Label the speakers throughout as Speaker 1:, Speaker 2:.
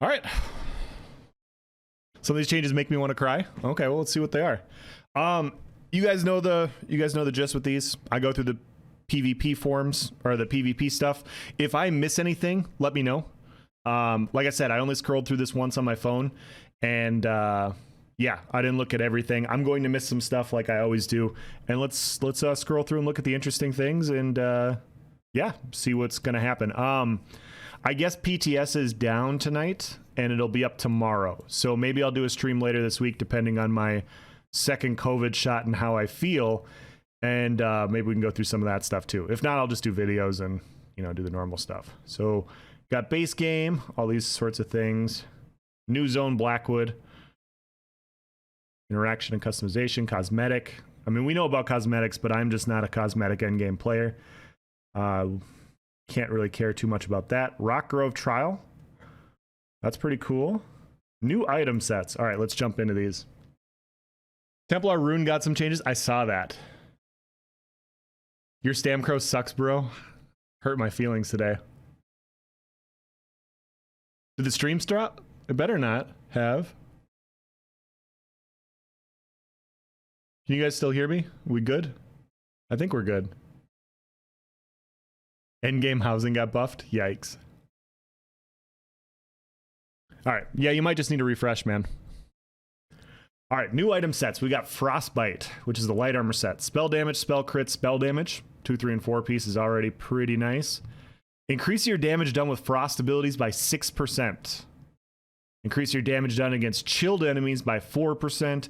Speaker 1: All right. Some of these changes make me want to cry. Okay, well, let's see what they are. You guys know the gist with these. I go through the PvP forums or the PvP stuff. If I miss anything, let me know. Like I said, I only scrolled through this once on my phone, and yeah, I didn't look at everything. I'm going to miss some stuff like I always do, and let's scroll through and look at the interesting things, and yeah, see what's gonna happen. I guess PTS is down tonight, and it'll be up tomorrow. So maybe I'll do a stream later this week, depending on my second COVID shot and how I feel, and maybe we can go through some of that stuff too. If not, I'll just do videos and, you know, do the normal stuff. So got base game, all these sorts of things. New zone Blackwood. Interaction and customization, cosmetic. I mean, we know about cosmetics, but I'm just not a cosmetic endgame player. Can't really care too much about that. Rock Grove Trial. That's pretty cool. New item sets. All right, let's jump into these. Templar Rune got some changes. I saw that. Your Stamcrow sucks, bro. Hurt my feelings today. Did the streams drop? It better not have. Can you guys still hear me? We good? I think we're good. Endgame housing got buffed? Yikes. Alright, yeah, you might just need to refresh, man. Alright, new item sets. We got Frostbite, which is the light armor set. Spell damage, spell crit, spell damage. 2, 3, and 4 piece is already pretty nice. Increase your damage done with frost abilities by 6%. Increase your damage done against chilled enemies by 4%.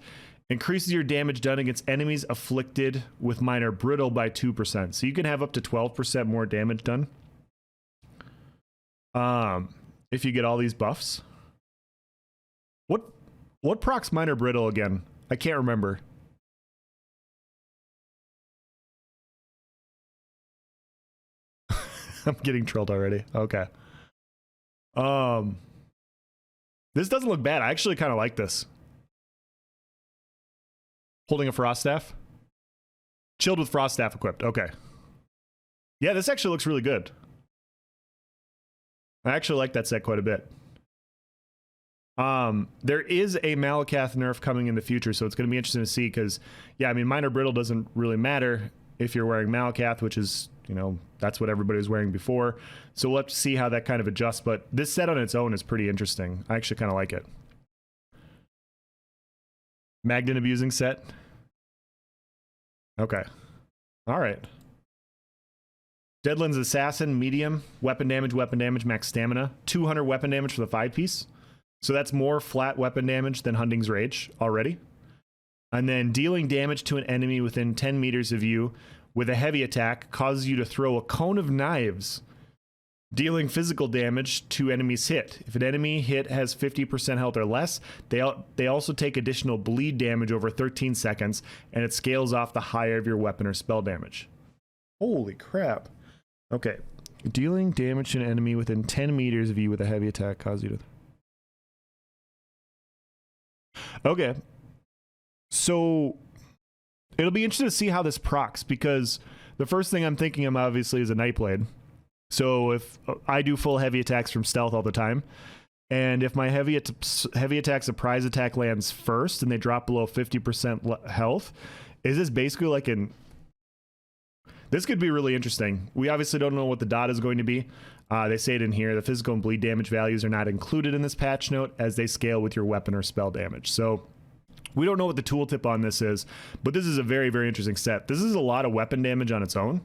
Speaker 1: Increases your damage done against enemies afflicted with minor brittle by 2%. So you can have up to 12% more damage done. If you get all these buffs. What procs minor brittle again? I can't remember. I'm getting trolled already. Okay. This doesn't look bad. I actually kind of like this. Holding a Frost Staff. Chilled with Frost Staff equipped. Okay. Yeah, this actually looks really good. I actually like that set quite a bit. There is a Malacath nerf coming in the future, so it's going to be interesting to see because, yeah, I mean, minor brittle doesn't really matter if you're wearing Malacath, which is, you know, that's what everybody was wearing before. So we'll have to see how that kind of adjusts, but this set on its own is pretty interesting. I actually kind of like it. Magnet abusing set. Okay. All right. Deadlands Assassin, medium, weapon damage, max stamina. 200 weapon damage for the 5-piece. So that's more flat weapon damage than Hunting's Rage already. And then dealing damage to an enemy within 10 meters of you with a heavy attack causes you to throw a cone of knives, dealing physical damage to enemies hit. If an enemy hit has 50% health or less, they also take additional bleed damage over 13 seconds, and it scales off the higher of your weapon or spell damage. Holy crap. Okay. Dealing damage to an enemy within 10 meters of you with a heavy attack causes you to... Okay. So it'll be interesting to see how this procs, because the first thing I'm thinking of obviously is a Nightblade. So if I do full heavy attacks from stealth all the time, and if my heavy attack surprise attack lands first and they drop below 50% health, is this basically like an... This could be really interesting. We obviously don't know what the dot is going to be. They say it in here. The physical and bleed damage values are not included in this patch note as they scale with your weapon or spell damage. So we don't know what the tooltip on this is, but this is a very, very interesting set. This is a lot of weapon damage on its own.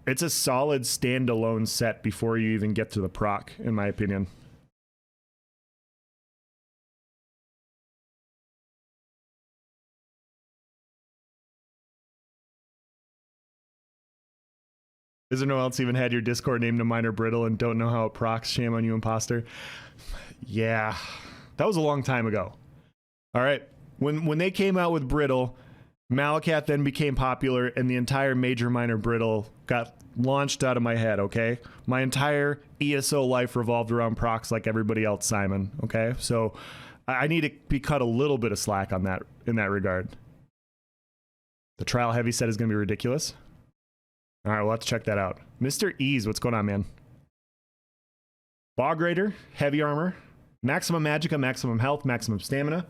Speaker 1: It's a solid standalone set before you even get to the proc, in my opinion. Is there no else even had your Discord named a minor brittle and don't know how it procs? Shame on you, imposter. Yeah, that was a long time ago. All right, when they came out with brittle, Malacat then became popular, and the entire major minor brittle got launched out of my head. Okay, my entire ESO life revolved around procs like everybody else, Simon. Okay, so I need to be cut a little bit of slack on that in that regard. The trial heavy set is going to be ridiculous. All right, we'll have to check that out. Mr. Ease, what's going on, man? Bog Raider, heavy armor, maximum magicka, maximum health, maximum stamina.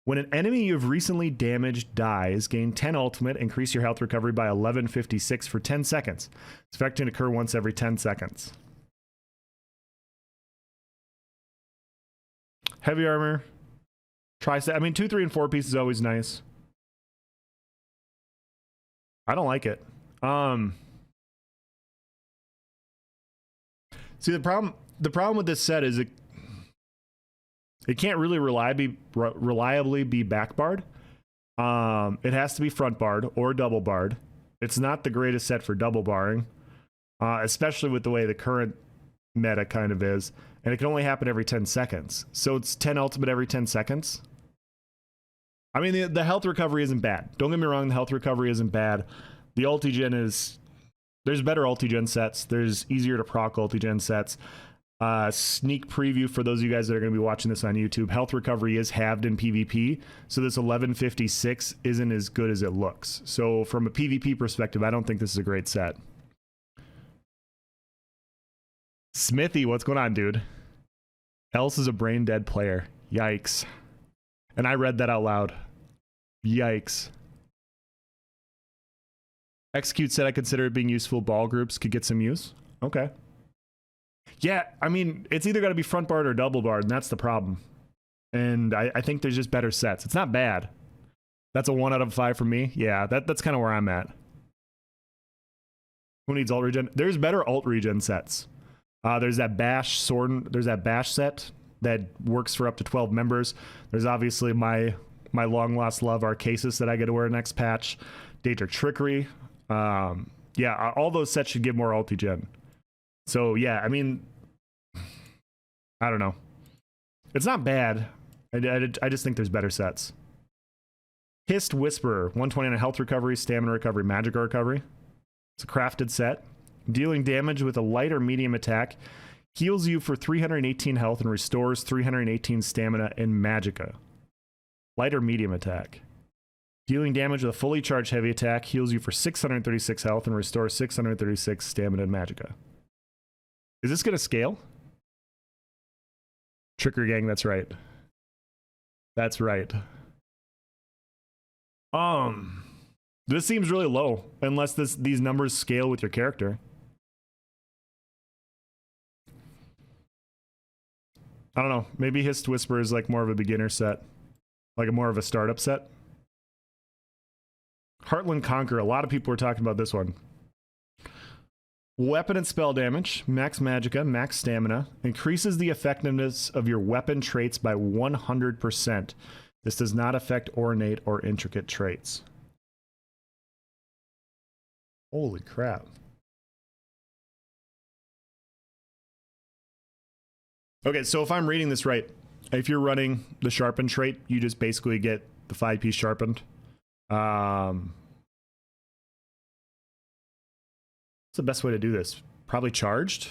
Speaker 1: When an enemy you've recently damaged dies, gain 10 ultimate, increase your health recovery by 1156 for 10 seconds. This effect can occur once every 10 seconds. Heavy armor. I mean, 2, 3, and 4 piece is always nice. I don't like it. See, the problem with this set is it can't really reliably be backbarred. It has to be front barred or double barred. It's not the greatest set for double barring, especially with the way the current meta kind of is. And it can only happen every 10 seconds. So it's 10 ultimate every 10 seconds. I mean, the health recovery isn't bad. Don't get me wrong, the health recovery isn't bad. The ulti-gen is... There's better ulti-gen sets. There's easier to proc ulti-gen sets. Sneak preview for those of you guys that are going to be watching this on YouTube. Health recovery is halved in PvP, so this 1156 isn't as good as it looks. So from a PvP perspective, I don't think this is a great set. Smithy, what's going on, dude? Else is a brain dead player. Yikes. And I read that out loud. Yikes. Execute said I consider it being useful. Ball groups could get some use. Okay. Yeah, I mean, it's either got to be front barred or double barred, and that's the problem. And I think there's just better sets. It's not bad. That's a 1 out of 5 for me. Yeah, that's kind of where I'm at. Who needs alt regen? There's better alt regen sets. There's that bash sword. There's that bash set that works for up to 12 members. There's obviously my long lost love Arcasis that I get to wear next patch. Daedric Trickery. Yeah, all those sets should give more ulti gen. So yeah, I mean, I don't know. It's not bad. I just think there's better sets. Hissed Whisperer, 129 health recovery, stamina recovery, magicka recovery. It's a crafted set. Dealing damage with a light or medium attack, heals you for 318 health and restores 318 stamina and magicka. Light or medium attack. Dealing damage with a fully charged heavy attack, heals you for 636 health and restores 636 stamina and magicka. Is this going to scale? Trickery Gang, that's right. That's right. This seems really low, unless these numbers scale with your character. I don't know. Maybe Hissed Whisper is like more of a beginner set. Like more of a startup set. Heartland Conquer. A lot of people were talking about this one. Weapon and spell damage. Max magicka. Max stamina. Increases the effectiveness of your weapon traits by 100%. This does not affect ornate or intricate traits. Holy crap. Okay, so if I'm reading this right, if you're running the sharpened trait, you just basically get the 5-piece sharpened. What's the best way to do this? Probably charged?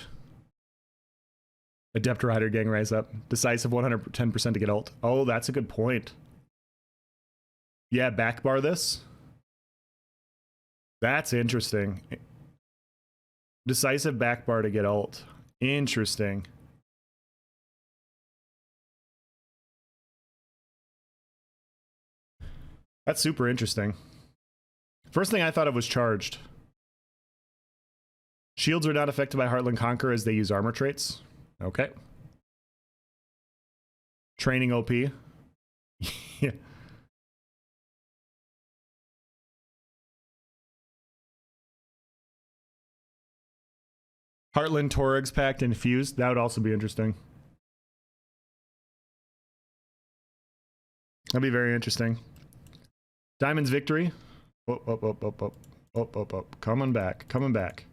Speaker 1: Adept Rider Gang rise up. Decisive 110% to get ult. Oh, that's a good point. Yeah, backbar this. That's interesting. Decisive backbar to get ult. Interesting. That's super interesting. First thing I thought of was charged. Shields are not affected by Heartland Conquer as they use armor traits. Okay. Training OP. Yeah. Heartland Torag's Pact infused. That would also be interesting. That'd be very interesting. Diamond's Victory. Coming back. Coming back.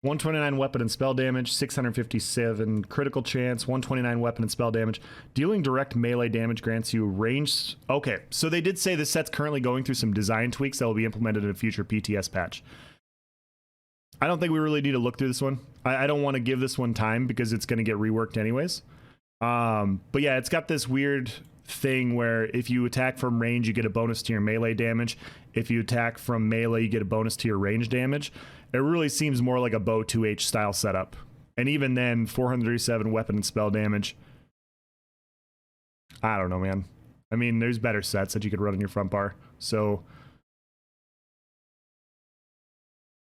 Speaker 1: 129 weapon and spell damage, 657 critical chance, 129 weapon and spell damage. Dealing direct melee damage grants you range. Okay, so they did say this set's currently going through some design tweaks that will be implemented in a future PTS patch. I don't think we really need to look through this one. I don't want to give this one time because it's going to get reworked anyways. But yeah, it's got this weird thing where if you attack from range, you get a bonus to your melee damage. If you attack from melee, you get a bonus to your range damage. It really seems more like a bow 2H style setup. And even then, 437 weapon and spell damage. I don't know, man. I mean, there's better sets that you could run in your front bar. So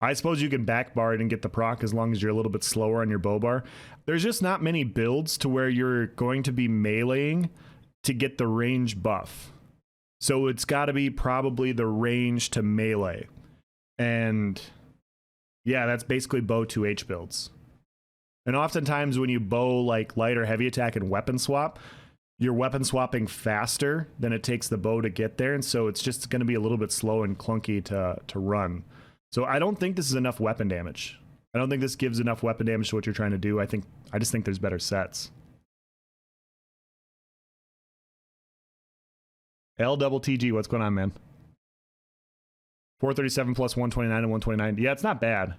Speaker 1: I suppose you can back bar it and get the proc as long as you're a little bit slower on your bow bar. There's just not many builds to where you're going to be meleeing to get the range buff. So it's got to be probably the range to melee. And yeah, that's basically bow 2H builds. And oftentimes when you bow like light or heavy attack and weapon swap, you're weapon swapping faster than it takes the bow to get there. And so it's just going to be a little bit slow and clunky to run. So I don't think this is enough weapon damage. I don't think this gives enough weapon damage to what you're trying to do. I just think there's better sets. LTTG, what's going on, man? 437 plus 129 and 129. Yeah, it's not bad.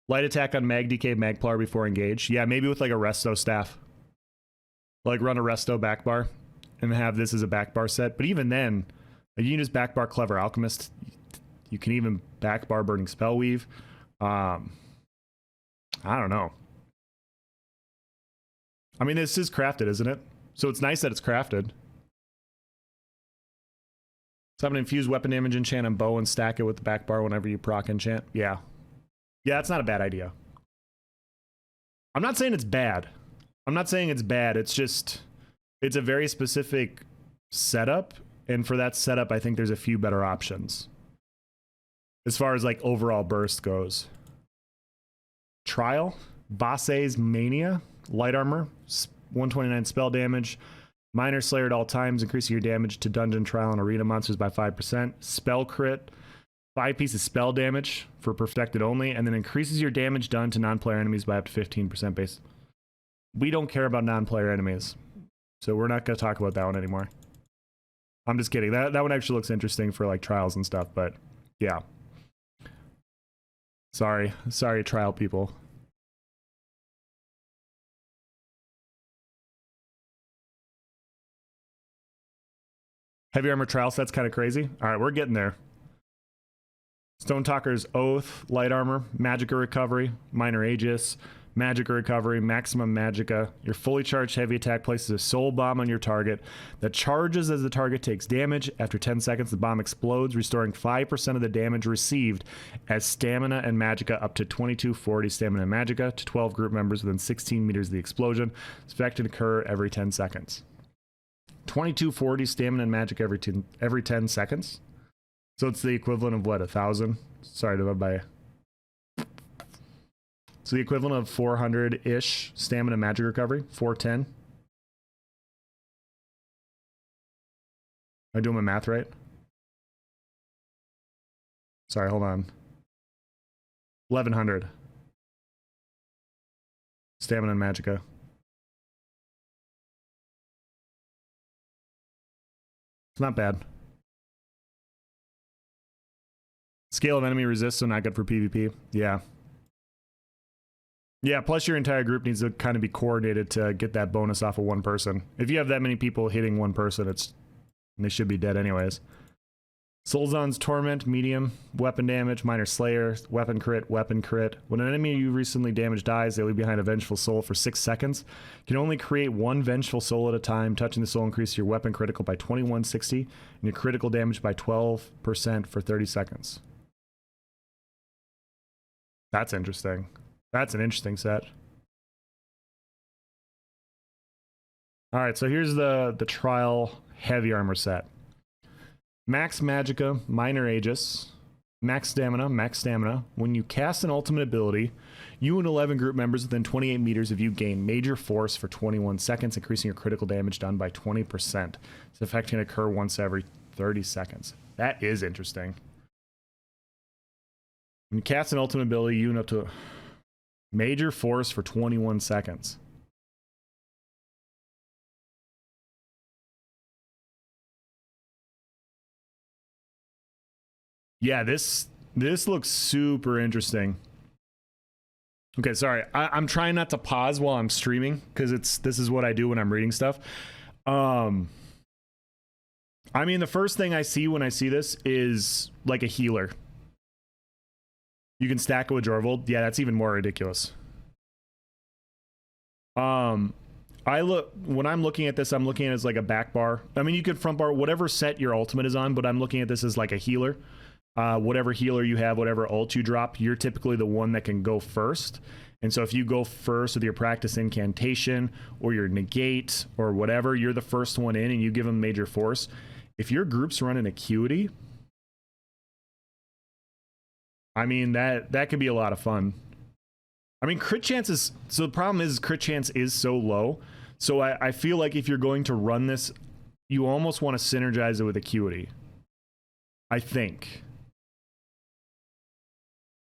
Speaker 1: Light attack on Mag DK Magplar before engage. Yeah, maybe with like a Resto staff. Like run a Resto back bar and have this as a back bar set. But even then, you can just back bar Clever Alchemist. You can even back bar Burning Spellweave. I don't know. I mean, this is crafted, isn't it? So it's nice that it's crafted. So I'm going to infuse weapon damage enchant on bow and stack it with the back bar whenever you proc enchant. Yeah. Yeah, that's not a bad idea. I'm not saying it's bad. I'm not saying it's bad. It's just, it's a very specific setup. And for that setup, I think there's a few better options. As far as like overall burst goes. Trial, Basse's Mania, Light Armor, 129 spell damage, Minor Slayer at all times, increasing your damage to dungeon, trial, and arena monsters by 5%. Spell crit, 5 pieces spell damage for perfected only, and then increases your damage done to non-player enemies by up to 15% base. We don't care about non-player enemies, so we're not going to talk about that one anymore. I'm just kidding. That one actually looks interesting for like trials and stuff, but yeah. Sorry, trial people. Heavy armor trial set's kind of crazy. All right, we're getting there. Stone Talker's Oath, Light Armor, Magicka Recovery, Minor Aegis, Magicka Recovery, Maximum Magicka. Your fully charged heavy attack places a soul bomb on your target that charges as the target takes damage. After 10 seconds, the bomb explodes, restoring 5% of the damage received as stamina and magicka up to 2240 stamina and magicka to 12 group members within 16 meters of the explosion. It's expected to occur every 10 seconds. 2240 stamina and magicka every 10 seconds. So it's the equivalent of what, 1,000? Sorry, divided by... So the equivalent of 400-ish stamina magic recovery, 410. Am I doing my math right? Sorry, hold on. 1,100. Stamina and magicka. It's not bad. Scale of enemy resist, so not good for PvP. Yeah. Yeah, plus your entire group needs to kind of be coordinated to get that bonus off of one person. If you have that many people hitting one person, they should be dead anyways. Soulzone's Torment, medium, weapon damage, Minor Slayer, weapon crit, weapon crit. When an enemy you recently damaged dies, they leave behind a Vengeful Soul for 6 seconds. You can only create one Vengeful Soul at a time. Touching the soul increases your weapon critical by 2160 and your critical damage by 12% for 30 seconds. That's interesting. That's an interesting set. All right, so here's the trial heavy armor set. Max Magicka, Minor Aegis, Max Stamina. When you cast an ultimate ability, you and 11 group members within 28 meters of you gain Major Force for 21 seconds, increasing your critical damage done by 20%. This effect can occur once every 30 seconds. That is interesting. When you cast an ultimate ability, you and up to Major Force for 21 seconds. Yeah, this looks super interesting. Okay, sorry. I'm trying not to pause while I'm streaming because this is what I do when I'm reading stuff. I mean, the first thing I see when I see this is like a healer. You can stack it with Jorvold. Yeah, that's even more ridiculous. When I'm looking at this, I'm looking at it as like a back bar. I mean, you could front bar whatever set your ultimate is on, but I'm looking at this as like a healer. Whatever healer you have, whatever ult you drop, you're typically the one that can go first. And so if you go first with your practice incantation or your negate or whatever, you're the first one in and you give them major force. If your group's running Acuity, I mean, that could be a lot of fun. I mean, crit chances, so the problem is crit chance is so low. So I feel like if you're going to run this, you almost want to synergize it with Acuity. I think.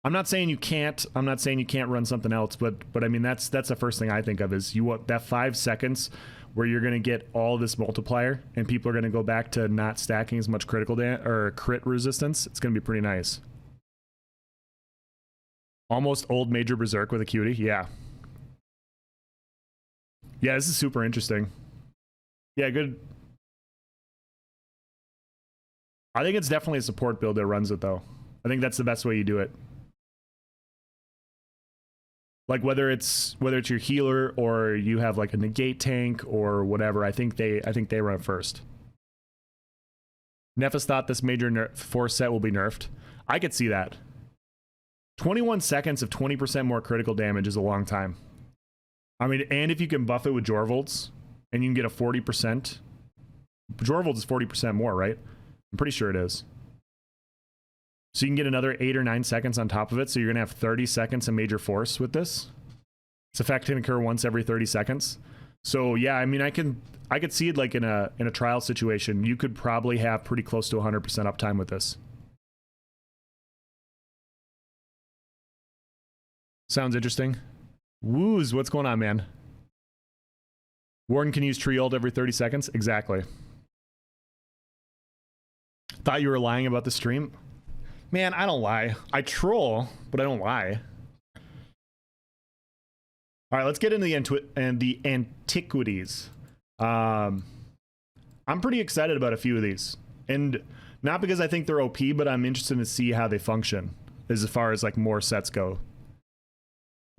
Speaker 1: I'm not saying you can't. I'm not saying you can't run something else, but I mean that's the first thing I think of is you want that 5 seconds where you're going to get all this multiplier and people are going to go back to not stacking as much critical or crit resistance. It's going to be pretty nice. Almost old Major Berserk with Acuity. Yeah. Yeah, this is super interesting. Yeah, good. I think it's definitely a support build that runs it though. I think that's the best way you do it. Like whether it's your healer or you have like a negate tank or whatever, I think they run it first. Nephis thought this major force set will be nerfed. I could see that. 21 seconds of 20% more critical damage is a long time. I mean, and if you can buff it with Jorvolds and you can get a 40%, Jorvolds is 40% more, right? I'm pretty sure it is. So you can get another 8 or 9 seconds on top of it. So you're going to have 30 seconds of major force with this. This effect can occur once every 30 seconds. So yeah, I mean, I could see it like in a trial situation. You could probably have pretty close to 100% uptime with this. Sounds interesting. Woos, what's going on, man? Warden can use tree ult every 30 seconds? Exactly. Thought you were lying about the stream? Man, I don't lie. I troll, but I don't lie. All right, let's get into the Antiquities. I'm pretty excited about a few of these. And not because I think they're OP, but I'm interested to see how they function as far as like more sets go.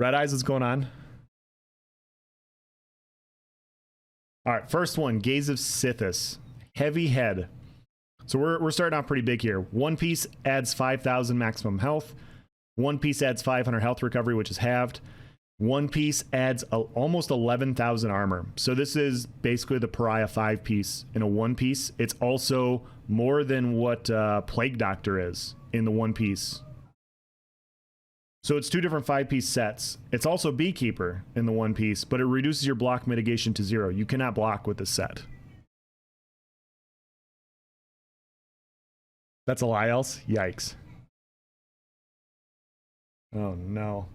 Speaker 1: Red Eyes, what's going on? All right, first one, Gaze of Sithis. Heavy Head. So we're starting out pretty big here. One piece adds 5,000 maximum health. One piece adds 500 health recovery, which is halved. One piece adds almost 11,000 armor. So this is basically the Pariah 5 piece in a one piece. It's also more than what Plague Doctor is in the one piece. So it's 2 different 5-piece sets. It's also Beekeeper in the one piece, but it reduces your block mitigation to 0. You cannot block with this set. That's a lie else? Yikes. Oh no.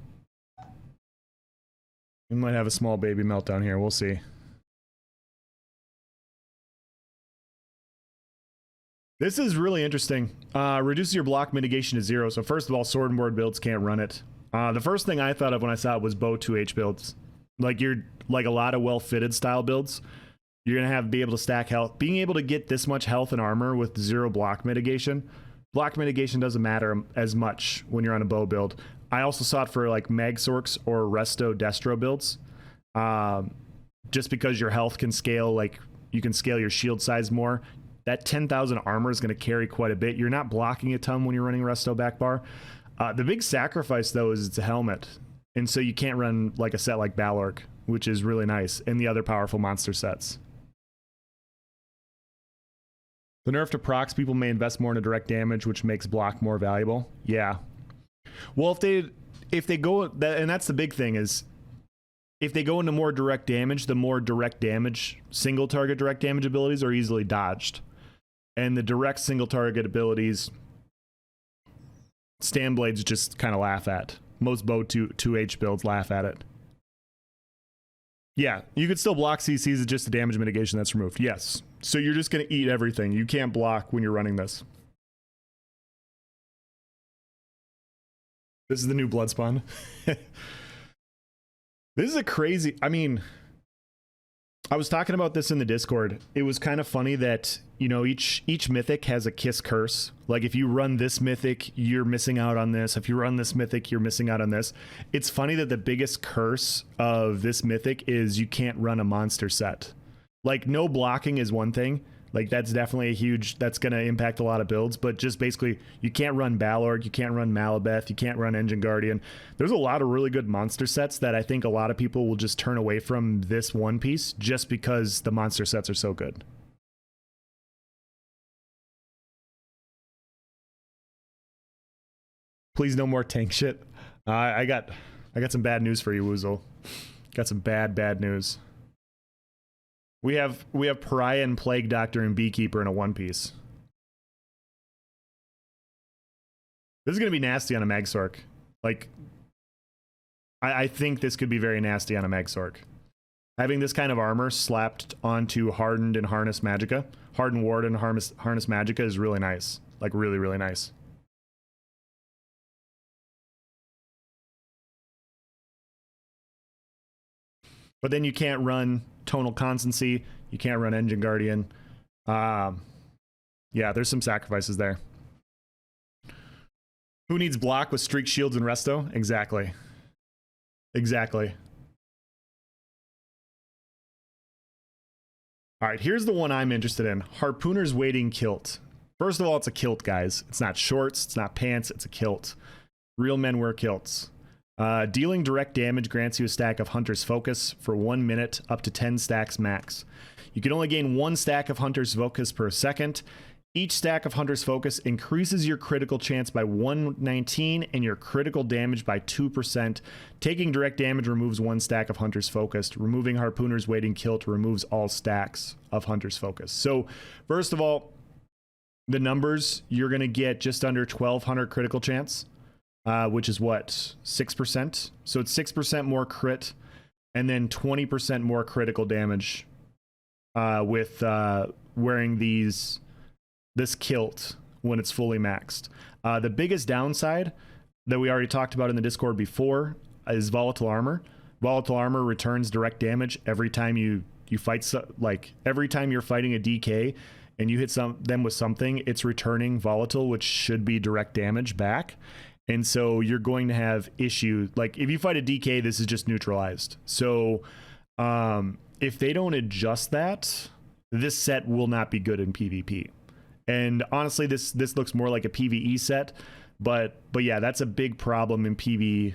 Speaker 1: We might have a small baby meltdown here. We'll see. This is really interesting. Reduces your block mitigation to 0. So first of all, sword and board builds can't run it. The first thing I thought of when I saw it was bow 2H builds. Like a lot of well-fitted style builds. You're going to be able to stack health. Being able to get this much health and armor with 0 block mitigation. Block mitigation doesn't matter as much when you're on a bow build. I also saw it for like Magsorks or Resto Destro builds. Just because your health can scale, like you can scale your shield size more. That 10,000 armor is going to carry quite a bit. You're not blocking a ton when you're running Resto Backbar. The big sacrifice though is it's a helmet. And so you can't run like a set like Balork, which is really nice, and the other powerful monster sets. The nerf to procs, people may invest more into direct damage, which makes block more valuable. Yeah. Well, if they go, and that's the big thing is, if they go into more direct damage, the more direct damage, single target direct damage abilities are easily dodged. And the direct single target abilities, Stand Blades just kind of laugh at. Most bow 2H builds laugh at it. Yeah, you could still block CCs, it's just the damage mitigation that's removed. Yes. So you're just going to eat everything. You can't block when you're running this. This is the new Bloodspawn. This is a crazy... I mean, I was talking about this in the Discord. It was kind of funny that, you know, each mythic has a kiss curse. Like if you run this mythic, you're missing out on this. If you run this mythic, you're missing out on this. It's funny that the biggest curse of this mythic is you can't run a monster set. Like no blocking is one thing. Like that's definitely a huge, that's going to impact a lot of builds, but just basically you can't run Balorg, you can't run Malabeth, you can't run Engine Guardian. There's a lot of really good monster sets that I think a lot of people will just turn away from this one piece just because the monster sets are so good. Please no more tank shit. I got some bad news for you, Woozle. Got some bad news. We have Pariah and Plague Doctor and Beekeeper in a one piece. This is gonna be nasty on a Magsork. Like, I think this could be very nasty on a Magsork. Having this kind of armor slapped onto Hardened and Harness Magicka, Hardened Warden, Harness Magicka is really nice. Like really, really nice. But then you can't run Tonal Constancy. You can't run Engine Guardian. Yeah, there's some sacrifices there. Who needs block with Streak Shields and Resto? Exactly. Exactly. All right, here's the one I'm interested in. Harpooner's Waiting Kilt. First of all, it's a kilt, guys. It's not shorts. It's not pants. It's a kilt. Real men wear kilts. Dealing direct damage grants you a stack of Hunter's Focus for 1 minute, up to 10 stacks max. You can only gain 1 stack of Hunter's Focus per second. Each stack of Hunter's Focus increases your critical chance by 119 and your critical damage by 2%. Taking direct damage removes 1 stack of Hunter's Focus. Removing Harpooner's Waiting Kilt removes all stacks of Hunter's Focus. So, first of all, the numbers, you're going to get just under 1200 critical chance. Which is what, 6%? So it's 6% more crit and then 20% more critical damage with wearing this kilt when it's fully maxed. The biggest downside that we already talked about in the Discord before is Volatile Armor. Volatile Armor returns direct damage every time you fight, like every time you're fighting a DK and you hit them with something, it's returning Volatile, which should be direct damage back. And so you're going to have issues. Like if you fight a DK, this is just neutralized. So if they don't adjust that, this set will not be good in PvP. And honestly, this looks more like a PvE set. But yeah, that's a big problem in PvP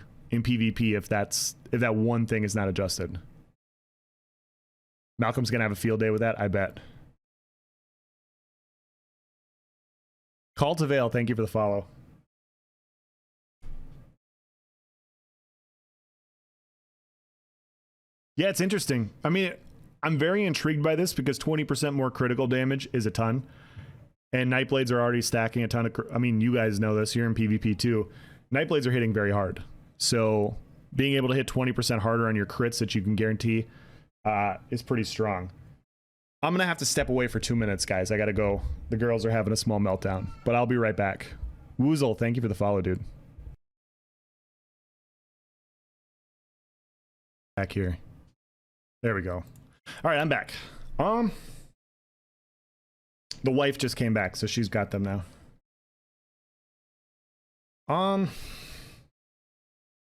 Speaker 1: if that one thing is not adjusted. Malcolm's gonna have a field day with that, I bet. Call to Veil, thank you for the follow. Yeah, it's interesting. I mean, I'm very intrigued by this because 20% more critical damage is a ton. And Nightblades are already stacking a ton of... I mean, you guys know this. You're in PvP too. Nightblades are hitting very hard. So being able to hit 20% harder on your crits that you can guarantee is pretty strong. I'm going to have to step away for 2 minutes, guys. I got to go. The girls are having a small meltdown. But I'll be right back. Woozle, thank you for the follow, dude. Back here. There we go. All right, I'm back. The wife just came back, so she's got them now.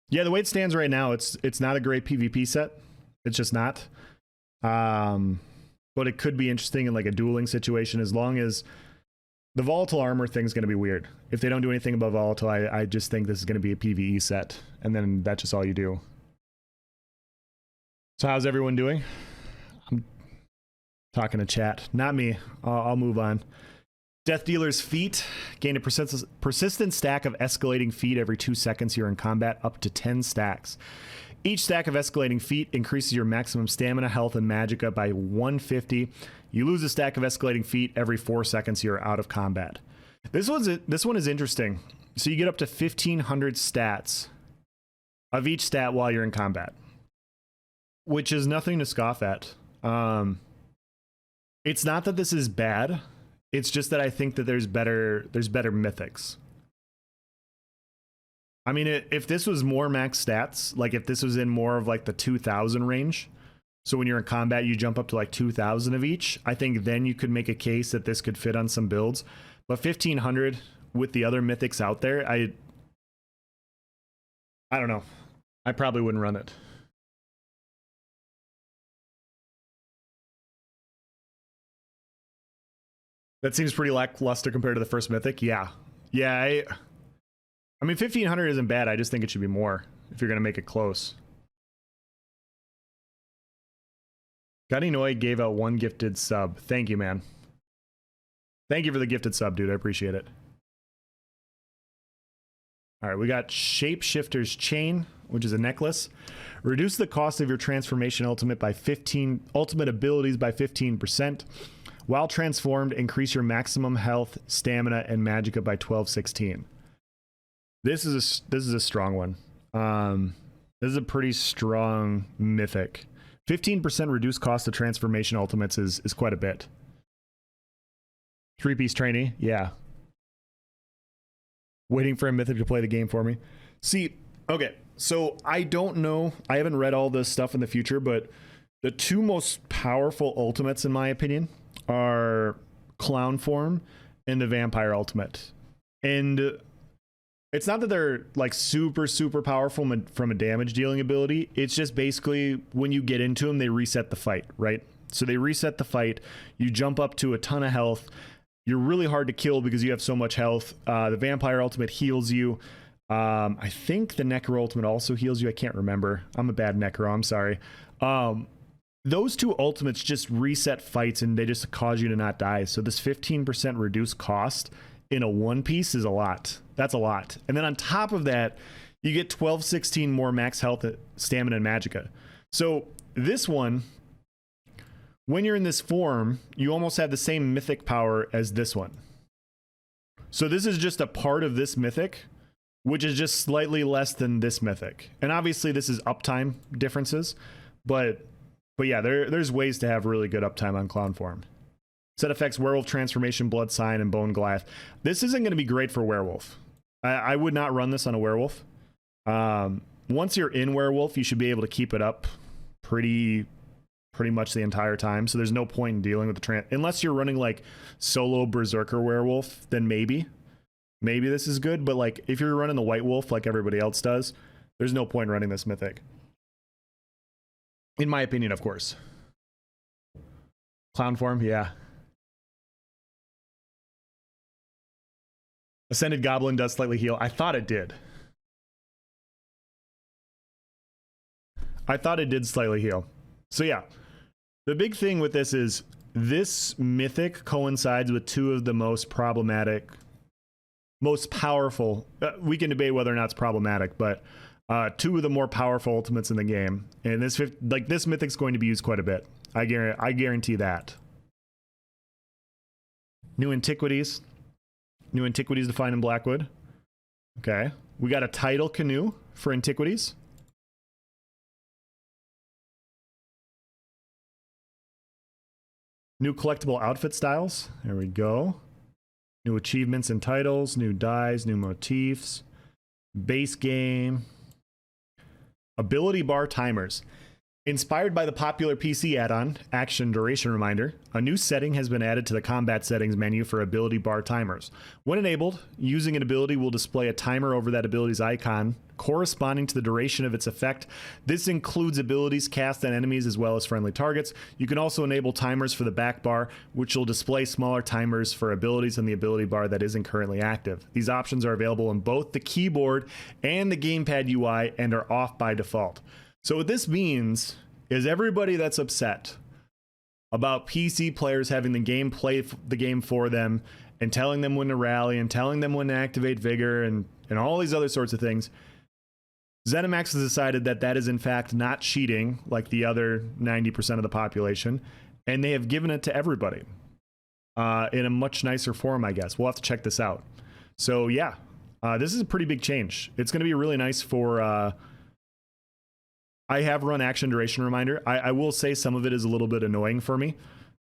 Speaker 1: Yeah, the way it stands right now, it's not a great PvP set. It's just not. But it could be interesting in like a dueling situation as long as the Volatile Armor thing's going to be weird. If they don't do anything about Volatile, I just think this is going to be a PvE set, and then that's just all you do. So how's everyone doing? I'm talking to chat. Not me. I'll move on. Death Dealer's Feat. Gain a persistent stack of escalating feat every 2 seconds you're in combat, up to 10 stacks. Each stack of escalating feat increases your maximum stamina, health, and magicka by 150. You lose a stack of escalating feat every 4 seconds you're out of combat. This one is interesting. So you get up to 1,500 stats of each stat while you're in combat, which is nothing to scoff at. It's not that this is bad. It's just that I think that there's better mythics. I mean, if this was more max stats, like if this was in more of like the 2,000 range, So when you're in combat, you jump up to like 2,000 of each. I think then you could make a case that this could fit on some builds. But 1,500 with the other mythics out there, I don't know. I probably wouldn't run it. That seems pretty lackluster compared to the first mythic. Yeah. Yeah, I mean, 1,500 isn't bad. I just think it should be more if you're going to make it close. Gadinoi gave out 1 gifted sub. Thank you, man. Thank you for the gifted sub, dude. I appreciate it. All right, we got Shapeshifter's Chain, which is a necklace. Reduce the cost of your transformation ultimate by 15 ultimate abilities by 15%. While transformed, increase your maximum health, stamina, and magicka by 12/16. This is a strong one. This is a pretty strong mythic. 15% reduced cost of transformation ultimates is quite a bit. 3-piece trainee, yeah. Waiting for a mythic to play the game for me. See, okay, so I don't know. I haven't read all this stuff in the future, but the 2 most powerful ultimates, in my opinion, are Clown Form and the Vampire Ultimate. And it's not that they're like super powerful from a damage dealing ability. It's just basically when you get into them, they reset the fight, right? So they reset the fight. You jump up to a ton of health. You're really hard to kill because you have so much health. The Vampire Ultimate heals you. I think the Necro Ultimate also heals you. I can't remember. I'm a bad Necro. I'm sorry. Those 2 ultimates just reset fights and they just cause you to not die. So this 15% reduced cost in a 1-piece is a lot. That's a lot. And then on top of that, you get 12/16 more max health, stamina, and magicka. So this one, when you're in this form, you almost have the same mythic power as this one. So this is just a part of this mythic, which is just slightly less than this mythic. And obviously this is uptime differences, but yeah, there's ways to have really good uptime on Clown Form. Set effects: Werewolf Transformation, Blood Sign, and Bone Goliath. This isn't going to be great for Werewolf. I would not run this on a Werewolf. Once you're in Werewolf, you should be able to keep it up pretty much the entire time. So there's no point in dealing with the unless you're running like solo Berserker Werewolf, then maybe this is good. But like if you're running the White Wolf like everybody else does, there's no point in running this mythic. In my opinion, of course. Clown Form, yeah. Ascended Goblin does slightly heal. I thought it did. I thought it did slightly heal. So yeah, the big thing with this is this mythic coincides with 2 of the most problematic, most powerful. We can debate whether or not it's problematic, but 2 of the more powerful ultimates in the game. And this mythic's going to be used quite a bit. I guarantee that. New Antiquities. New Antiquities defined in Blackwood. Okay. We got a Tidal Canoe for Antiquities. New collectible outfit styles. There we go. New achievements and titles. New dies. New motifs. Base game. Ability bar timers. Inspired by the popular PC add-on, Action Duration Reminder, a new setting has been added to the combat settings menu for ability bar timers. When enabled, using an ability will display a timer over that ability's icon, corresponding to the duration of its effect. This includes abilities cast on enemies as well as friendly targets. You can also enable timers for the back bar, which will display smaller timers for abilities on the ability bar that isn't currently active. These options are available in both the keyboard and the gamepad UI and are off by default. So what this means is everybody that's upset about PC players having the game play the game for them and telling them when to rally and telling them when to activate vigor and all these other sorts of things, ZeniMax has decided that that is in fact not cheating like the other 90% of the population, and they have given it to everybody in a much nicer form, I guess. We'll have to check this out. So yeah, this is a pretty big change. It's going to be really nice for... I have run Action Duration Reminder. I will say some of it is a little bit annoying for me,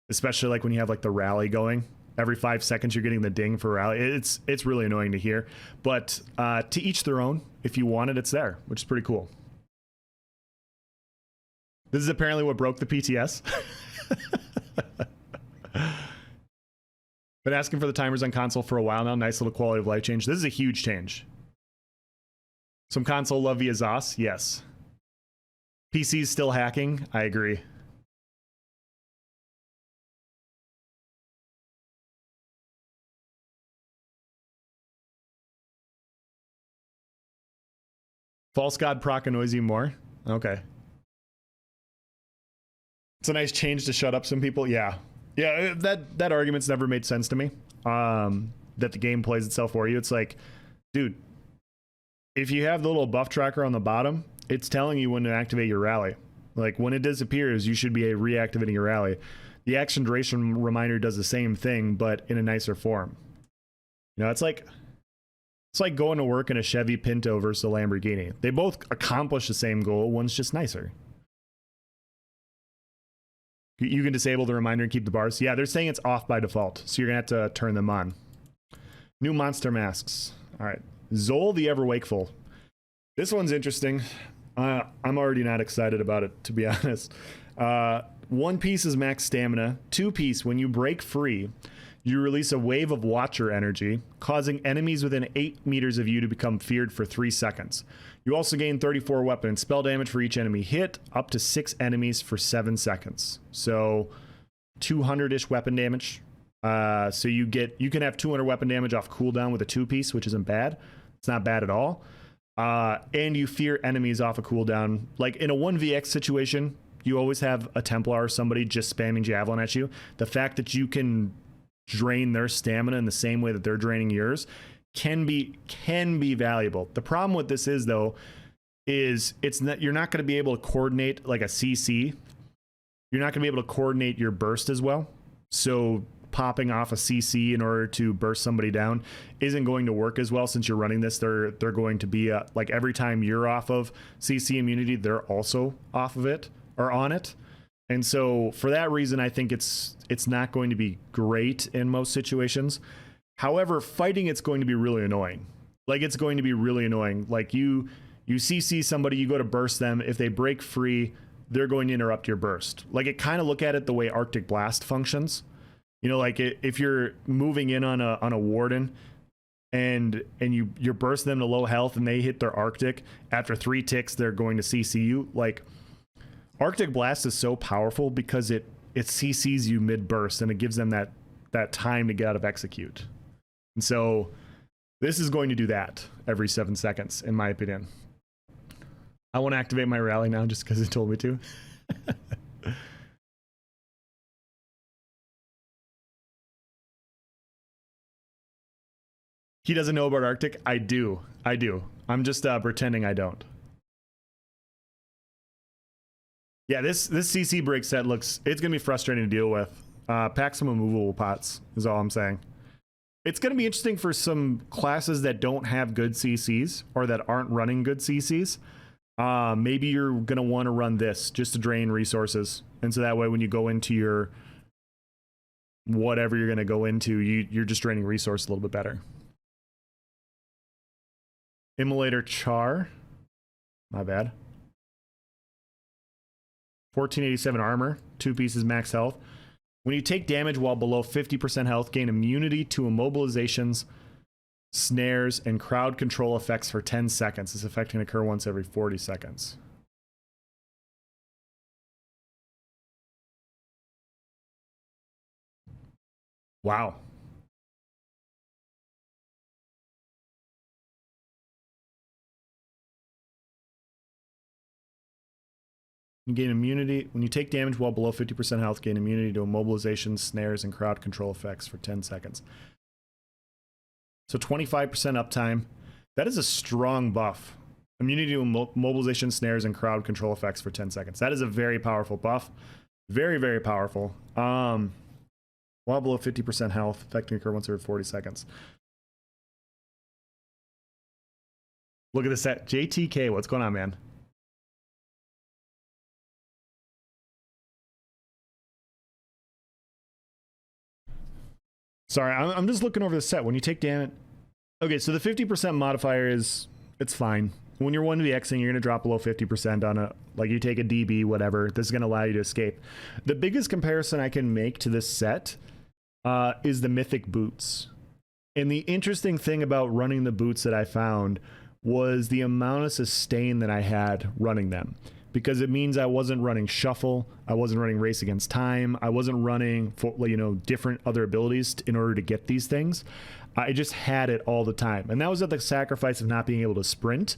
Speaker 1: especially like when you have like the rally going. Every 5 seconds you're getting the ding for rally. It's really annoying to hear. But to each their own. If you want it, it's there, which is pretty cool. This is apparently what broke the PTS. Been asking for the timers on console for a while now. Nice little quality of life change. This is a huge change. Some console love via ZOS? Yes. PC's still hacking? I agree. False God proc annoys you more? Okay. It's a nice change to shut up some people. Yeah. Yeah, that argument's never made sense to me. That the game plays itself for you. It's like, dude, if you have the little buff tracker on the bottom, it's telling you when to activate your rally. Like when it disappears, you should be reactivating your rally. The action duration reminder does the same thing, but in a nicer form. You know, it's like going to work in a Chevy Pinto versus a Lamborghini. They both accomplish the same goal. One's just nicer. You can disable the reminder and keep the bars. Yeah, they're saying it's off by default, so you're gonna have to turn them on. New monster masks. All right, Zol the Ever Wakeful. This one's interesting. I'm already not excited about it, to be honest. 1 piece is max stamina. 2 piece, when you break free, you release a wave of Watcher energy, causing enemies within 8 meters of you to become feared for 3 seconds. You also gain 34 weapon and spell damage for each enemy hit, up to 6 enemies for 7 seconds. So 200-ish weapon damage. So you can have 200 weapon damage off cooldown with a 2-piece, which isn't bad. It's not bad at all. And you fear enemies off a cooldown. Like in a 1vx situation, you always have a Templar or somebody just spamming Javelin at you. The fact that you can drain their stamina in the same way that they're draining yours can be valuable. The problem with this is, though, is you're not going to be able to coordinate like a CC. You're not going to be able to coordinate your burst as well. So popping off a CC in order to burst somebody down isn't going to work as well. Since you're running this, they're going to be like every time you're off of CC immunity, they're also off of it or on it. And so for that reason, I think it's not going to be great in most situations. However, fighting it's going to be really annoying. Like it's going to be really annoying. Like you CC somebody, you go to burst them. If they break free, they're going to interrupt your burst. Like it kind of look at it the way Arctic Blast functions. You know, like if you're moving in on a Warden and you're bursting them to low health and they hit their Arctic, after 3 ticks, they're going to CC you. Like Arctic Blast is so powerful because it CCs you mid burst and it gives them that time to get out of execute. And so this is going to do that every 7 seconds, in my opinion. I want to activate my rally now just because it told me to. He doesn't know about Arctic. I do. I'm just pretending I don't. Yeah, this CC break set it's gonna be frustrating to deal with. Pack some immovable pots is all I'm saying. It's gonna be interesting for some classes that don't have good CCs or that aren't running good CCs. Maybe you're gonna want to run this just to drain resources, and so that way when you go into your whatever you're gonna go into, you're just draining resource a little bit better. Immolator Char, my bad. 1487 armor, 2 pieces max health. When you take damage while below 50% health, gain immunity to immobilizations, snares, and crowd control effects for 10 seconds. This effect can occur once every 40 seconds. Wow. You gain immunity. When you take damage while below 50% health, gain immunity to immobilization, snares, and crowd control effects for 10 seconds. So 25% uptime. That is a strong buff. Immunity to mobilization, snares, and crowd control effects for 10 seconds. That is a very powerful buff. Very, very powerful. While below 50% health, effect can occur once every 40 seconds. Look at this set. JTK, what's going on, man? Sorry, I'm just looking over the set. When you take damage... Okay, so the 50% modifier it's fine. when you're 1vxing, you're going to drop below 50% on a, like you take a DB, whatever. This is going to allow you to escape. The biggest comparison I can make to this set is the Mythic boots. And the interesting thing about running the boots that I found was the amount of sustain that I had running them. Because it means I wasn't running shuffle, I wasn't running race against time, I wasn't running for, you know, different other abilities in order to get these things. I just had it all the time, and that was at the sacrifice of not being able to sprint.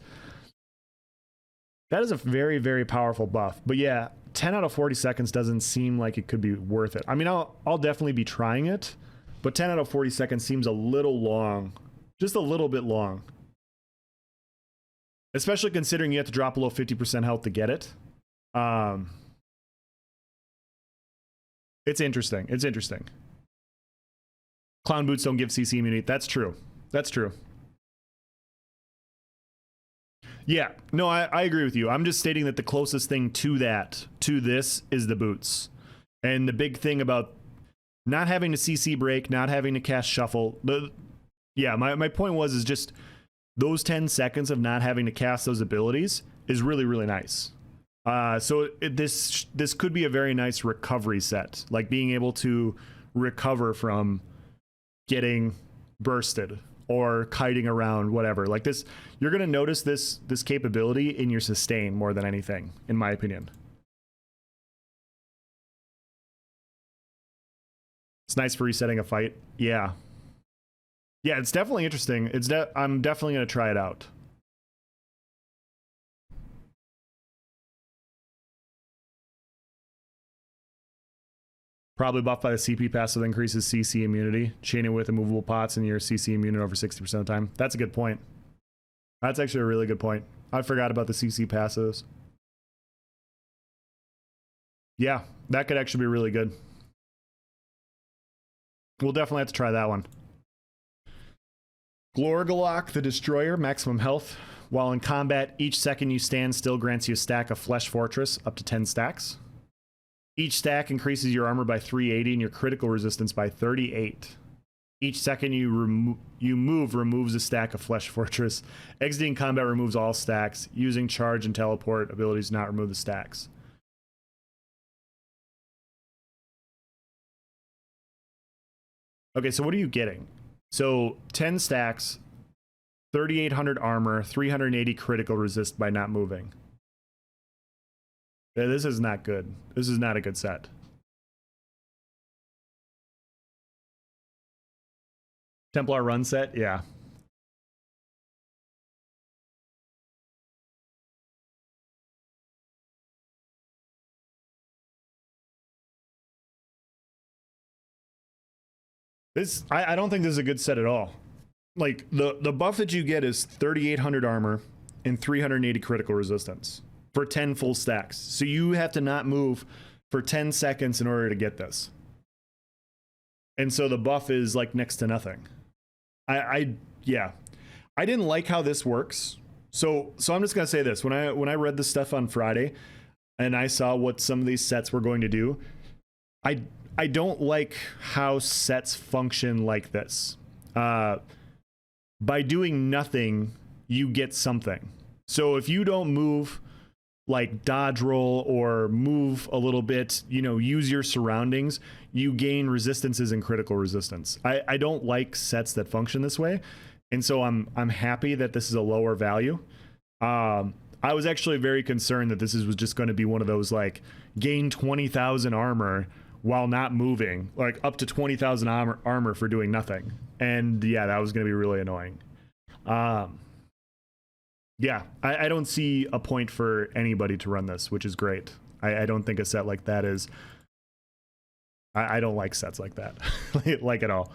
Speaker 1: That is a very, very powerful buff. But yeah, 10 out of 40 seconds doesn't seem like it could be worth it. I mean, I'll definitely be trying it, but 10 out of 40 seconds seems a little long, just a little bit long. Especially considering you have to drop below 50% health to get it. It's interesting. It's interesting. Clown boots don't give CC immunity. That's true. That's true. Yeah, no, I agree with you. I'm just stating that the closest thing to that, to this, is the boots. And the big thing about not having to CC break, not having to cast shuffle. Yeah, my point is just those 10 seconds of not having to cast those abilities is really, really nice. So this could be a very nice recovery set, like being able to recover from getting bursted or kiting around, whatever. Like this, you're going to notice this capability in your sustain more than anything, in my opinion. It's nice for resetting a fight. Yeah. Yeah, it's definitely interesting. I'm definitely going to try it out. Probably buffed by the CP passive that increases CC immunity. Chain it with immovable pots and you're CC immune over 60% of the time. That's a good point. That's actually a really good point. I forgot about the CC passives. Yeah, that could actually be really good. We'll definitely have to try that one. Glorgolok the Destroyer, maximum health. While in combat, each second you stand still grants you a stack of Flesh Fortress, up to 10 stacks. Each stack increases your armor by 380 and your critical resistance by 38. Each second you move removes a stack of Flesh Fortress. Exiting combat removes all stacks. Using charge and teleport abilities do not remove the stacks. Okay, so what are you getting? So 10 stacks, 3,800 armor, 380 critical resist by not moving. Yeah, this is not good. This is not a good set. Templar run set, yeah. I don't think this is a good set at all. Like the buff that you get is 3,800 armor and 380 critical resistance for 10 full stacks. So you have to not move for 10 seconds in order to get this. And so the buff is like next to nothing. Yeah. I didn't like how this works. So I'm just gonna say this. When I read this stuff on Friday and I saw what some of these sets were going to do, I don't like how sets function like this. By doing nothing, you get something. So if you don't move, like dodge roll or move a little bit, you know, use your surroundings, you gain resistances and critical resistance. I don't like sets that function this way. And so I'm happy that this is a lower value. I was actually very concerned that this was just going to be one of those like gain 20,000 armor while not moving, like up to 20,000 armor for doing nothing. And yeah, that was going to be really annoying. Yeah, I don't see a point for anybody to run this, which is great. I don't think a set like that is... I don't like sets like that, like at all.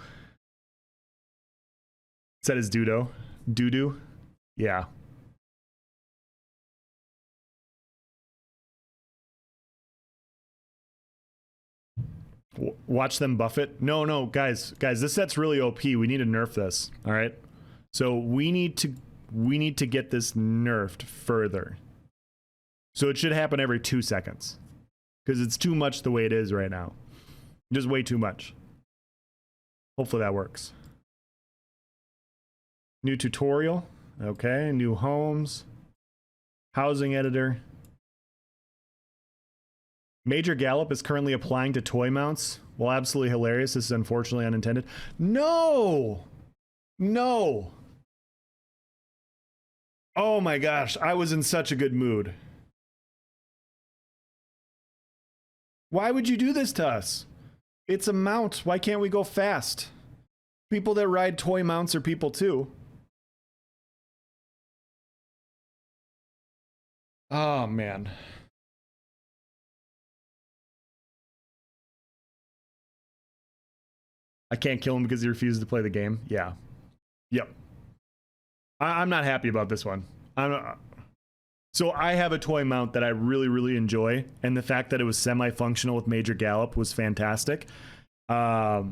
Speaker 1: Set is Dudo. Doo-doo? Yeah. Watch them buff it. No, guys, this set's really OP. We need to nerf this. All right. So we need to get this nerfed further. So it should happen every 2 seconds because it's too much the way it is right now. Just way too much. Hopefully that works. New tutorial. Okay. New homes. Housing editor. Major Gallop is currently applying to toy mounts. Well, absolutely hilarious. This is unfortunately unintended. No! No! Oh my gosh, I was in such a good mood. Why would you do this to us? It's a mount. Why can't we go fast? People that ride toy mounts are people too. Oh man. I can't kill him because he refuses to play the game. Yeah. Yep. I'm not happy about this one. So I have a toy mount that I really, really enjoy, and the fact that it was semi-functional with Major Gallop was fantastic. Yeah,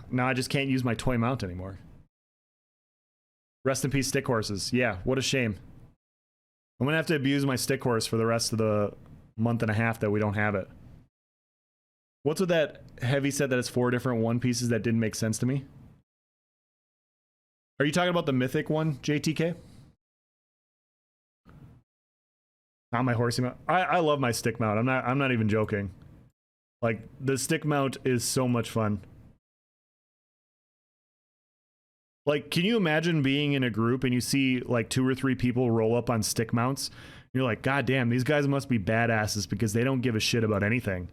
Speaker 1: now I just can't use my toy mount anymore. Rest in peace, stick horses. Yeah, what a shame. I'm gonna have to abuse my stick horse for the rest of the month and a half that we don't have it. What's with that heavy set that has 4 different one pieces that didn't make sense to me? Are you talking about the mythic one, JTK? Not my horsey mount. I love my stick mount. I'm not even joking. Like, the stick mount is so much fun. Like, can you imagine being in a group and you see like 2 or 3 people roll up on stick mounts? You're like, God damn, these guys must be badasses because they don't give a shit about anything.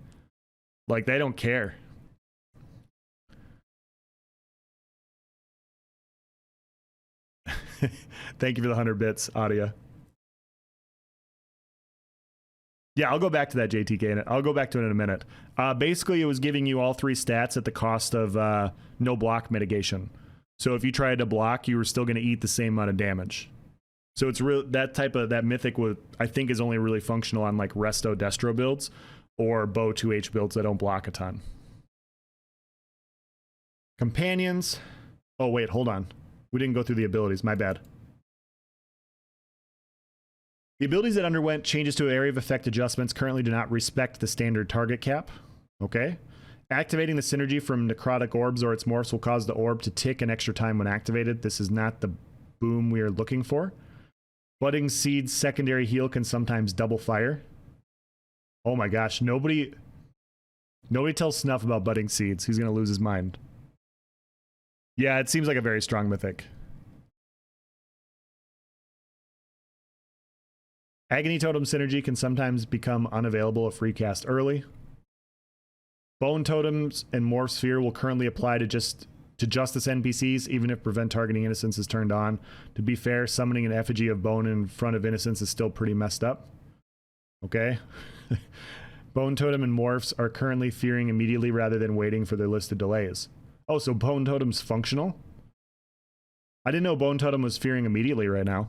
Speaker 1: Like, they don't care. Thank you for the 100 bits, Adia. Yeah, I'll go back to that, JTK. I'll go back to it in a minute. Basically, it was giving you all 3 stats at the cost of no block mitigation. So if you tried to block, you were still going to eat the same amount of damage. So it's real. That mythic would, I think, is only really functional on like Resto Destro builds or Bow 2H builds that don't block a ton. Companions. Oh wait, hold on. We didn't go through the abilities. My bad. The abilities that underwent changes to area of effect adjustments currently do not respect the standard target cap. Okay. Activating the synergy from Necrotic Orbs or its morphs will cause the orb to tick an extra time when activated. This is not the boom we are looking for. Budding Seed's secondary heal can sometimes double fire. Oh my gosh, nobody tells Snuff about Budding Seeds. He's going to lose his mind. Yeah, it seems like a very strong mythic. Agony Totem synergy can sometimes become unavailable if recast early. Bone Totems and Morph Sphere will currently apply to Justice NPCs, even if Prevent Targeting Innocence is turned on. To be fair, summoning an effigy of Bone in front of Innocence is still pretty messed up. Okay. Bone Totem and Morphs are currently fearing immediately rather than waiting for their listed delays. Oh, so Bone Totem's functional? I didn't know Bone Totem was fearing immediately right now.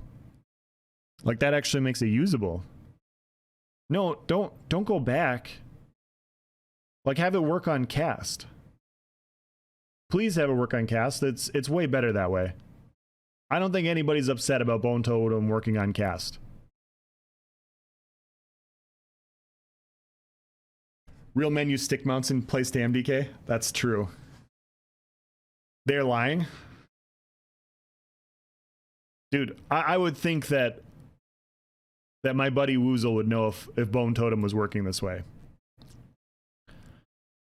Speaker 1: Like, that actually makes it usable. No, don't go back. Like, have it work on cast. Please have it work on cast. It's way better that way. I don't think anybody's upset about Bone Totem working on cast. Real men use stick mounts in place to MDK? That's true. They're lying? Dude, I would think that my buddy Woozle would know if Bone Totem was working this way.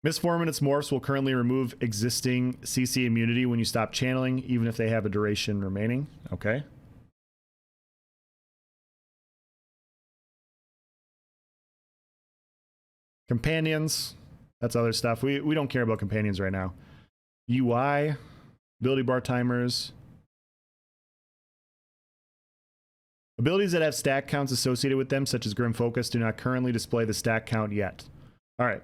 Speaker 1: Misform and its morphs will currently remove existing CC immunity when you stop channeling, even if they have a duration remaining. Okay. Companions. That's other stuff. We don't care about companions right now. UI. Ability bar timers. Abilities that have stack counts associated with them, such as Grim Focus, do not currently display the stack count yet. All right.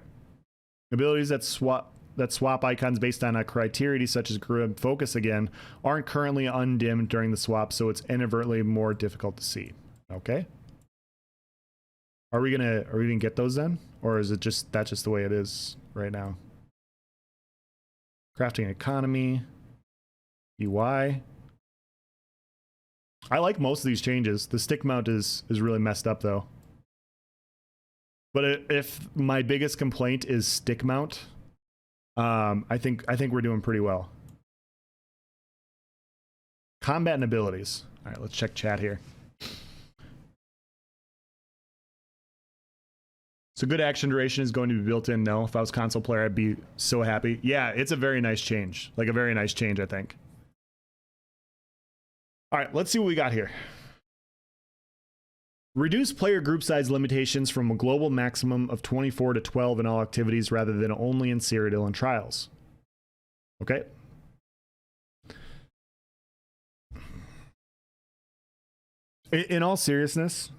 Speaker 1: Abilities that swap icons based on a criteria, such as Grim Focus again, aren't currently undimmed during the swap, so it's inadvertently more difficult to see. Okay. Are we gonna get those then, or is it that's just the way it is right now? Crafting economy, UI. I like most of these changes. The stick mount is really messed up though. But if my biggest complaint is stick mount, I think we're doing pretty well. Combat and abilities. All right, let's check chat here. So good action duration is going to be built in. No, if I was console player, I'd be so happy. Yeah, it's a very nice change. Like a very nice change, I think. All right, let's see what we got here. Reduce player group size limitations from a global maximum of 24 to 12 in all activities rather than only in Cyrodiil and Trials. Okay. In all seriousness,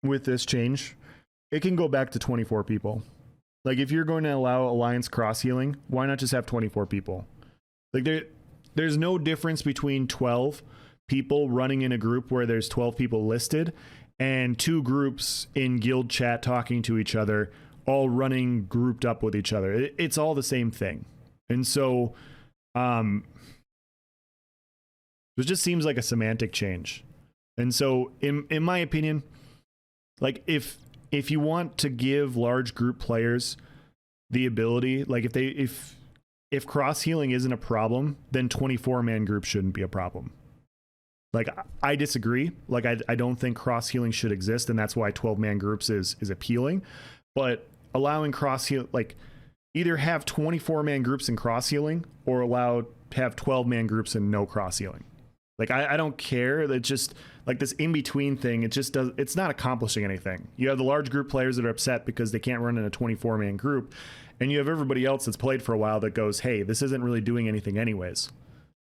Speaker 1: with this change, it can go back to 24 people. Like, if you're going to allow Alliance cross-healing, why not just have 24 people? Like, there's no difference between 12 people running in a group where there's 12 people listed and 2 groups in guild chat talking to each other, all running grouped up with each other. It's all the same thing. And so, it just seems like a semantic change. And so, in my opinion, like, if you want to give large group players the ability, like if cross healing isn't a problem, then 24-man groups shouldn't be a problem. Like, I disagree. Like, I don't think cross healing should exist, and that's why 12-man groups is appealing. But allowing cross heal, like, either have 24-man groups in cross healing or have 12-man groups and no cross healing. Like, I don't care. It's just like this in-between thing. It just does. It's not accomplishing anything. You have the large group players that are upset because they can't run in a 24-man group. And you have everybody else that's played for a while that goes, hey, this isn't really doing anything anyways.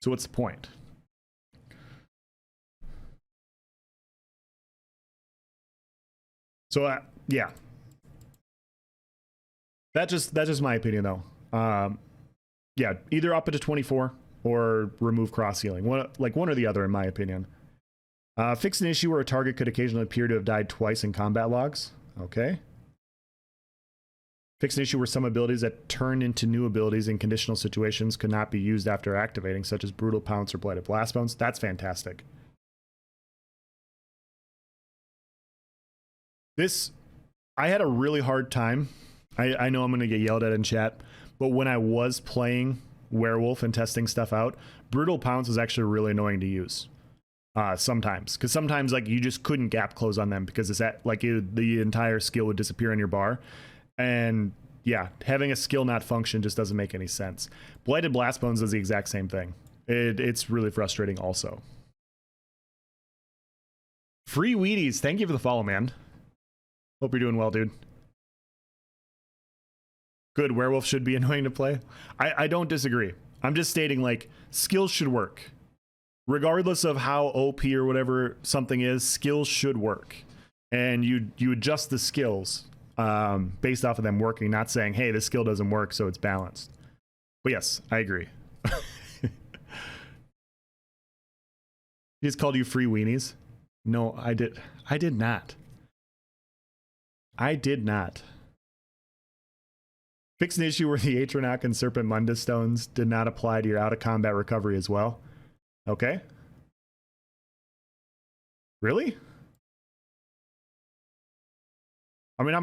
Speaker 1: So what's the point? So, yeah. That's just my opinion, though. Yeah, either up it to 24 or remove cross healing. One or the other, in my opinion. Fix an issue where a target could occasionally appear to have died twice in combat logs. Okay. Fix an issue where some abilities that turn into new abilities in conditional situations could not be used after activating, such as Brutal Pounce or Blighted Blast Bones. That's fantastic. I had a really hard time. I know I'm going to get yelled at in chat, but when I was playing Werewolf and testing stuff out, Brutal Pounce was actually really annoying to use. Sometimes, because sometimes like you just couldn't gap close on them because it's at like the entire skill would disappear on your bar, and yeah, having a skill not function just doesn't make any sense. Blighted Blast Bones does the exact same thing. It's really frustrating also. Free Wheaties, thank you for the follow, man. Hope you're doing well, dude. Good, Werewolf should be annoying to play. I don't disagree. I'm just stating, like, skills should work. Regardless of how OP or whatever something is, skills should work. And you adjust the skills based off of them working, not saying, hey, this skill doesn't work, so it's balanced. But yes, I agree. He just called you free weenies? No, I did not. I did not. Fix an issue where the Atronach and Serpent Mundus stones did not apply to your out-of-combat recovery as well. Okay. Really? I mean,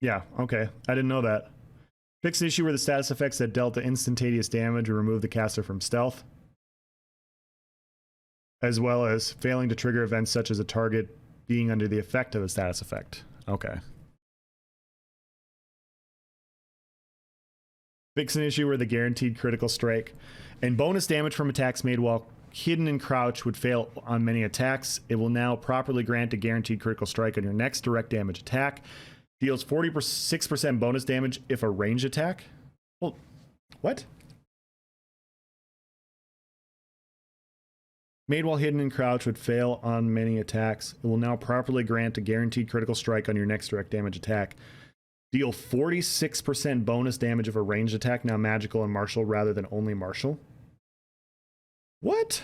Speaker 1: yeah, okay. I didn't know that. Fix an issue where the status effects that dealt the instantaneous damage or remove the caster from stealth, as well as failing to trigger events such as a target being under the effect of a status effect. Okay. Fix an issue where the guaranteed critical strike and bonus damage from attacks made while hidden and crouch would fail on many attacks. It will now properly grant a guaranteed critical strike on your next direct damage attack. Deals 46% bonus damage if a ranged attack. Well, what? Made while hidden and crouch would fail on many attacks. It will now properly grant a guaranteed critical strike on your next direct damage attack. Deal 46% bonus damage if a ranged attack, now magical and martial rather than only martial. What?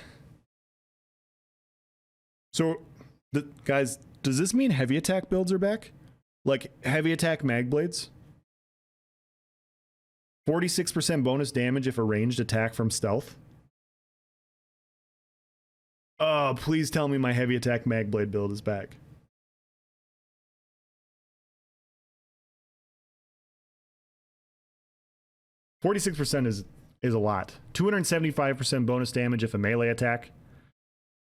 Speaker 1: So, guys, does this mean heavy attack builds are back? Like heavy attack mag blades? 46% bonus damage if a ranged attack from stealth? Oh, please tell me my heavy attack mag blade build is back. %46 is a lot. 275% bonus damage if a melee attack,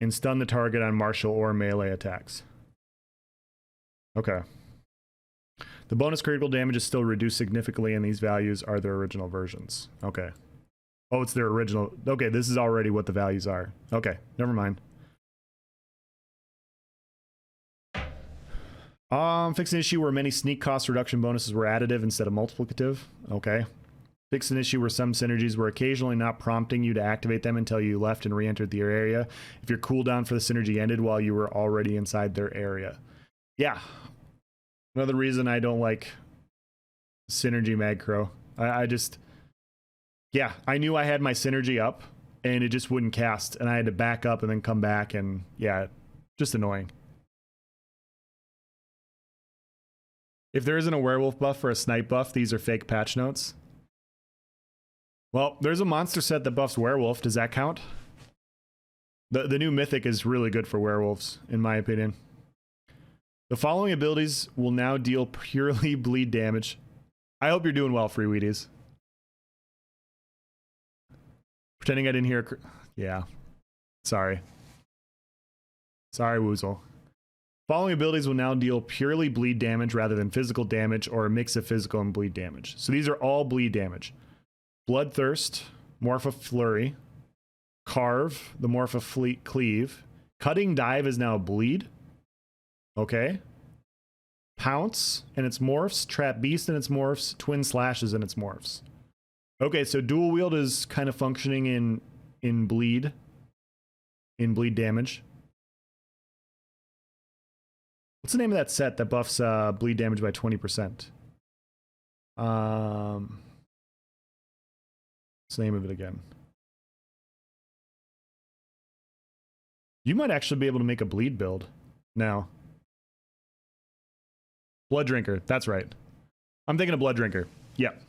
Speaker 1: and stun the target on martial or melee attacks. Okay. The bonus critical damage is still reduced significantly, and these values are their original versions. Okay. Oh, it's their original. Okay, this is already what the values are. Okay, never mind. Fix an issue where many sneak cost reduction bonuses were additive instead of multiplicative. Okay. Fix an issue where some synergies were occasionally not prompting you to activate them until you left and re-entered the area if your cooldown for the synergy ended while you were already inside their area. Yeah. Another reason I don't like synergy Magcro. I just... Yeah, I knew I had my synergy up and it just wouldn't cast and I had to back up and then come back and yeah, just annoying. If there isn't a werewolf buff or a snipe buff, these are fake patch notes. Well, there's a monster set that buffs werewolf. Does that count? The new mythic is really good for werewolves, in my opinion. The following abilities will now deal purely bleed damage. I hope you're doing well, Free Wheaties. Pretending I didn't hear. Yeah. Sorry. Sorry, Woozle. Following abilities will now deal purely bleed damage rather than physical damage or a mix of physical and bleed damage. So these are all bleed damage. Bloodthirst, Morpha Flurry, Carve, the Morpha Cleave. Cutting Dive is now bleed. Okay. Pounce and its morphs. Trap Beast and its morphs. Twin Slashes and its morphs. Okay, so dual wield is kind of functioning in bleed damage. What's the name of that set that buffs bleed damage by 20%? What's the name of it again? You might actually be able to make a bleed build now. Blood Drinker, that's right. I'm thinking of Blood Drinker. Yep.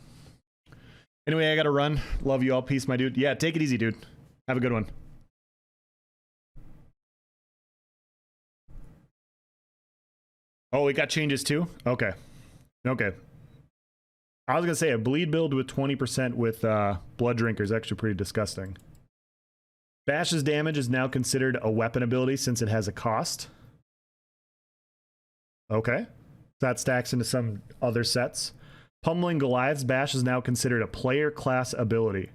Speaker 1: Anyway, I gotta run. Love you all. Peace, my dude. Yeah, take it easy, dude. Have a good one. Oh, we got changes too? Okay. Okay. I was gonna say a bleed build with 20% with Blood Drinker is actually pretty disgusting. Bash's damage is now considered a weapon ability since it has a cost. Okay. That stacks into some other sets. Pummeling Goliath's Bash is now considered a player class ability.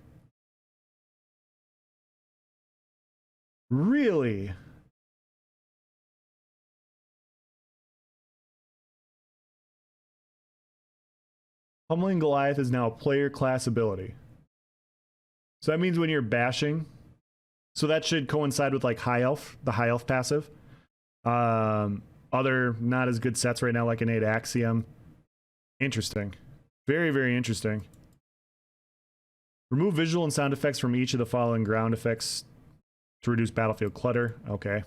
Speaker 1: Really? Pummeling Goliath is now a player class ability. So that means when you're bashing, so that should coincide with like High Elf, the High Elf passive. Other not as good sets right now, like Innate Axiom. Interesting. Very, very interesting. Remove visual and sound effects from each of the following ground effects to reduce battlefield clutter. Okay.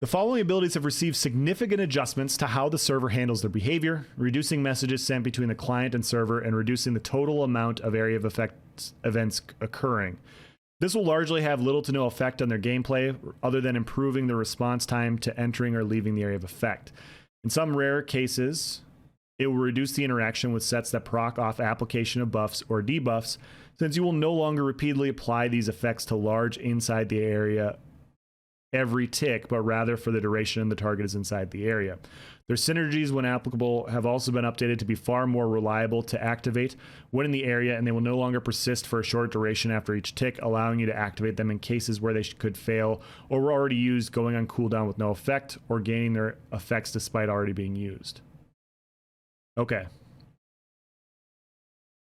Speaker 1: The following abilities have received significant adjustments to how the server handles their behavior, reducing messages sent between the client and server and reducing the total amount of area of effect events occurring. This will largely have little to no effect on their gameplay, other than improving the response time to entering or leaving the area of effect. In some rare cases, it will reduce the interaction with sets that proc off application of buffs or debuffs, since you will no longer repeatedly apply these effects to large inside the area every tick, but rather for the duration the target is inside the area. Their synergies, when applicable, have also been updated to be far more reliable to activate when in the area, and they will no longer persist for a short duration after each tick, allowing you to activate them in cases where they could fail or were already used, going on cooldown with no effect, or gaining their effects despite already being used. Okay.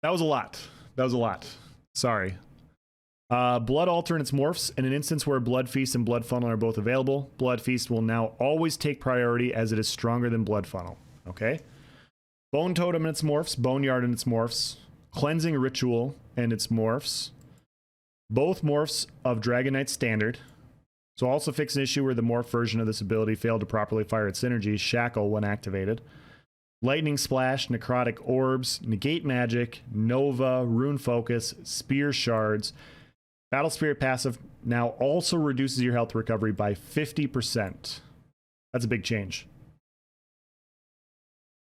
Speaker 1: That was a lot. That was a lot. Sorry. Blood Altar and its morphs. In an instance where Blood Feast and Blood Funnel are both available, Blood Feast will now always take priority as it is stronger than Blood Funnel. Okay? Bone Totem and its morphs, Boneyard and its morphs, Cleansing Ritual and its morphs, both morphs of Dragon Knight Standard. So also fix an issue where the morph version of this ability failed to properly fire its synergy, Shackle, when activated. Lightning Splash, Necrotic Orbs, Negate Magic, Nova, Rune Focus, Spear Shards. Battle Spirit passive now also reduces your health recovery by 50%. That's a big change.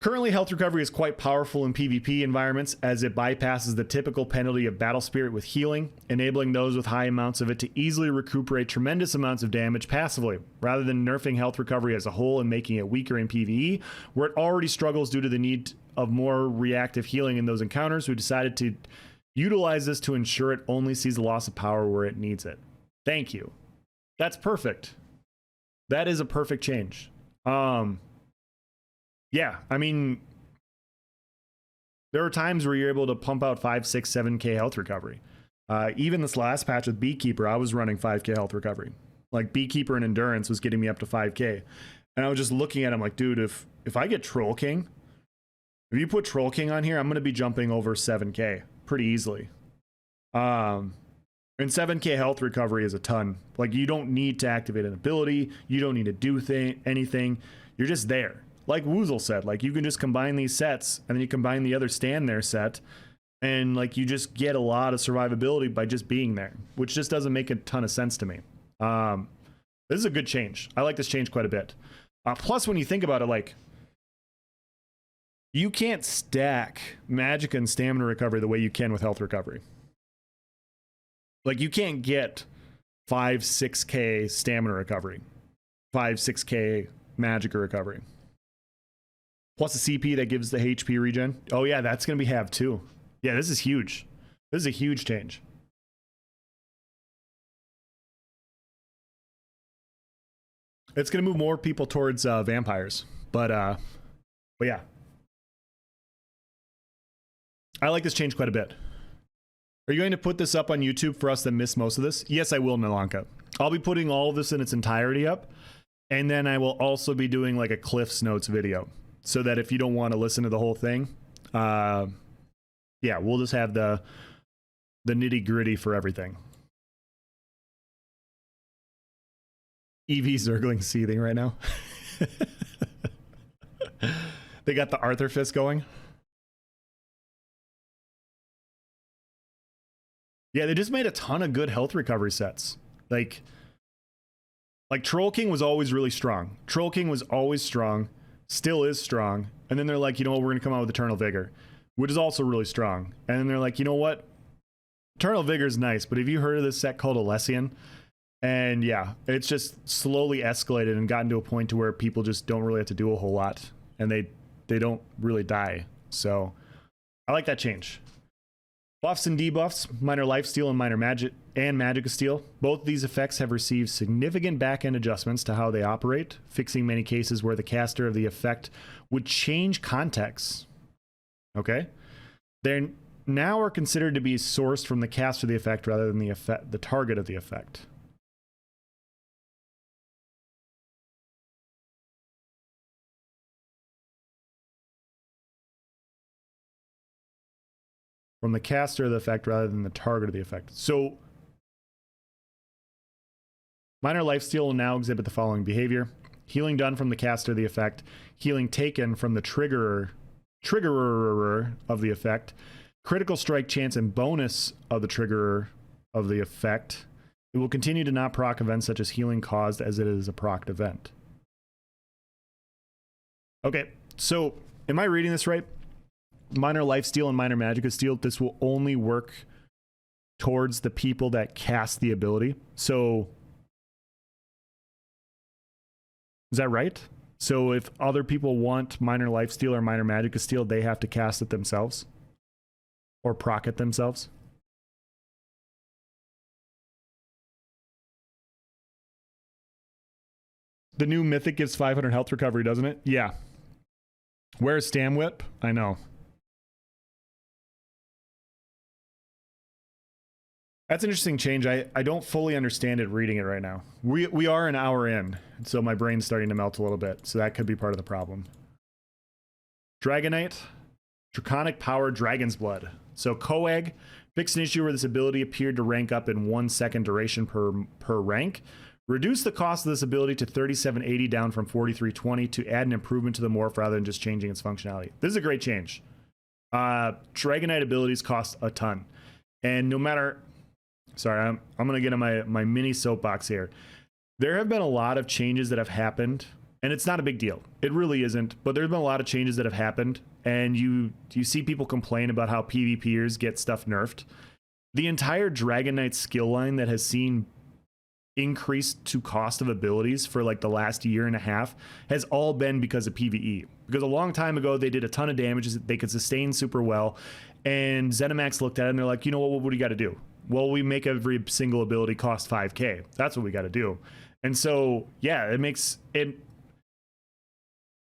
Speaker 1: Currently, health recovery is quite powerful in PvP environments as it bypasses the typical penalty of battle spirit with healing, enabling those with high amounts of it to easily recuperate tremendous amounts of damage passively, rather than nerfing health recovery as a whole and making it weaker in PvE, where it already struggles due to the need of more reactive healing in those encounters. We decided to utilize this to ensure it only sees the loss of power where it needs it. Thank you. That's perfect. That is a perfect change. Yeah, I mean, there are times where you're able to pump out 5, 6, 7k health recovery. Even this last patch with Beekeeper, I was running 5k health recovery. Like, Beekeeper and Endurance was getting me up to 5k. And I was just looking at him like, dude, if I get Troll King, if you put Troll King on here, I'm going to be jumping over 7k pretty easily. And 7k health recovery is a ton. Like, you don't need to activate an ability. You don't need to do anything. You're just there. Like Woozle said, like, you can just combine these sets, and then you combine the other stand there set, and like, you just get a lot of survivability by just being there, which just doesn't make a ton of sense to me. This is a good change. I like this change quite a bit. Plus, when you think about it, like, you can't stack magic and stamina recovery the way you can with health recovery. Like, you can't get 5, 6k stamina recovery, 5, 6k magic recovery. Plus the CP that gives the HP regen. Oh yeah, that's going to be halved too. Yeah, this is huge. This is a huge change. It's going to move more people towards vampires. But yeah. I like this change quite a bit. Are you going to put this up on YouTube for us that missed most of this? Yes, I will, Nalanka. I'll be putting all of this in its entirety up. And then I will also be doing like a Cliff's Notes video. So that if you don't want to listen to the whole thing, yeah, we'll just have the nitty gritty for everything. EV Zergling seething right now. They got the Arthur fist going. Yeah, they just made a ton of good health recovery sets. Like Troll King was always really strong. Troll King was always strong. Still is strong. And then they're like, you know what, we're going to come out with Eternal Vigor, which is also really strong. And then they're like, you know what, Eternal Vigor is nice, but have you heard of this set called Alessian? And yeah, it's just slowly escalated and gotten to a point to where people just don't really have to do a whole lot, and they don't really die. So I like that change. Buffs and debuffs, minor lifesteal and minor magic and magic steal. Both of these effects have received significant back-end adjustments to how they operate, fixing many cases where the caster of the effect would change contexts. Okay? They now are considered to be sourced from the caster of the effect rather than the target of the effect. From the caster of the effect rather than the target of the effect. So, minor lifesteal will now exhibit the following behavior. Healing done from the caster of the effect. Healing taken from the triggerer of the effect. Critical strike chance and bonus of the triggerer of the effect. It will continue to not proc events such as healing caused as it is a proc event. Okay, so am I reading this right? Minor lifesteal and minor magic steal, this will only work towards the people that cast the ability. So is that right? So if other people want minor lifesteal or minor magic steal, they have to cast it themselves or proc it themselves. The new mythic gives 500 health recovery, doesn't it? Yeah. Where's Stam Whip? I know. That's an interesting change. I don't fully understand it reading it right now. We are an hour in, so my brain's starting to melt a little bit, so that could be part of the problem. Dragonite, Draconic Power, Dragon's Blood. So Coag, fixed an issue where this ability appeared to rank up in 1 second duration per rank. Reduce the cost of this ability to 3780 down from 4320 to add an improvement to the morph rather than just changing its functionality. This is a great change. Dragonite abilities cost a ton. And no matter... Sorry, I'm going to get on my mini soapbox here. There have been a lot of changes that have happened And it's not a big deal. It really isn't. But there's been a lot of changes that have happened. And you see people complain about how PvPers get stuff nerfed. The entire Dragon Knight skill line that has seen increased to cost of abilities for like the last year and a half has all been because of PvE. Because a long time ago, they did a ton of damage. They could sustain super well. And ZeniMax looked at it and they're like, you know what do you got to do? Well, we make every single ability cost 5k. That's what we got to do. And so, yeah, it makes it...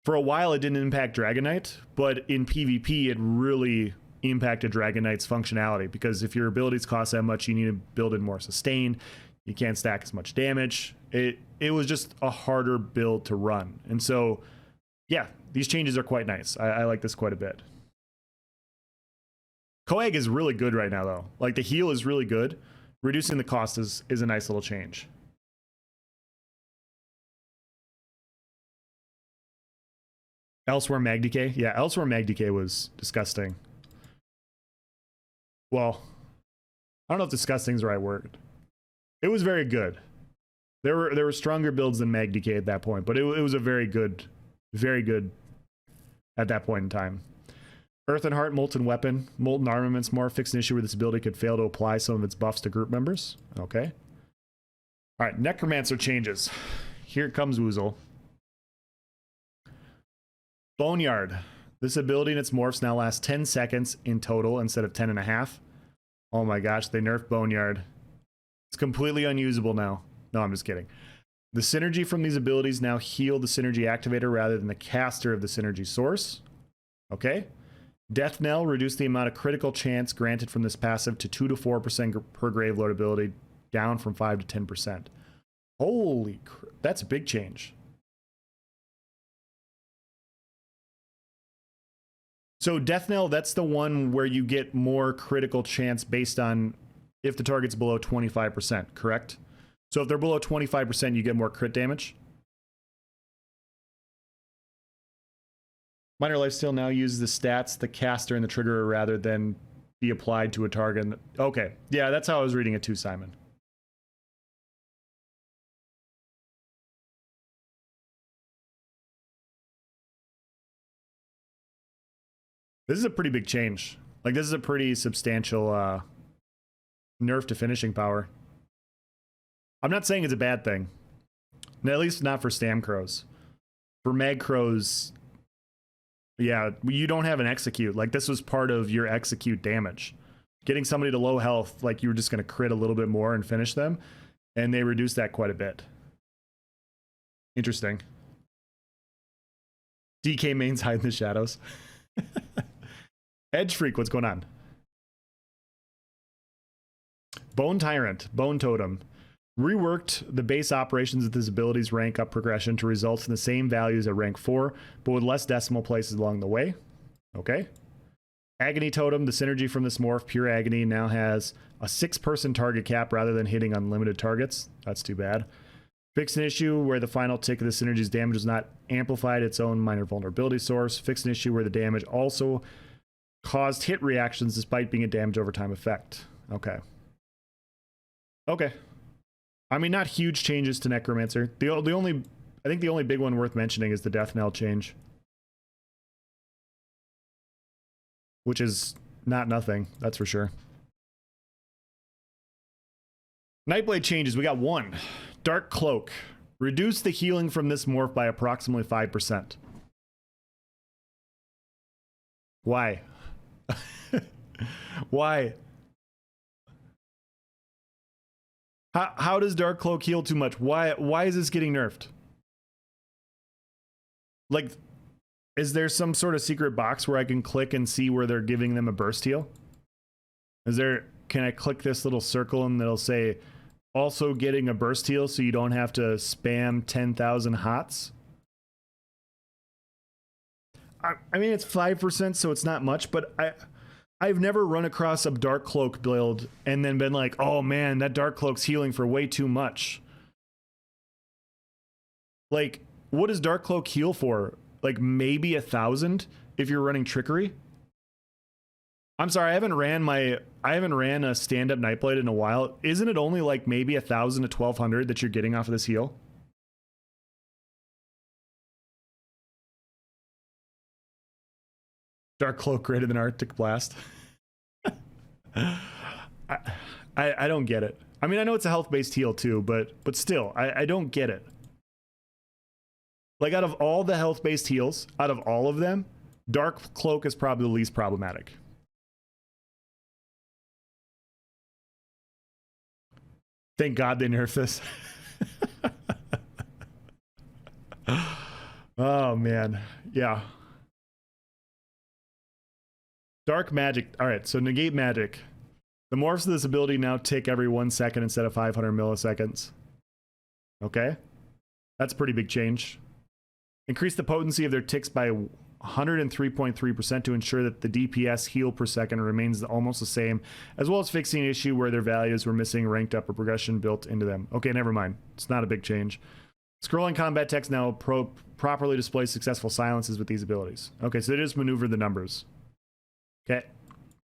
Speaker 1: For a while, it didn't impact Dragon Knight, but in PvP, it really impacted Dragon Knight's functionality, because if your abilities cost that much, you need to build in more sustain. You can't stack as much damage. It was just a harder build to run. And so, yeah, these changes are quite nice. I like this quite a bit. Coag is really good right now, though. Like, the heal is really good. Reducing the cost is a nice little change. Elsewhere mag decay? Yeah, elsewhere mag decay was disgusting. Well, I don't know if disgusting is the right word. It was very good. There were stronger builds than mag decay at that point, but it was a very good at that point in time. Earth and Heart, Molten Weapon, Molten Armaments more. Fix an issue where this ability could fail to apply some of its buffs to group members. Okay. All right, Necromancer changes. Here comes Woozle. Boneyard. This ability and its morphs now last 10 seconds in total instead of 10 and a half. Oh my gosh, they nerfed Boneyard. It's completely unusable now. No, I'm just kidding. The synergy from these abilities now heal the synergy activator rather than the caster of the synergy source. Okay. Death Knell reduced the amount of critical chance granted from this passive to 2 to 4% per Gravelord ability, down from 5 to 10%. Holy crap, that's a big change. So Death Knell, that's the one where you get more critical chance based on if the target's below 25%, correct? So if they're below 25%, you get more crit damage. Minor Lifesteal now uses the stats, the caster, and the triggerer rather than be applied to a target. Okay, yeah, that's how I was reading it too, Simon. This is a pretty big change. Like, this is a pretty substantial nerf to finishing power. I'm not saying it's a bad thing. At least not for Stam Crows. For Mag Crows, yeah, you don't have an execute. Like, this was part of your execute damage. Getting somebody to low health, like, you were just going to crit a little bit more and finish them. And they reduced that quite a bit. Interesting. DK mains hide in the shadows. Edge Freak, what's going on? Bone Tyrant, Bone Totem. Reworked the base operations of this ability's rank up progression to result in the same values at rank 4, but with less decimal places along the way. Okay. Agony Totem, the synergy from this morph, Pure Agony, now has a 6-person target cap rather than hitting unlimited targets. That's too bad. Fix an issue where the final tick of the synergy's damage is not amplified its own minor vulnerability source. Fix an issue where the damage also caused hit reactions despite being a damage over time effect. Okay. Okay. I mean, not huge changes to Necromancer. I think the only big one worth mentioning is the Death Knell change. Which is not nothing, that's for sure. Nightblade changes, we got one. Dark Cloak. Reduce the healing from this morph by approximately 5%. Why? Why? How does Dark Cloak heal too much? Why is this getting nerfed? Like, is there some sort of secret box where I can click and see where they're giving them a burst heal? Can I click this little circle and it'll say also getting a burst heal so you don't have to spam 10,000 hots? I mean, it's 5%, so it's not much, but I've never run across a Dark Cloak build and then been like, oh man, that Dark Cloak's healing for way too much. Like, what does Dark Cloak heal for? Like maybe 1,000 if you're running Trickery? I'm sorry, I haven't ran a stand-up Nightblade in a while. Isn't it only like maybe 1,000 to 1,200 that you're getting off of this heal? Dark Cloak greater than Arctic Blast. I don't get it. I mean, I know it's a health-based heal too, but still, I don't get it. Like, out of all the health-based heals, out of all of them, Dark Cloak is probably the least problematic. Thank God they nerfed this. Oh, man. Yeah. Dark Magic. All right, so negate magic. The morphs of this ability now tick every 1 second instead of 500 milliseconds. Okay. That's a pretty big change. Increase the potency of their ticks by 103.3% to ensure that the DPS heal per second remains almost the same, as well as fixing an issue where their values were missing ranked up or progression built into them. Okay, never mind. It's not a big change. Scrolling combat text now properly displays successful silences with these abilities. Okay, so they just maneuver the numbers. Okay.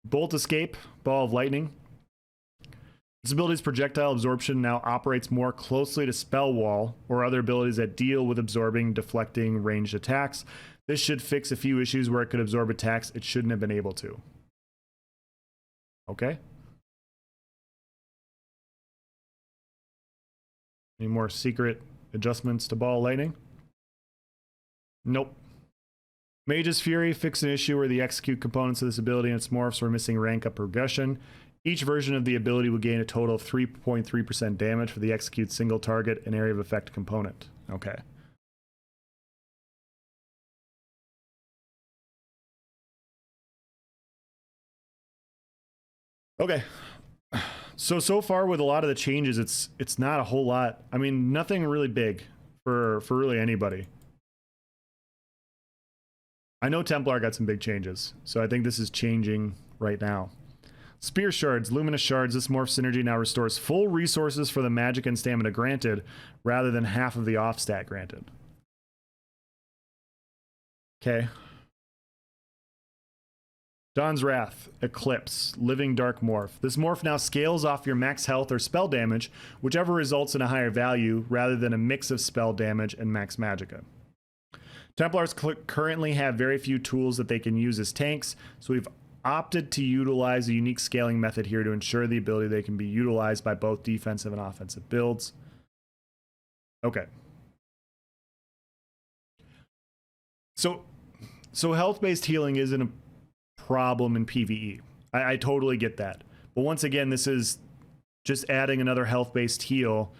Speaker 1: Bolt Escape, Ball of Lightning. This ability's projectile absorption now operates more closely to Spell Wall or other abilities that deal with absorbing, deflecting ranged attacks. This should fix a few issues where it could absorb attacks it shouldn't have been able to. Okay. Any more secret adjustments to Ball of Lightning? Nope. Mage's Fury, fix an issue where the execute components of this ability and its morphs were missing rank up progression. Each version of the ability will gain a total of 3.3% damage for the execute single target and area of effect component. Okay. Okay. So far with a lot of the changes, it's not a whole lot. I mean, nothing really big for really anybody. I know Templar got some big changes, so I think this is changing right now. Spear Shards, Luminous Shards. This morph synergy now restores full resources for the magic and stamina granted, rather than half of the off stat granted. Okay. Dawn's Wrath, Eclipse, Living Dark Morph. This morph now scales off your max health or spell damage, whichever results in a higher value, rather than a mix of spell damage and max magicka. Templars currently have very few tools that they can use as tanks, so we've opted to utilize a unique scaling method here to ensure the ability they can be utilized by both defensive and offensive builds. Okay. So health-based healing isn't a problem in PvE. I totally get that. But once again, this is just adding another health-based heal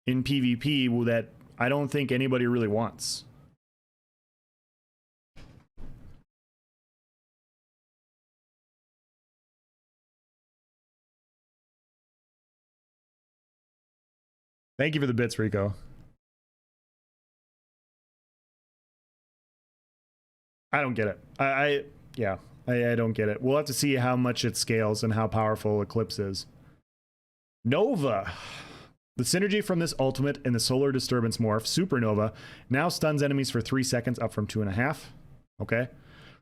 Speaker 1: in PvP that I don't think anybody really wants. Thank you for the bits, Rico. I don't get it. I don't get it. We'll have to see how much it scales and how powerful Eclipse is. Nova. The synergy from this ultimate and the Solar Disturbance morph, Supernova, now stuns enemies for 3 seconds, up from 2.5. Okay.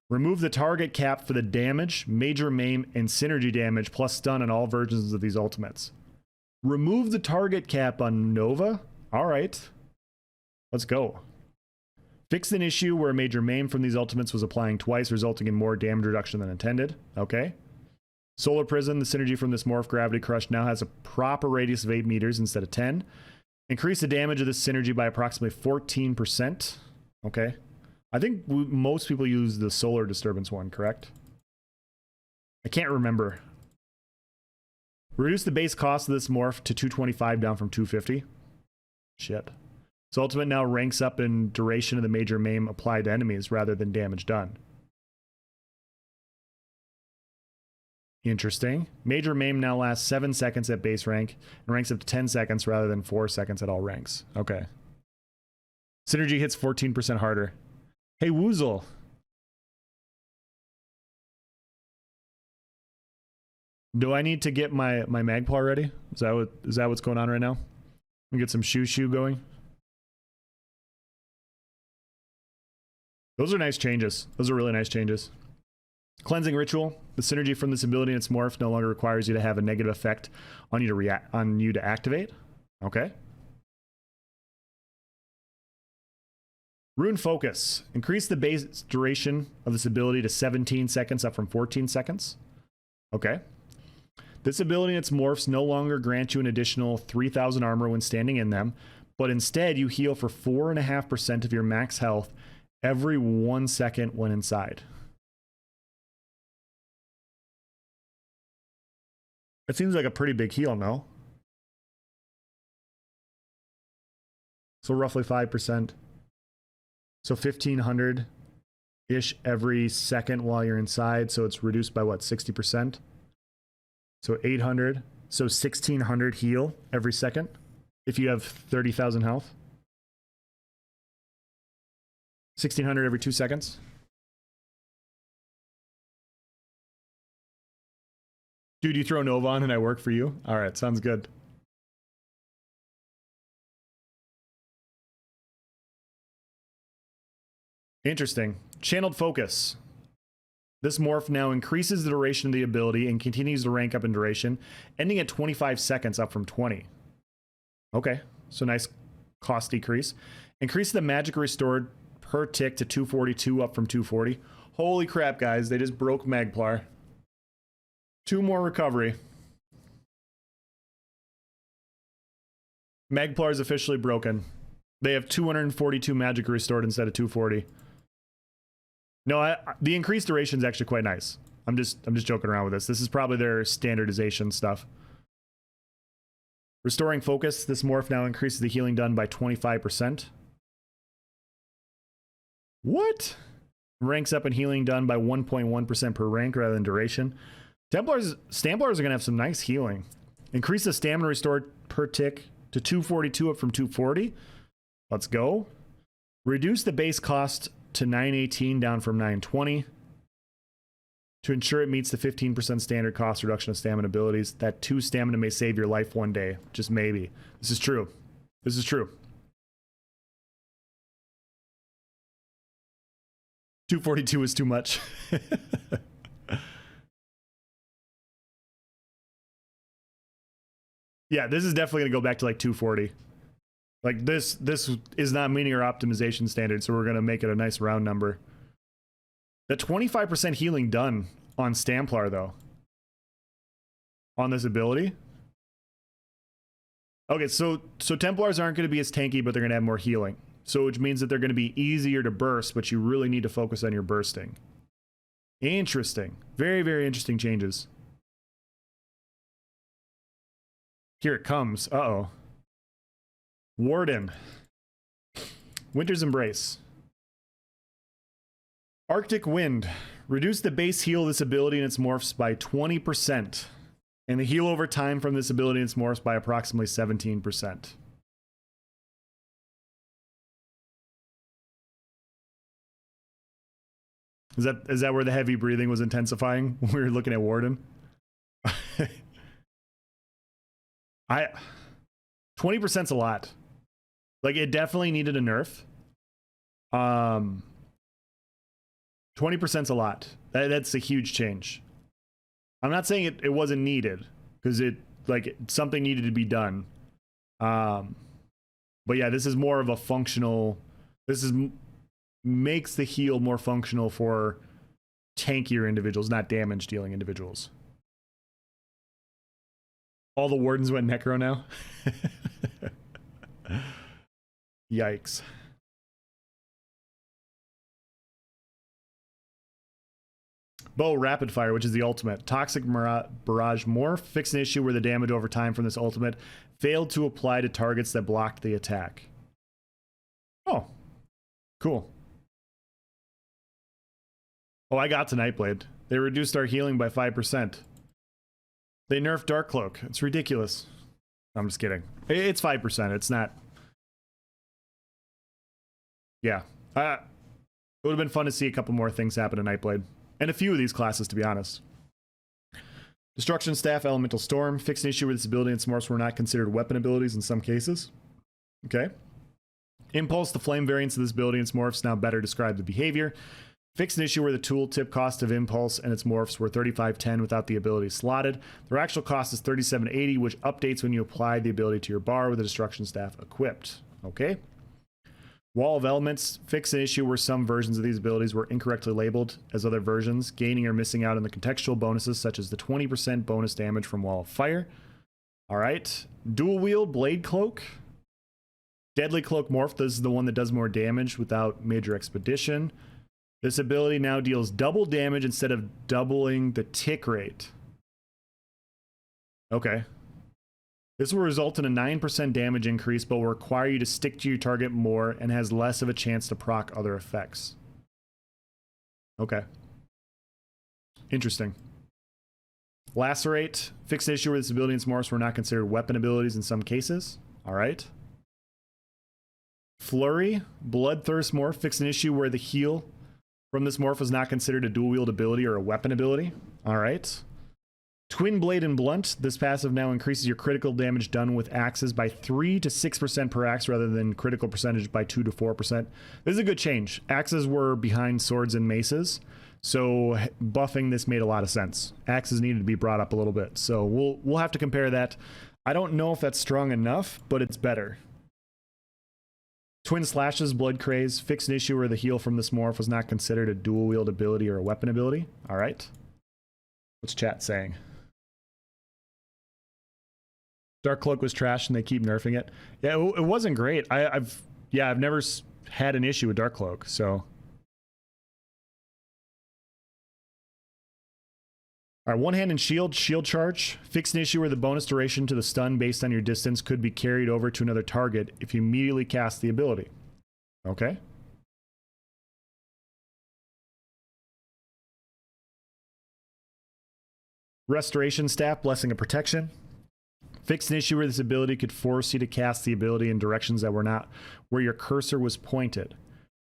Speaker 1: Remove the target cap for the damage, major maim, and synergy damage, plus stun on all versions of these ultimates. Remove the target cap on Nova? All right. Let's go. Fix an issue where a major maim from these ultimates was applying twice, resulting in more damage reduction than intended. Okay. Solar Prism, the synergy from this morph, Gravity Crush, now has a proper radius of 8 meters instead of 10. Increase the damage of this synergy by approximately 14%. Okay. I think most people use the Solar Disturbance one, correct? I can't remember. Reduce the base cost of this morph to 225 down from 250. Shit. This ultimate now ranks up in duration of the major maim applied to enemies rather than damage done. Interesting. Major maim now lasts 7 seconds at base rank and ranks up to 10 seconds rather than 4 seconds at all ranks. Okay. Synergy hits 14% harder. Hey, Woozle. Do I need to get my Magplar ready? Is that what's going on right now? Let me get some shoo going. Those are nice changes. Those are really nice changes. Cleansing Ritual. The synergy from this ability and its morph no longer requires you to have a negative effect on you to activate. Okay. Rune Focus. Increase the base duration of this ability to 17 seconds, up from 14 seconds. Okay. This ability and its morphs no longer grant you an additional 3,000 armor when standing in them, but instead you heal for 4.5% of your max health every 1 second when inside. It seems like a pretty big heal, no? So roughly 5%. So 1,500-ish every second while you're inside, so it's reduced by what, 60%? So 800, so 1,600 heal every second if you have 30,000 health. 1,600 every 2 seconds. Dude, you throw Nova on and I work for you? All right, sounds good. Interesting. Channeled Focus. This morph now increases the duration of the ability and continues to rank up in duration, ending at 25 seconds up from 20. Okay, so nice cost decrease. Increase the magic restored per tick to 242 up from 240. Holy crap, guys, they just broke Magplar. 2 more recovery. Magplar is officially broken. They have 242 magic restored instead of 240. No, the increased duration is actually quite nice. I'm just joking around with this. This is probably their standardization stuff. Restoring Focus. This morph now increases the healing done by 25%. What? Ranks up in healing done by 1.1% per rank rather than duration. Stamplars are going to have some nice healing. Increase the stamina restored per tick to 242 up from 240. Let's go. Reduce the base cost to 918 down from 920. To ensure it meets the 15% standard cost reduction of stamina abilities. That 2 stamina may save your life one day. Just maybe. This is true. This is true. 242 is too much. Yeah, this is definitely going to go back to like 240. Like this is not meeting our optimization standard, so we're going to make it a nice round number. The 25% healing done on Stamplar, though. On this ability. Okay, so Templars aren't going to be as tanky, but they're going to have more healing. So which means that they're going to be easier to burst, but you really need to focus on your bursting. Interesting. Very, very interesting changes. Here it comes. Uh-oh. Warden. Winter's Embrace. Arctic Wind. Reduce the base heal of this ability and its morphs by 20%. And the heal over time from this ability and its morphs by approximately 17%. Is that where the heavy breathing was intensifying when we were looking at Warden? 20%'s a lot. Like, it definitely needed a nerf. 20%'s a lot. That's a huge change. I'm not saying it wasn't needed, because something needed to be done. But yeah, this is more of a functional. Makes the heal more functional for tankier individuals, not damage dealing individuals. All the wardens went necro now. Yikes. Bow Rapid Fire, which is the ultimate. Toxic Barrage Morph. Fix an issue where the damage over time from this ultimate failed to apply to targets that blocked the attack. Oh, cool. Oh, I got to Nightblade. They reduced our healing by 5%. They nerfed Dark Cloak. It's ridiculous. I'm just kidding. It's 5%. It's not. Yeah. It would have been fun to see a couple more things happen to Nightblade. And a few of these classes, to be honest. Destruction Staff, Elemental Storm. Fix an issue where this ability and smorts were not considered weapon abilities in some cases. Okay. Impulse, the flame variants of this ability and smorphs now better describe the behavior. Fix an issue where the tooltip cost of Impulse and its morphs were 3510 without the ability slotted. Their actual cost is 3780, which updates when you apply the ability to your bar with the Destruction Staff equipped. Okay. Wall of Elements, fix an issue where some versions of these abilities were incorrectly labeled as other versions, gaining or missing out on the contextual bonuses such as the 20% bonus damage from Wall of Fire. All right. Dual Wield Blade Cloak. Deadly Cloak Morph, this is the one that does more damage without Major Expedition. This ability now deals double damage instead of doubling the tick rate. Okay. This will result in a 9% damage increase, but will require you to stick to your target more and has less of a chance to proc other effects. Okay. Interesting. Lacerate. Fix an issue where this ability and Morphs were not considered weapon abilities in some cases. Alright. Flurry. Bloodthirst Morph. Fix an issue where the heal from this morph was not considered a dual wield ability or a weapon ability. Alright. Twin Blade and Blunt. This passive now increases your critical damage done with axes by 3 to 6% per axe rather than critical percentage by 2 to 4%. This is a good change. Axes were behind swords and maces, so buffing this made a lot of sense. Axes needed to be brought up a little bit, so we'll have to compare that. I don't know if that's strong enough, but it's better. Twin Slashes, Blood Craze. Fix an issue where the heal from this morph was not considered a dual wield ability or a weapon ability. Alright. What's chat saying? Dark Cloak was trash and they keep nerfing it. Yeah, it wasn't great. I've never had an issue with Dark Cloak, so. All right, One Hand and Shield, Shield Charge. Fix an issue where the bonus duration to the stun based on your distance could be carried over to another target if you immediately cast the ability. Okay. Restoration Staff, Blessing of Protection. Fix an issue where this ability could force you to cast the ability in directions that were not where your cursor was pointed.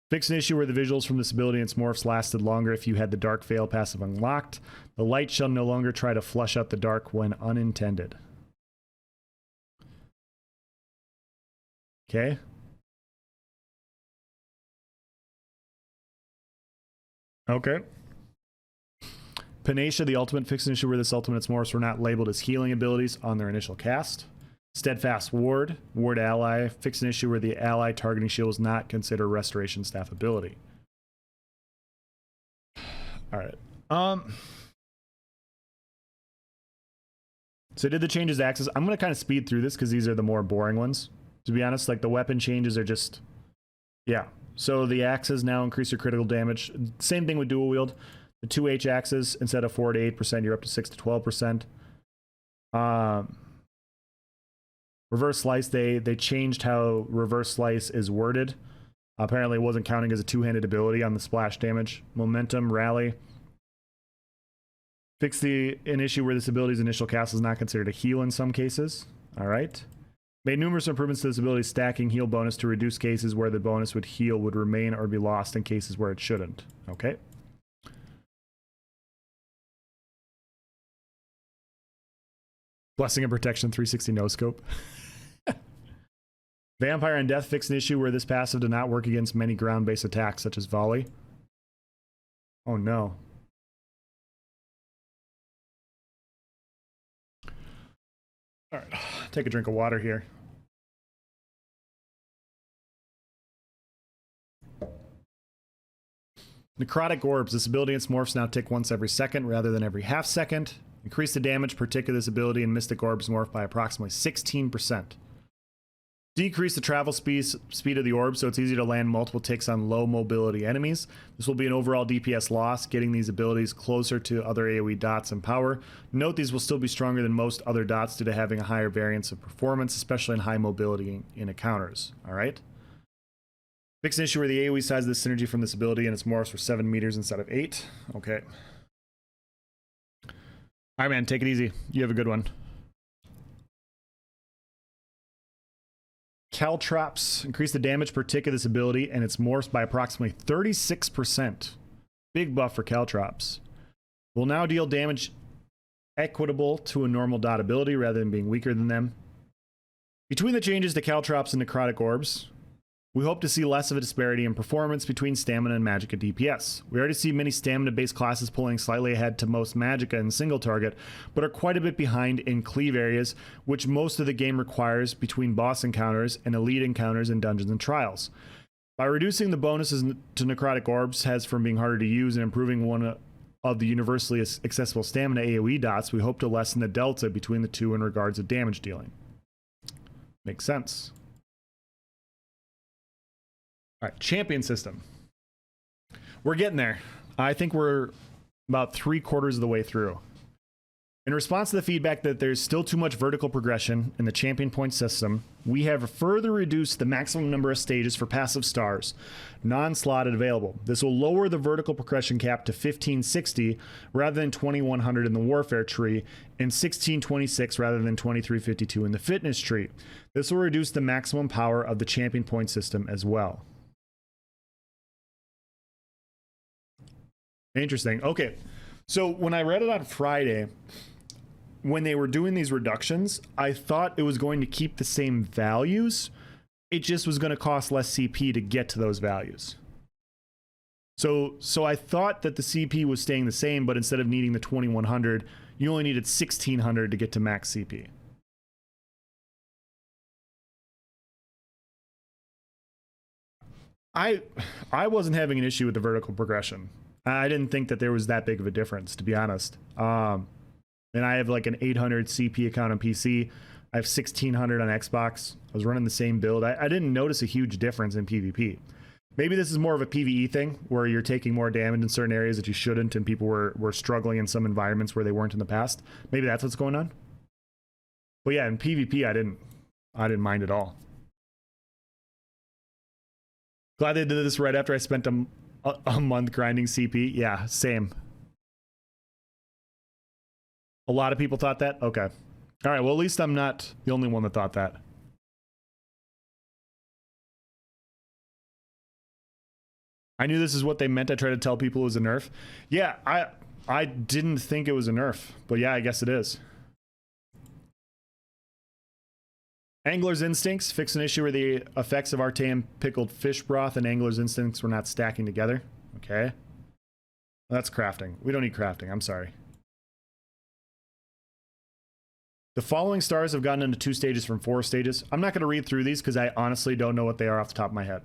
Speaker 1: Fix an issue where the visuals from this ability and its morphs lasted longer if you had the Dark Veil passive unlocked. The light shall no longer try to flush out the dark when unintended. Okay. Okay. Panacea, the ultimate. Fix an issue where this ultimate's morphs were not labeled as healing abilities on their initial cast. Steadfast Ward, Ward Ally. Fix an issue where the ally targeting shield was not considered Restoration Staff ability. Alright. So I did the changes to axes. I'm going to kind of speed through this because these are the more boring ones. To be honest, like the weapon changes are just... Yeah. So the axes now increase your critical damage. Same thing with dual wield. The 2H axes, instead of 4 to 8%, you're up to 6 to 12%. Reverse Slice, they changed how Reverse Slice is worded. Apparently it wasn't counting as a two-handed ability on the splash damage. Momentum, Rally. Fix an issue where this ability's initial cast is not considered a heal in some cases. Alright. Made numerous improvements to this ability, stacking heal bonus to reduce cases where the bonus would heal would remain or be lost in cases where it shouldn't. Okay. Blessing and Protection 360 no scope. Vampire and Death, fix an issue where this passive did not work against many ground-based attacks such as volley. Oh no. Alright, take a drink of water here. Necrotic Orbs, this ability and its morphs now tick once every second rather than every half second. Increase the damage per tick of this ability and Mystic Orbs morph by approximately 16%. Decrease the travel speed of the orb so it's easier to land multiple ticks on low mobility enemies. This will be an overall DPS loss, getting these abilities closer to other AoE dots and power. Note these will still be stronger than most other dots due to having a higher variance of performance, especially in high mobility in encounters. Alright? Fix an issue where the AoE size of the synergy from this ability and its morphs were 7 meters instead of 8. Okay. Alright, man, take it easy. You have a good one. Caltrops. Increase the damage per tick of this ability and its morphs by approximately 36%. Big buff for Caltrops. Will now deal damage equitable to a normal dot ability rather than being weaker than them. Between the changes to Caltrops and Necrotic Orbs, we hope to see less of a disparity in performance between Stamina and Magicka DPS. We already see many Stamina-based classes pulling slightly ahead to most Magicka in single target, but are quite a bit behind in cleave areas, which most of the game requires between boss encounters and elite encounters in dungeons and trials. By reducing the bonuses to Necrotic Orbs has from being harder to use and improving one of the universally accessible stamina AoE dots, we hope to lessen the delta between the two in regards of damage dealing. Makes sense. All right, champion system. We're getting there. I think we're about 3/4 of the way through. In response to the feedback that there's still too much vertical progression in the champion point system, we have further reduced the maximum number of stages for passive stars, non-slotted available. This will lower the vertical progression cap to 1560 rather than 2100 in the warfare tree, and 1626 rather than 2352 in the fitness tree. This will reduce the maximum power of the champion point system as well. Interesting. Okay, so when I read it on Friday, when they were doing these reductions, I thought it was going to keep the same values. It just was going to cost less CP to get to those values. So I thought that the CP was staying the same, but instead of needing the 2100, you only needed 1600 to get to max CP. I wasn't having an issue with the vertical progression. I didn't think that there was that big of a difference, to be honest. And I have like an 800 CP account on PC. I have 1600 on Xbox. I was running the same build. I didn't notice a huge difference in PvP. Maybe this is more of a PvE thing where you're taking more damage in certain areas that you shouldn't, and people were struggling in some environments where they weren't in the past. Maybe that's what's going on. But yeah, in PvP, I didn't mind at all. Glad they did this right after I spent a month grinding CP. Yeah, same. A lot of people thought that? Okay. All right, well, at least I'm not the only one that thought that. I knew this is what they meant. I tried to tell people it was a nerf. Yeah, I didn't think it was a nerf, but yeah, I guess it is. Angler's Instincts fix an issue where the effects of Arcane pickled fish broth and Angler's Instincts were not stacking together. Okay. That's crafting. We don't need crafting. I'm sorry. The following stars have gotten into 2 stages from 4 stages. I'm not going to read through these because I honestly don't know what they are off the top of my head.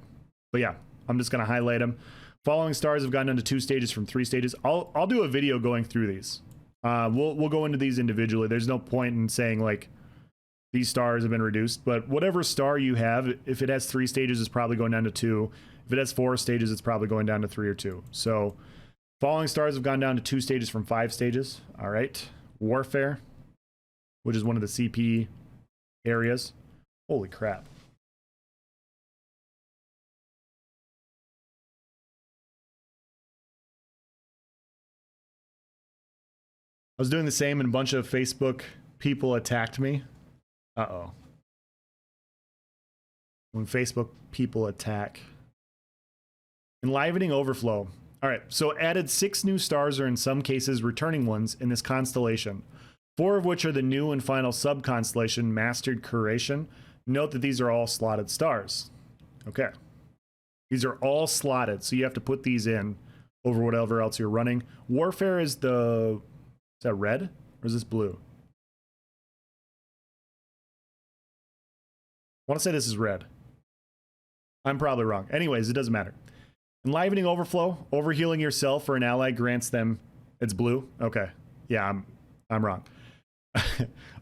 Speaker 1: But yeah, I'm just going to highlight them. Following stars have gotten into 2 stages from 3 stages. I'll do a video going through these. We'll go into these individually. There's no point in saying like these stars have been reduced, but whatever star you have, if it has 3 stages, it's probably going down to 2. If it has 4 stages, it's probably going down to 3 or 2. So following stars have gone down to 2 stages from 5 stages. All right. Warfare, which is one of the CP areas. Holy crap. I was doing the same and a bunch of Facebook people attacked me. Uh-oh. When Facebook people attack. Enlivening Overflow. All right, so added 6 new stars, or in some cases returning ones, in this constellation. 4 of which are the new and final sub-constellation, Mastered Curation. Note that these are all slotted stars. Okay. These are all slotted, so you have to put these in over whatever else you're running. Warfare is the... Is that red? Or is this blue? I want to say this is red. I'm probably wrong. Anyways, it doesn't matter. Enlivening Overflow. Overhealing yourself or an ally grants them... It's blue? Okay. Yeah, I'm wrong.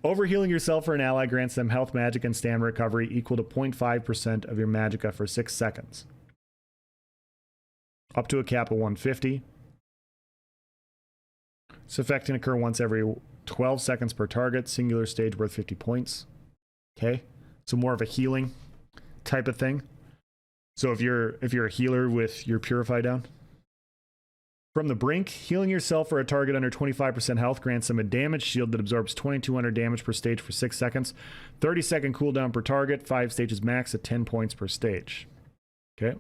Speaker 1: Overhealing yourself or an ally grants them health, magic, and stamina recovery equal to 0.5% of your magicka for 6 seconds. Up to a cap of 150. This effect can occur once every 12 seconds per target. Singular stage worth 50 points. Okay. So more of a healing type of thing. So if you're a healer with your Purify down. From the Brink, healing yourself or a target under 25% health grants them a damage shield that absorbs 2200 damage per stage for 6 seconds. 30-second cooldown per target, 5 stages max at 10 points per stage. Okay.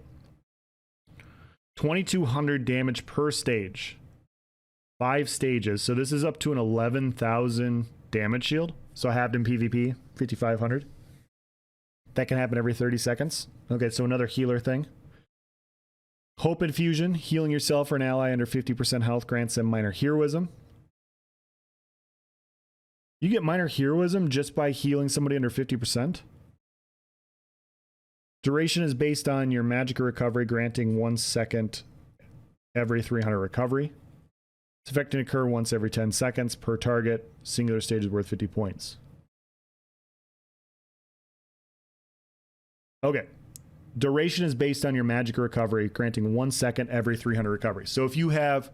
Speaker 1: 2200 damage per stage. 5 stages. So this is up to an 11,000 damage shield. So I have it in PvP, 5500. That can happen every 30 seconds. Okay, so another healer thing. Hope Infusion, healing yourself or an ally under 50% health grants them minor heroism. You get minor heroism just by healing somebody under 50%? Duration is based on your magic recovery, granting 1 second every 300 recovery. This effect can occur once every 10 seconds per target. Singular stage is worth 50 points. Okay. Duration is based on your magic recovery, granting 1 second every 300 recovery. So if you have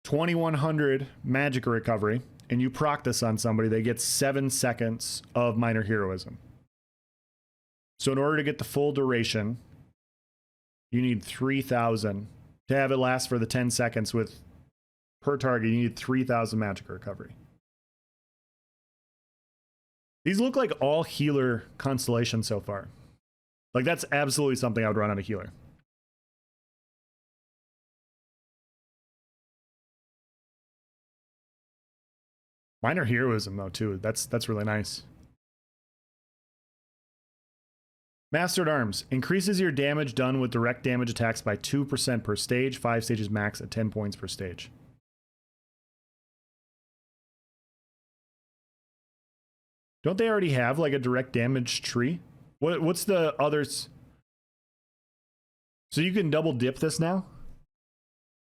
Speaker 1: 2100 magic recovery and you proc this on somebody, they get 7 seconds of minor heroism. So in order to get the full duration, you need 3000. To have it last for the 10 seconds with per target, you need 3000 magic recovery. These look like all healer constellations so far. Like, that's absolutely something I would run on a healer. Minor heroism, though, too. That's really nice. Mastered Arms. Increases your damage done with direct damage attacks by 2% per stage. 5 stages max at 10 points per stage. Don't they already have, like, a direct damage tree? What's the others? So you can double dip this now?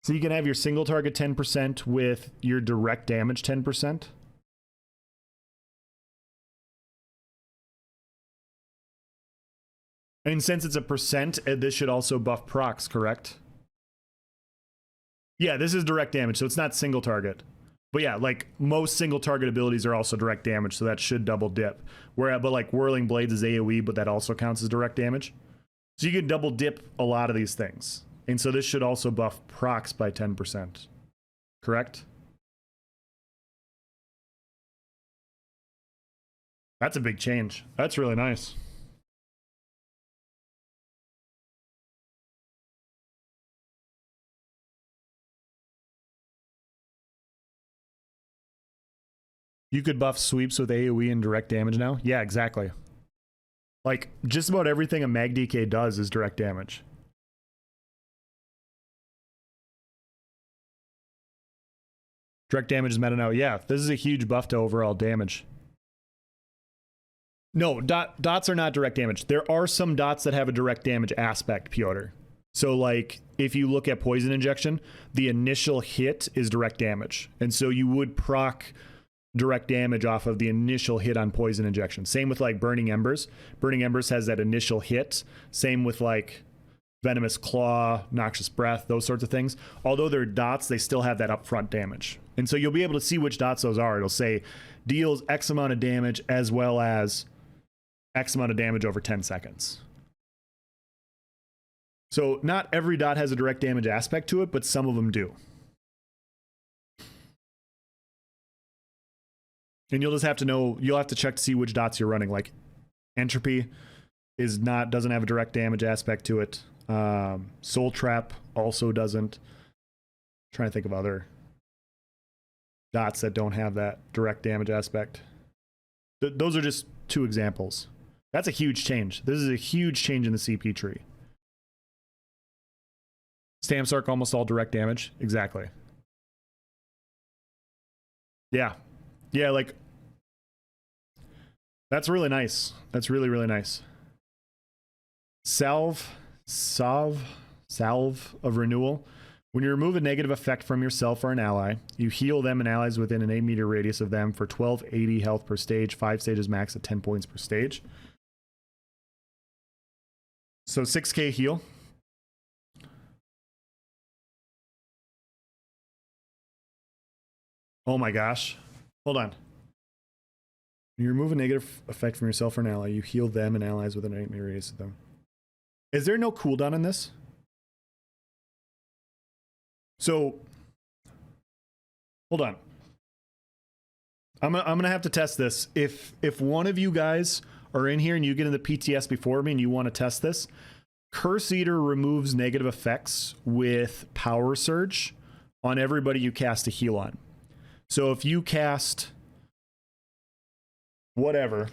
Speaker 1: So you can have your single target 10% with your direct damage 10%? And since it's a percent, this should also buff procs, correct? Yeah, this is direct damage, so it's not single target. But yeah, like, most single target abilities are also direct damage, so that should double dip. But like, Whirling Blades is AoE, but that also counts as direct damage. So you can double dip a lot of these things. And so this should also buff procs by 10%. Correct? That's a big change. That's really nice. You could buff sweeps with AoE and direct damage now? Yeah, exactly. Like, just about everything a Mag DK does is direct damage. Direct damage is meta now. Yeah, this is a huge buff to overall damage. No, dots are not direct damage. There are some dots that have a direct damage aspect, Piotr. So, like, if you look at Poison Injection, the initial hit is direct damage. And so you would proc direct damage off of the initial hit on Poison Injection. Same with, like, Burning Embers. Burning Embers has that initial hit. Same with, like, Venomous Claw, Noxious Breath, those sorts of things. Although they're dots, they still have that upfront damage. And so you'll be able to see which dots those are. It'll say deals X amount of damage as well as X amount of damage over 10 seconds. So not every dot has a direct damage aspect to it, but some of them do. And you'll just have to know, you'll have to check to see which dots you're running. Like, Entropy doesn't have a direct damage aspect to it. Soul Trap also doesn't. I'm trying to think of other dots that don't have that direct damage aspect. Those are just two examples. That's a huge change. This is a huge change in the CP tree. Stamps Arc almost all direct damage. Exactly. Yeah. Yeah, like, that's really nice. That's really, really nice. Salve of Renewal. When you remove a negative effect from yourself or an ally, you heal them and allies within an 8-meter radius of them for 1280 health per stage, 5 stages max at 10 points per stage. So 6k heal. Oh my gosh. Hold on. When you remove a negative effect from yourself or an ally, you heal them and allies within an 8-meter radius of them. Is there no cooldown on this? So, hold on. I'm gonna have to test this. If one of you guys are in here and you get in the PTS before me and you want to test this, Curse Eater removes negative effects with Power Surge on everybody you cast a heal on. So if you cast whatever,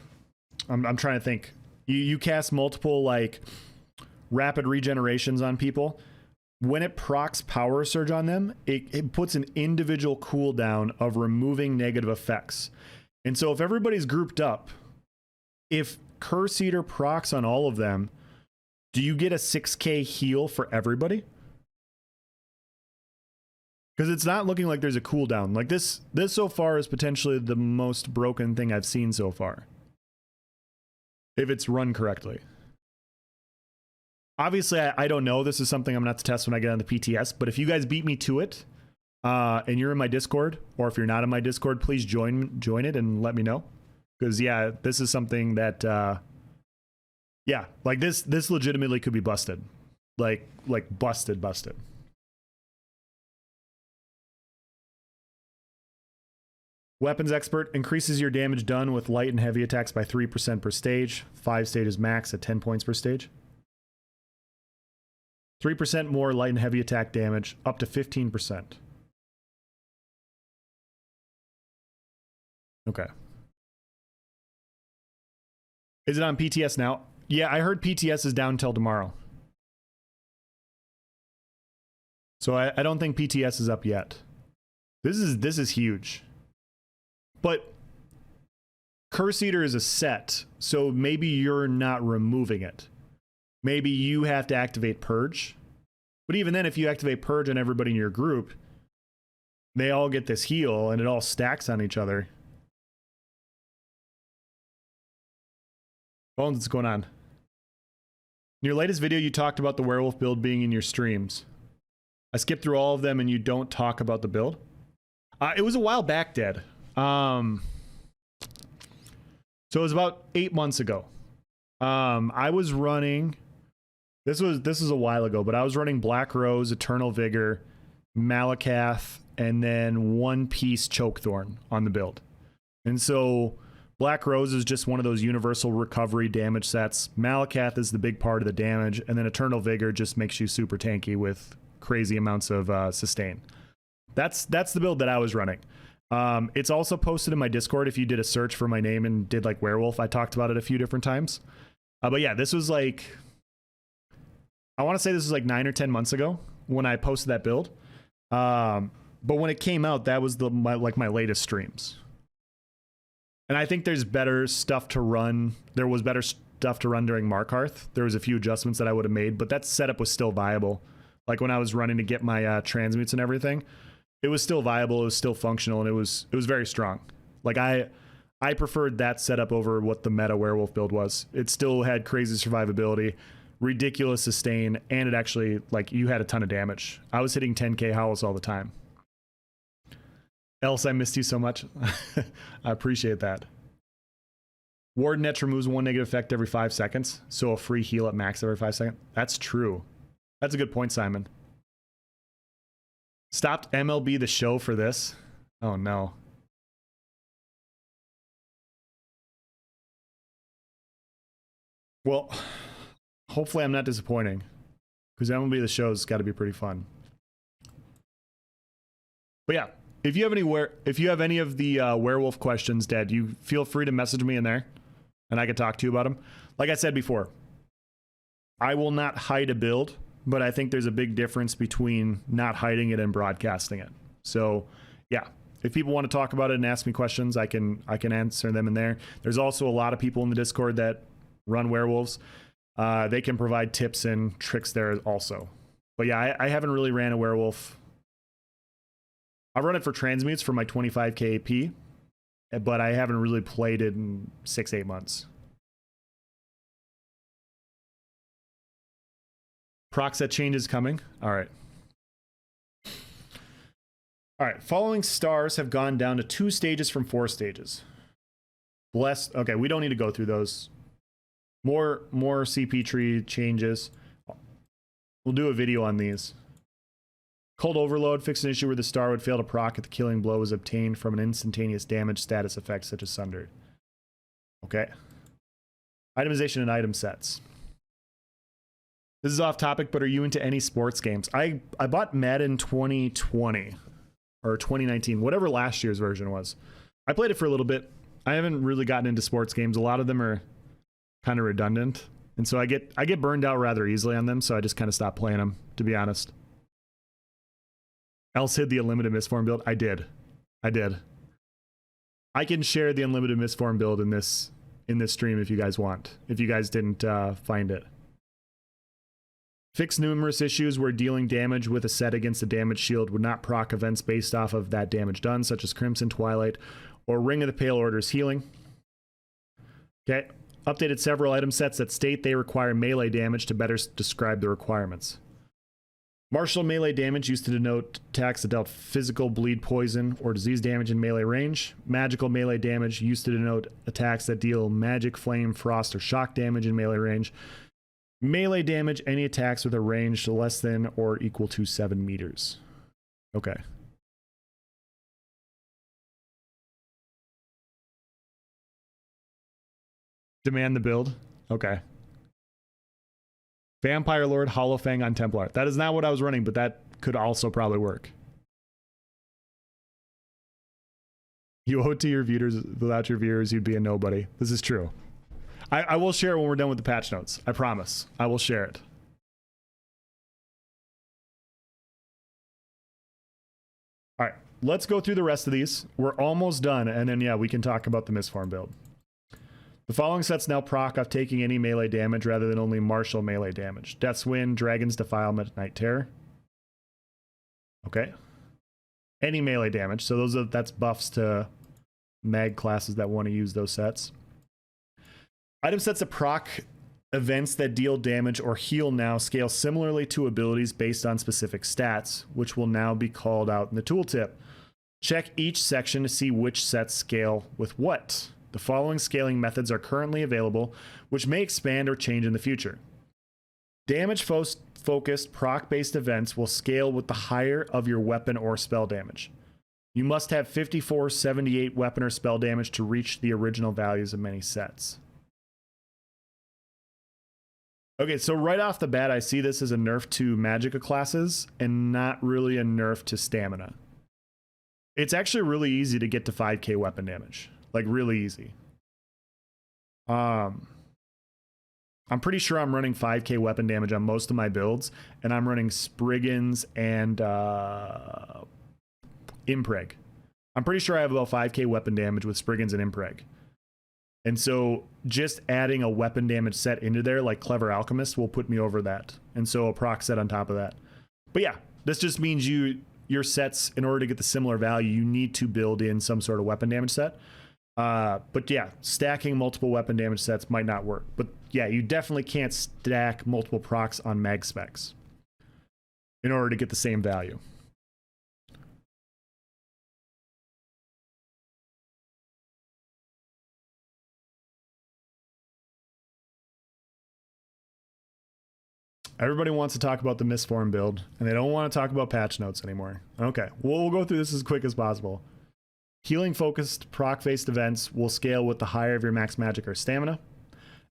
Speaker 1: I'm trying to think. You cast multiple, like, rapid regenerations on people. When it procs Power Surge on them, it puts an individual cooldown of removing negative effects. And so if everybody's grouped up, if Curse Eater procs on all of them, do you get a 6k heal for everybody? Because it's not looking like there's a cooldown. Like this so far is potentially the most broken thing I've seen so far, if it's run correctly. Obviously, I don't know. This is something I'm going to have to test when I get on the PTS. But if you guys beat me to it, and you're in my Discord, or if you're not in my Discord, please join it and let me know. Because yeah, this is something that, yeah, like this legitimately could be busted, like busted. Weapons Expert increases your damage done with light and heavy attacks by 3% per stage. 5 stages max at 10 points per stage. 3% more light and heavy attack damage, up to 15%. Okay. Is it on PTS now? Yeah, I heard PTS is down till tomorrow. So I don't think PTS is up yet. This is huge. But Curse Eater is a set, so maybe you're not removing it. Maybe you have to activate Purge. But even then, if you activate Purge on everybody in your group, they all get this heal and it all stacks on each other. Bones, what's going on? In your latest video, you talked about the werewolf build being in your streams. I skipped through all of them and you don't talk about the build? It was a while back, Dad. So it was about 8 months ago. I was running... This was a while ago, but I was running Black Rose, Eternal Vigor, Malacath, and then One Piece Chokethorn on the build. And so Black Rose is just one of those universal recovery damage sets. Malacath is the big part of the damage, and then Eternal Vigor just makes you super tanky with crazy amounts of sustain. That's the build that I was running. It's also posted in my Discord if you did a search for my name and did like werewolf. I talked about it a few different times. But yeah, this was like... I want to say this was like 9 or 10 months ago when I posted that build. But when it came out, that was my latest streams. And I think there's better stuff to run. There was better stuff to run during Markarth. There was a few adjustments that I would have made, but that setup was still viable. Like when I was running to get my transmutes and everything, it was still viable. It was still functional, and it was very strong. Like I preferred that setup over what the meta werewolf build was. It still had crazy survivability, ridiculous sustain, and it actually, like, you had a ton of damage. I was hitting 10k howls all the time. Else, I missed you so much. I appreciate that. Warden Etch removes 1 negative effect every 5 seconds, so a free heal at max every 5 seconds. That's true. That's a good point, Simon. Stopped MLB the show for this? Oh no. Well, hopefully I'm not disappointing, because MLB the show's got to be pretty fun. But yeah, if you have any of the werewolf questions, Dad, you feel free to message me in there, and I can talk to you about them. Like I said before, I will not hide a build, but I think there's a big difference between not hiding it and broadcasting it. So yeah, if people want to talk about it and ask me questions, I can answer them in there. There's also a lot of people in the Discord that run werewolves. They can provide tips and tricks there also. But yeah, I haven't really ran a werewolf. I've run it for transmutes for my 25k AP, but I haven't really played it in 6-8 months. Proc set changes coming. All right. All right. Following stars have gone down to 2 stages from 4 stages. Blessed. Okay, we don't need to go through those. More CP tree changes. We'll do a video on these. Cold Overload fixed an issue where the star would fail to proc if the killing blow was obtained from an instantaneous damage status effect such as Sundered. Okay. Itemization and item sets. This is off topic, but are you into any sports games? I bought Madden 2020 or 2019, whatever last year's version was. I played it for a little bit. I haven't really gotten into sports games. A lot of them are kind of redundant, and so I get burned out rather easily on them, so I just kind of stopped playing them, to be honest. Else hid the Unlimited Mistform build. I did. I can share the Unlimited Mistform build in this stream if you guys want, if you guys didn't find it. Fix numerous issues where dealing damage with a set against a damage shield would not proc events based off of that damage done, such as Crimson, Twilight, or Ring of the Pale Order's healing. Okay. Updated several item sets that state they require melee damage to better describe the requirements. Martial melee damage used to denote attacks that dealt physical, bleed, poison, or disease damage in melee range. Magical melee damage used to denote attacks that deal magic, flame, frost, or shock damage in melee range. Melee damage, any attacks with a range less than or equal to 7 meters. Okay. Demand the build. Okay. Vampire Lord, Hollow Fang on Templar. That is not what I was running, but that could also probably work. You owe it to your viewers. Without your viewers, you'd be a nobody. This is true. I will share it when we're done with the patch notes. I promise. I will share it. All right. Let's go through the rest of these. We're almost done, and then, yeah, we can talk about the Mistform build. The following sets now proc off taking any melee damage rather than only martial melee damage. Death's Wind, Dragon's Defilement, Night Terror. Okay. Any melee damage. So that's buffs to mag classes that want to use those sets. Item sets that proc events that deal damage or heal now scale similarly to abilities based on specific stats, which will now be called out in the tooltip. Check each section to see which sets scale with what. The following scaling methods are currently available, which may expand or change in the future. Damage-focused proc-based events will scale with the higher of your weapon or spell damage. You must have 54/78 weapon or spell damage to reach the original values of many sets. Okay, so right off the bat, I see this as a nerf to Magicka classes and not really a nerf to stamina. It's actually really easy to get to 5k weapon damage. Like, really easy. I'm pretty sure I'm running 5k weapon damage on most of my builds, and I'm running Spriggans and Impreg. I'm pretty sure I have about 5k weapon damage with Spriggans and Impreg. And so just adding a weapon damage set into there, like Clever Alchemist, will put me over that. And so a proc set on top of that. But yeah, this just means your sets, in order to get the similar value, you need to build in some sort of weapon damage set. But yeah, stacking multiple weapon damage sets might not work. But yeah, you definitely can't stack multiple procs on mag specs in order to get the same value. Everybody wants to talk about the Mistform build, and they don't want to talk about patch notes anymore. Okay, we'll go through this as quick as possible. Healing focused proc-based events will scale with the higher of your max magic or stamina.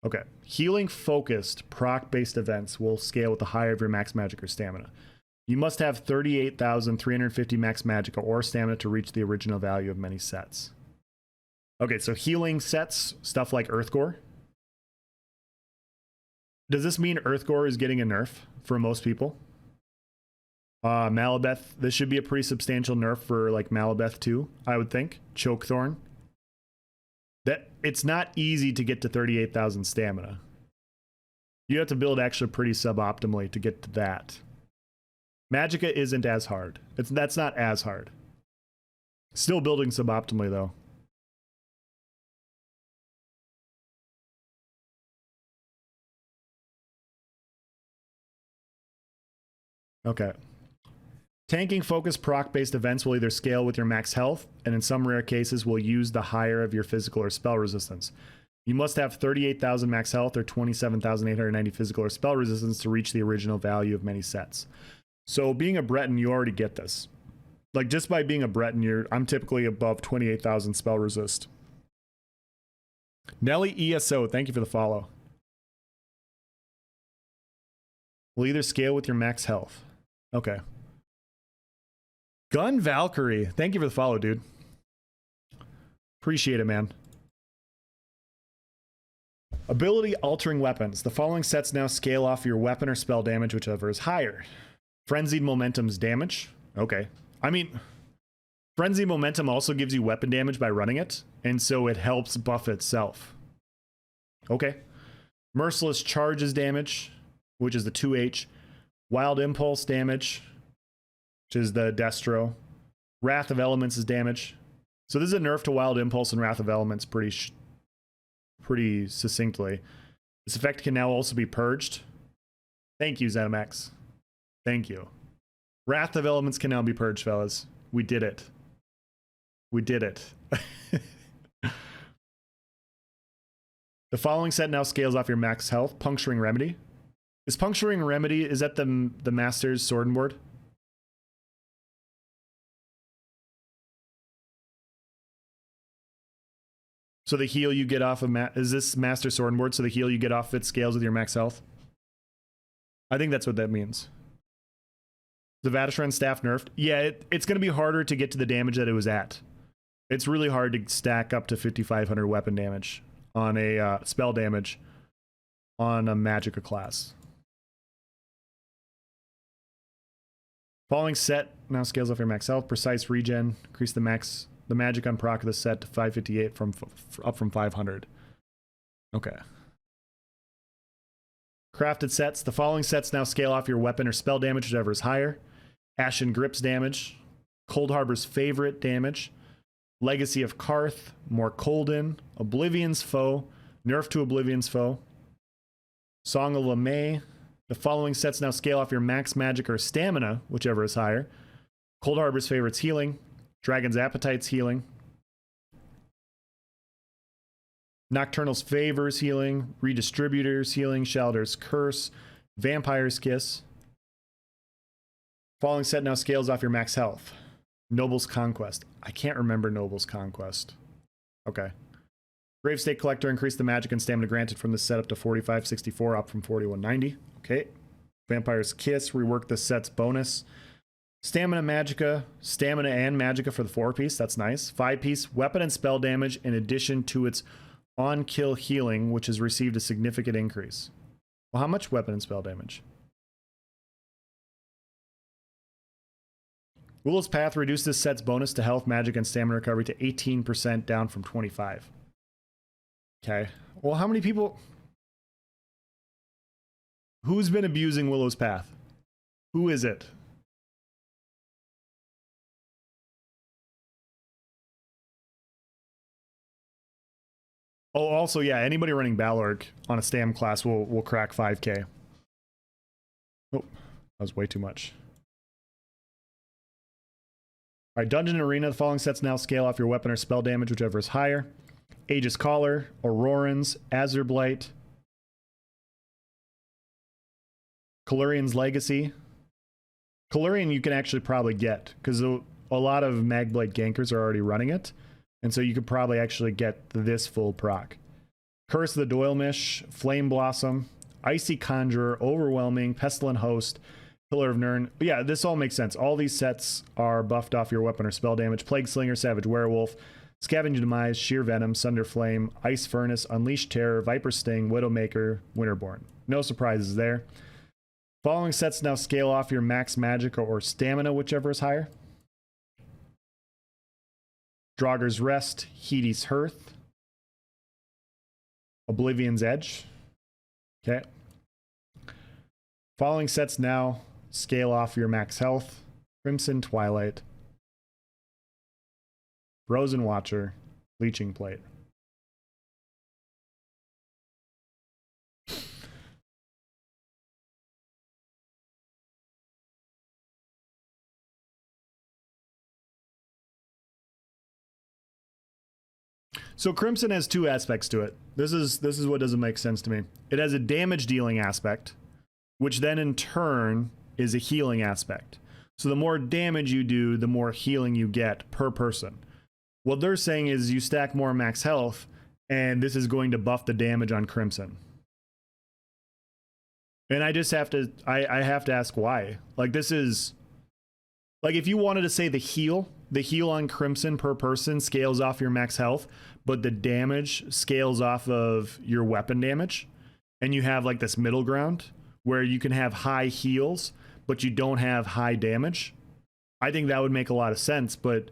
Speaker 1: Okay, healing focused proc-based events will scale with the higher of your max magic or stamina. You must have 38,350 max magic or stamina to reach the original value of many sets. Okay, so healing sets, stuff like Earthgore. Does this mean Earthgore is getting a nerf for most people? Malabeth, this should be a pretty substantial nerf for like Malabeth too, I would think. Chokethorn. That it's not easy to get to 38,000 stamina. You have to build actually pretty suboptimally to get to that. Magicka isn't as hard. That's not as hard. Still building suboptimally though. Okay. Tanking focused proc-based events will either scale with your max health, and in some rare cases will use the higher of your physical or spell resistance. You must have 38,000 max health or 27,890 physical or spell resistance to reach the original value of many sets. So being a Breton, you already get this. Like just by being a Breton, I'm typically above 28,000 spell resist. Nelly ESO, thank you for the follow. Will either scale with your max health. Okay. Gun Valkyrie, thank you for the follow, dude. Appreciate it, man. Ability altering weapons. The following sets now scale off your weapon or spell damage, whichever is higher. Frenzied Momentum's damage. Okay. I mean, Frenzied Momentum also gives you weapon damage by running it, and so it helps buff itself. Okay. Merciless Charges damage, which is the 2H. Wild Impulse damage, which is the Destro. Wrath of Elements is damage. So this is a nerf to Wild Impulse and Wrath of Elements pretty succinctly. This effect can now also be purged. Thank you, ZeniMax. Thank you. Wrath of Elements can now be purged, fellas. We did it. We did it. The following set now scales off your max health. Puncturing Remedy. Is Puncturing Remedy, is that the Master's Sword and Board? So the heal you get off of, is this Master Sword and Board? So the heal you get off it scales with your max health? I think that's what that means. The Vatashran Staff nerfed. Yeah, it's going to be harder to get to the damage that it was at. It's really hard to stack up to 5,500 weapon damage on a spell damage on a Magicka class. Following set now scales off your max health. Precise Regen. Increase the magic on proc of the set to 558 up from 500. Okay. Crafted sets. The following sets now scale off your weapon or spell damage, whichever is higher. Ashen Grip's damage. Cold Harbor's Favorite damage. Legacy of Karth. More Colden. Oblivion's Foe. Nerf to Oblivion's Foe. Song of LeMay. The following sets now scale off your max magic or stamina, whichever is higher. Cold Harbor's Favorite's healing. Dragon's Appetite's healing. Nocturnal's Favor's healing. Redistributor's healing. Shalder's Curse. Vampire's Kiss. Following set now scales off your max health. Noble's Conquest. I can't remember Noble's Conquest. Okay. Gravestake Collector. Increase the magic and stamina granted from this set up to 4564, up from 4190. Okay. Vampire's Kiss. Rework the set's bonus. Stamina Magicka. Stamina and Magicka for the 4-piece. That's nice. 5-piece. Weapon and spell damage in addition to its on-kill healing, which has received a significant increase. Well, how much weapon and spell damage? Willow's Path reduced this set's bonus to health, magic, and stamina recovery to 18%, down from 25%. Okay. Well, how many people... Who's been abusing Willow's Path? Who is it? Oh, also, yeah, anybody running Balorg on a Stam class will crack 5k. Oh, that was way too much. All right, Dungeon and Arena. The following sets now scale off your weapon or spell damage, whichever is higher. Aegis Caller, Aurorans, Azure Blight, Kalurian's Legacy. Kalurian you can actually probably get, because a lot of Magblade gankers are already running it, and so you could probably actually get this full proc. Curse of the Doilmish, Flame Blossom, Icy Conjurer, Overwhelming, Pestilent Host, Pillar of Nirn. Yeah, this all makes sense. All these sets are buffed off your weapon or spell damage. Plague Slinger, Savage Werewolf, Scavenging Demise, Sheer Venom, Sunder Flame, Ice Furnace, Unleash Terror, Viper Sting, Widowmaker, Winterborn. No surprises there. Following sets now scale off your max magic or stamina, whichever is higher. Draugr's Rest, Heady's Hearth, Oblivion's Edge. Okay. Following sets now scale off your max health. Crimson Twilight, Frozen Watcher, Leeching Plate. So Crimson has two aspects to it. This is what doesn't make sense to me. It has a damage dealing aspect, which then in turn is a healing aspect. So the more damage you do, the more healing you get per person. What they're saying is you stack more max health, and this is going to buff the damage on Crimson. And I just have to, I have to ask why. Like, this is, like, if you wanted to say the heal on Crimson per person scales off your max health, but the damage scales off of your weapon damage, and you have like this middle ground where you can have high heals, but you don't have high damage, I think that would make a lot of sense. But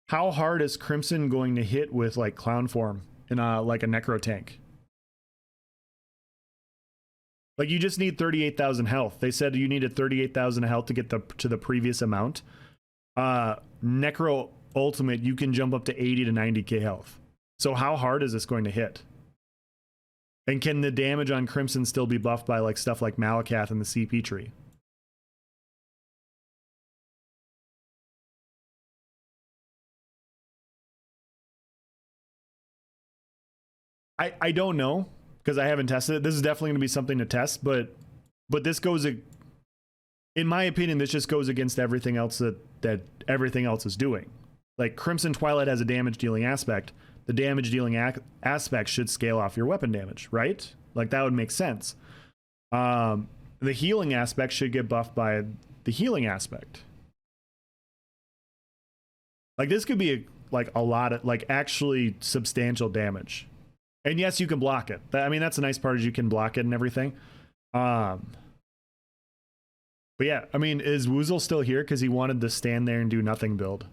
Speaker 1: how hard is Crimson going to hit with like Clown Form in like a Necro tank? Like, you just need 38,000 health. They said you needed 38,000 health to get to the previous amount. Necro Ultimate, you can jump up to 80 to 90k health. So how hard is this going to hit? And can the damage on Crimson still be buffed by like stuff like Malacath and the CP tree? I don't know, because I haven't tested it. This is definitely going to be something to test, but this goes, in my opinion, this just goes against everything else that everything else is doing. Like, Crimson Twilight has a damage dealing aspect. The damage dealing aspect should scale off your weapon damage, right? Like, that would make sense. The healing aspect should get buffed by the healing aspect. Like, this could be a lot of, like, actually substantial damage. And yes, you can block it. I mean, that's the nice part, is you can block it and everything. But yeah, I mean, is Woozle still here because he wanted to stand there and do nothing build?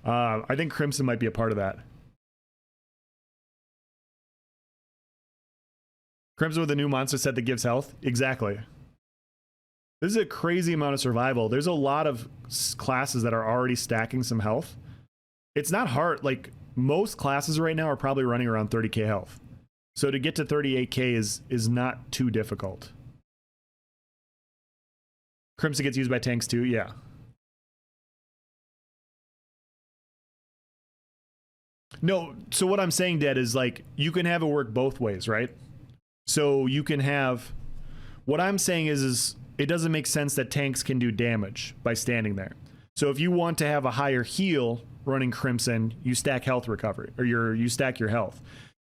Speaker 1: I think Crimson might be a part of that. Crimson with a new monster set that gives health? Exactly. This is a crazy amount of survival. There's a lot of classes that are already stacking some health. It's not hard. Like, most classes right now are probably running around 30k health. So to get to 38k is not too difficult. Crimson gets used by tanks too? Yeah. No, so what I'm saying, Dead, is like, you can have it work both ways, right? So you can have, what I'm saying is it doesn't make sense that tanks can do damage by standing there. So if you want to have a higher heal running Crimson, you stack health recovery, or you stack your health.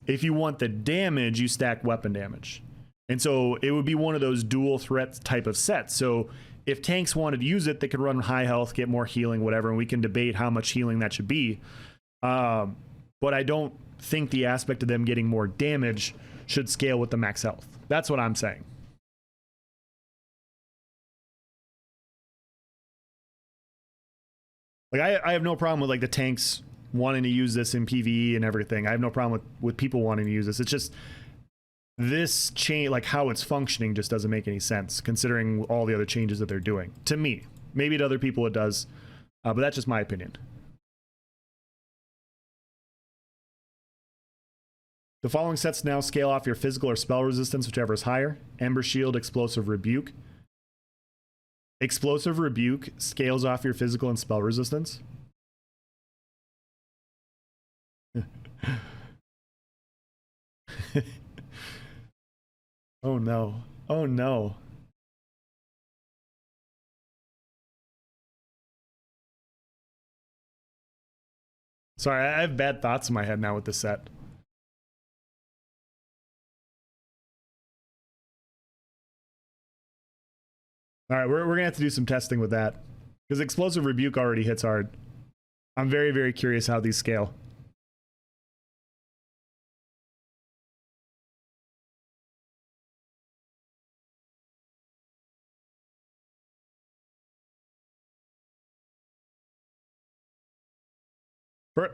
Speaker 1: If you want the damage, you stack weapon damage. And so it would be one of those dual threat type of sets. So if tanks wanted to use it, they could run high health, get more healing, whatever, and we can debate how much healing that should be. But I don't think the aspect of them getting more damage should scale with the max health. That's what I'm saying. Like, I have no problem with like the tanks wanting to use this in PvE and everything. I have no problem with people wanting to use this. It's just this change, like how it's functioning, just doesn't make any sense considering all the other changes that they're doing. To me, maybe to other people it does, but that's just my opinion. The following sets now scale off your physical or spell resistance, whichever is higher. Ember Shield, Explosive Rebuke. Explosive Rebuke scales off your physical and spell resistance. Oh no. Oh no. Sorry, I have bad thoughts in my head now with this set. All right, we're gonna have to do some testing with that, because Explosive Rebuke already hits hard. I'm very, very curious how these scale.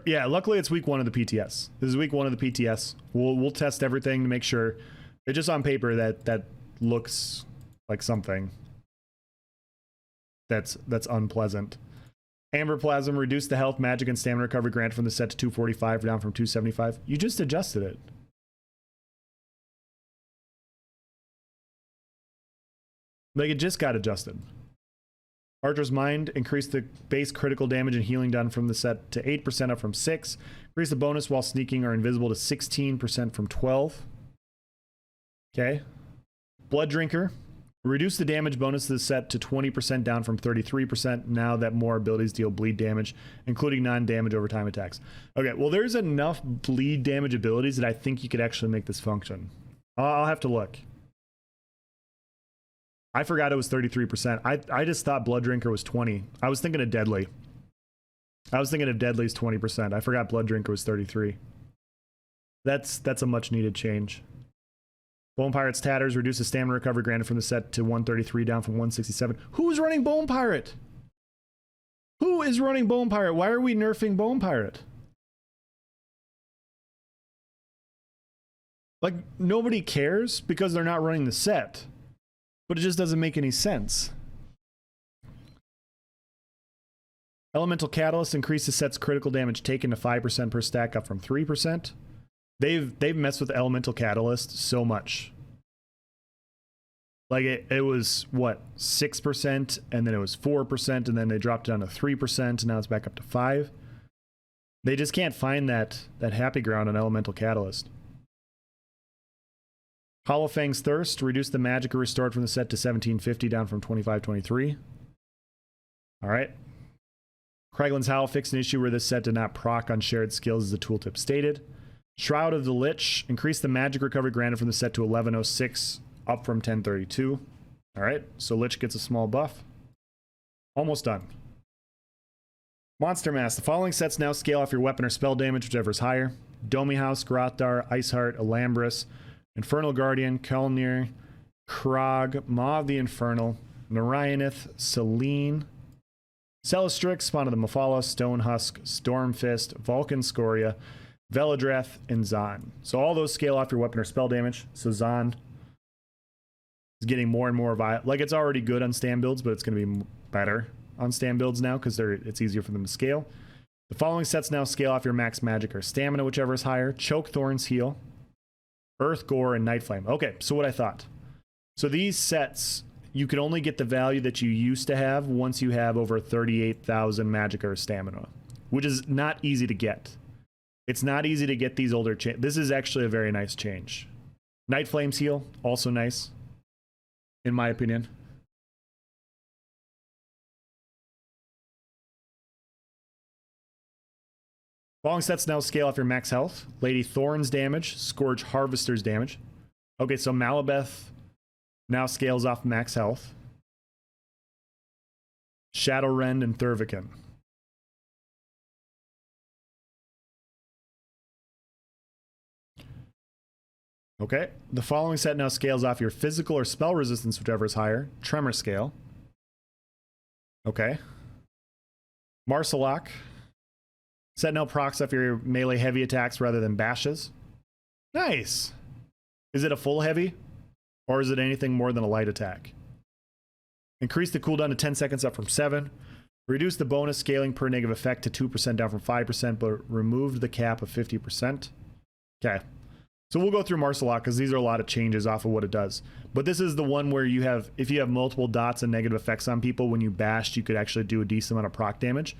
Speaker 1: Yeah, luckily it's week 1 of the PTS. This is week 1 of the PTS. We'll test everything to make sure. It's just on paper that looks like something that's unpleasant. Amber Plasm, reduce the health, magic, and stamina recovery granted from the set to 245, down from 275. You just adjusted it. Like, it just got adjusted. Archer's Mind, increase the base critical damage and healing done from the set to 8%, up from 6. Increase the bonus while sneaking or invisible to 16% from 12. Okay. Blood Drinker, reduce the damage bonus to the set to 20%, down from 33%, now that more abilities deal bleed damage, including non-damage over time attacks. Okay, well, there's enough bleed damage abilities that I think you could actually make this function. I'll have to look. I forgot it was 33%. I just thought Blood Drinker was 20. I was thinking of Deadly. I was thinking of Deadly's 20%. I forgot Blood Drinker was 33. That's a much needed change. Bone Pirate's Tatters, reduce the stamina recovery granted from the set to 133, down from 167. Who's running Bone Pirate? Who is running Bone Pirate? Why are we nerfing Bone Pirate? Like, nobody cares because they're not running the set. But it just doesn't make any sense. Elemental Catalyst increased the set's critical damage taken to 5% per stack, up from 3%. They've messed with Elemental Catalyst so much. Like, it was, what, 6%, and then it was 4%, and then they dropped it down to 3%, and now it's back up to 5%. They just can't find that happy ground on Elemental Catalyst. Hollow Fang's Thirst, reduce the magic restored from the set to 1750, down from 2523. Alright. Kraglin's Howl fixed an issue where this set did not proc on shared skills as the tooltip stated. Shroud of the Lich, increased the magic recovery granted from the set to 1106, up from 1032. Alright, so Lich gets a small buff. Almost done. Monster Mass, the following sets now scale off your weapon or spell damage, whichever is higher. Domi House, Grotdar, Iceheart, Alambris, Infernal Guardian, Kelnir, Krog, Maw of the Infernal, Narayanith, Selene, Celestrix, Spawn of the Mephala, Stonehusk, Stormfist, Vulcan Scoria, Veladreth, and Zon. So all those scale off your weapon or spell damage. So Zon is getting more and more viable. Like, it's already good on stand builds, but it's going to be better on stand builds now because it's easier for them to scale. The following sets now scale off your max magic or stamina, whichever is higher. Choke Thorns Heal, Earth Gore, and Night Flame. Okay, so what I thought. So these sets, you can only get the value that you used to have once you have over 38,000 magic or stamina, which is not easy to get. It's not easy to get these older this is actually a very nice change. Night Flames Heal, also nice, in my opinion. Following sets now scale off your max health. Lady Thorn's damage, Scourge Harvester's damage. Okay, so Malabeth now scales off max health. Shadowrend and Thurvican. Okay, the following set now scales off your physical or spell resistance, whichever is higher. Tremor Scale. Okay. Marsalok. Set now procs off your melee heavy attacks rather than bashes. Nice. Is it a full heavy? Or is it anything more than a light attack? Increase the cooldown to 10 seconds, up from 7. Reduce the bonus scaling per negative effect to 2%, down from 5%, but removed the cap of 50%. Okay. So we'll go through Marsalok because these are a lot of changes off of what it does. But this is the one where you have, if you have multiple dots and negative effects on people, when you bashed, you could actually do a decent amount of proc damage.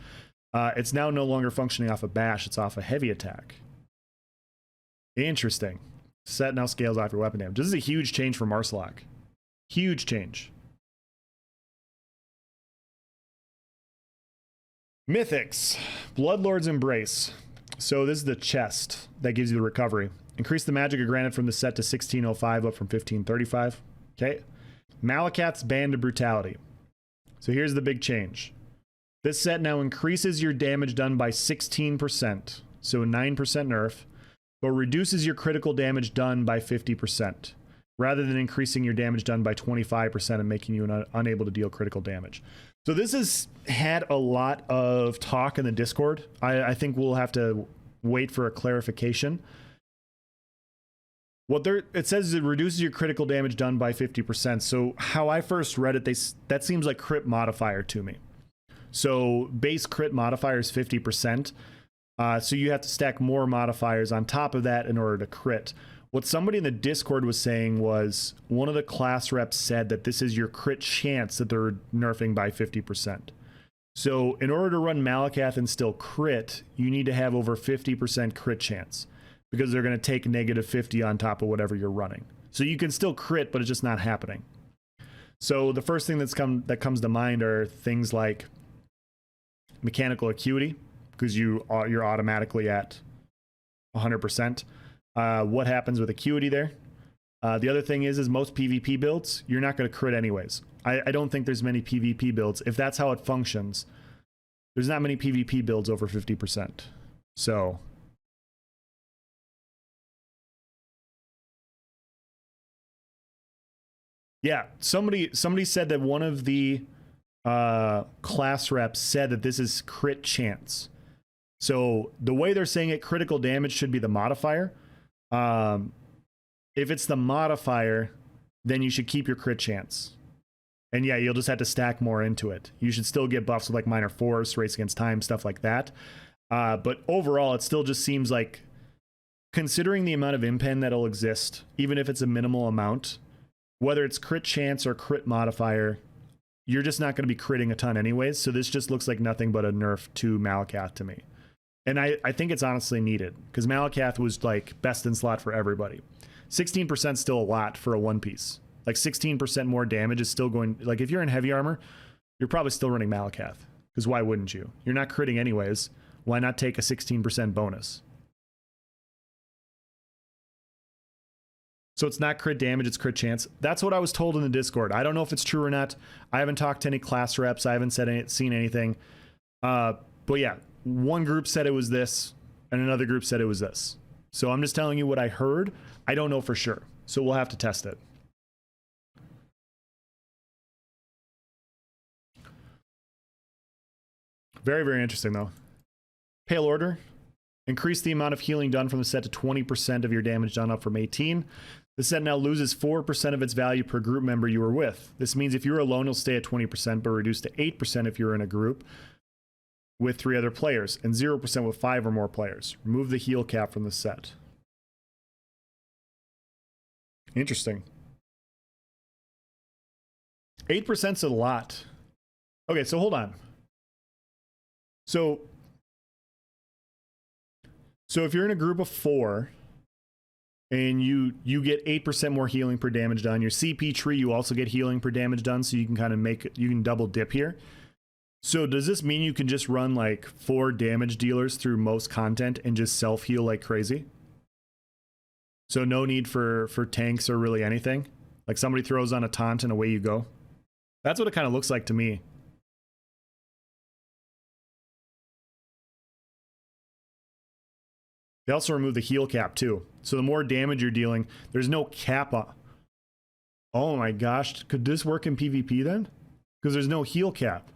Speaker 1: It's now no longer functioning off a bash, it's off a heavy attack. Interesting. Set now scales off your weapon damage. This is a huge change for Marsalok. Huge change. Mythics. Bloodlord's Embrace. So this is the chest that gives you the recovery. Increase the magic granted from the set to 1605, up from 1535. Okay. Malacat's Band of Brutality. So here's the big change. This set now increases your damage done by 16%, so 9% nerf, but reduces your critical damage done by 50%, rather than increasing your damage done by 25% and making you unable to deal critical damage. So this has had a lot of talk in the Discord. I think we'll have to wait for a clarification. It says it reduces your critical damage done by 50%. So how I first read it, that seems like crit modifier to me. So base crit modifier is 50%. So you have to stack more modifiers on top of that in order to crit. What somebody in the Discord was saying was one of the class reps said that this is your crit chance that they're nerfing by 50%. So in order to run Malacath and still crit, you need to have over 50% crit chance because they're going to take negative 50 on top of whatever you're running. So you can still crit, but it's just not happening. So the first thing that comes to mind are things like mechanical acuity, because you're automatically at 100%. What happens with acuity there? The other thing is most PvP builds, you're not going to crit anyways. I don't think there's many PvP builds. If that's how it functions, there's not many PvP builds over 50%. So yeah, somebody said that one of the class reps said that this is crit chance. So the way they're saying it, critical damage should be the modifier. If it's the modifier, then you should keep your crit chance. And yeah, you'll just have to stack more into it. You should still get buffs with like minor force, race against time, stuff like that. But overall, it still just seems like, considering the amount of impen that'll exist, even if it's a minimal amount, whether it's crit chance or crit modifier, you're just not going to be critting a ton anyways. So this just looks like nothing but a nerf to Malacath to me. And I think it's honestly needed, because Malacath was like best in slot for everybody. 16% still a lot for a one piece. Like 16% more damage is still going, like if you're in heavy armor, you're probably still running Malacath, because why wouldn't you? You're not critting anyways. Why not take a 16% bonus? So it's not crit damage, it's crit chance. That's what I was told in the Discord. I don't know if it's true or not. I haven't talked to any class reps. I haven't seen anything. But yeah, one group said it was this, and another group said it was this. So I'm just telling you what I heard. I don't know for sure. So we'll have to test it. Very, very interesting though. Pale Order. Increase the amount of healing done from the set to 20% of your damage done, up from 18. The set now loses 4% of its value per group member you were with. This means if you're alone, you'll stay at 20%, but reduced to 8% if you're in a group with 3 other players, and 0% with 5 or more players. Remove the heal cap from the set. Interesting. 8%'s a lot. Okay, so hold on. So if you're in a group of 4 and you get 8% more healing per damage done, your CP tree, you also get healing per damage done, so you can kind of you can double dip here. So does this mean you can just run like 4 damage dealers through most content and just self heal like crazy? So no need for tanks or really anything? Like somebody throws on a taunt and away you go? That's what it kind of looks like to me. They also remove the heal cap too. So the more damage you're dealing, there's no cap on. Oh my gosh, could this work in PvP then? Because there's no heal cap.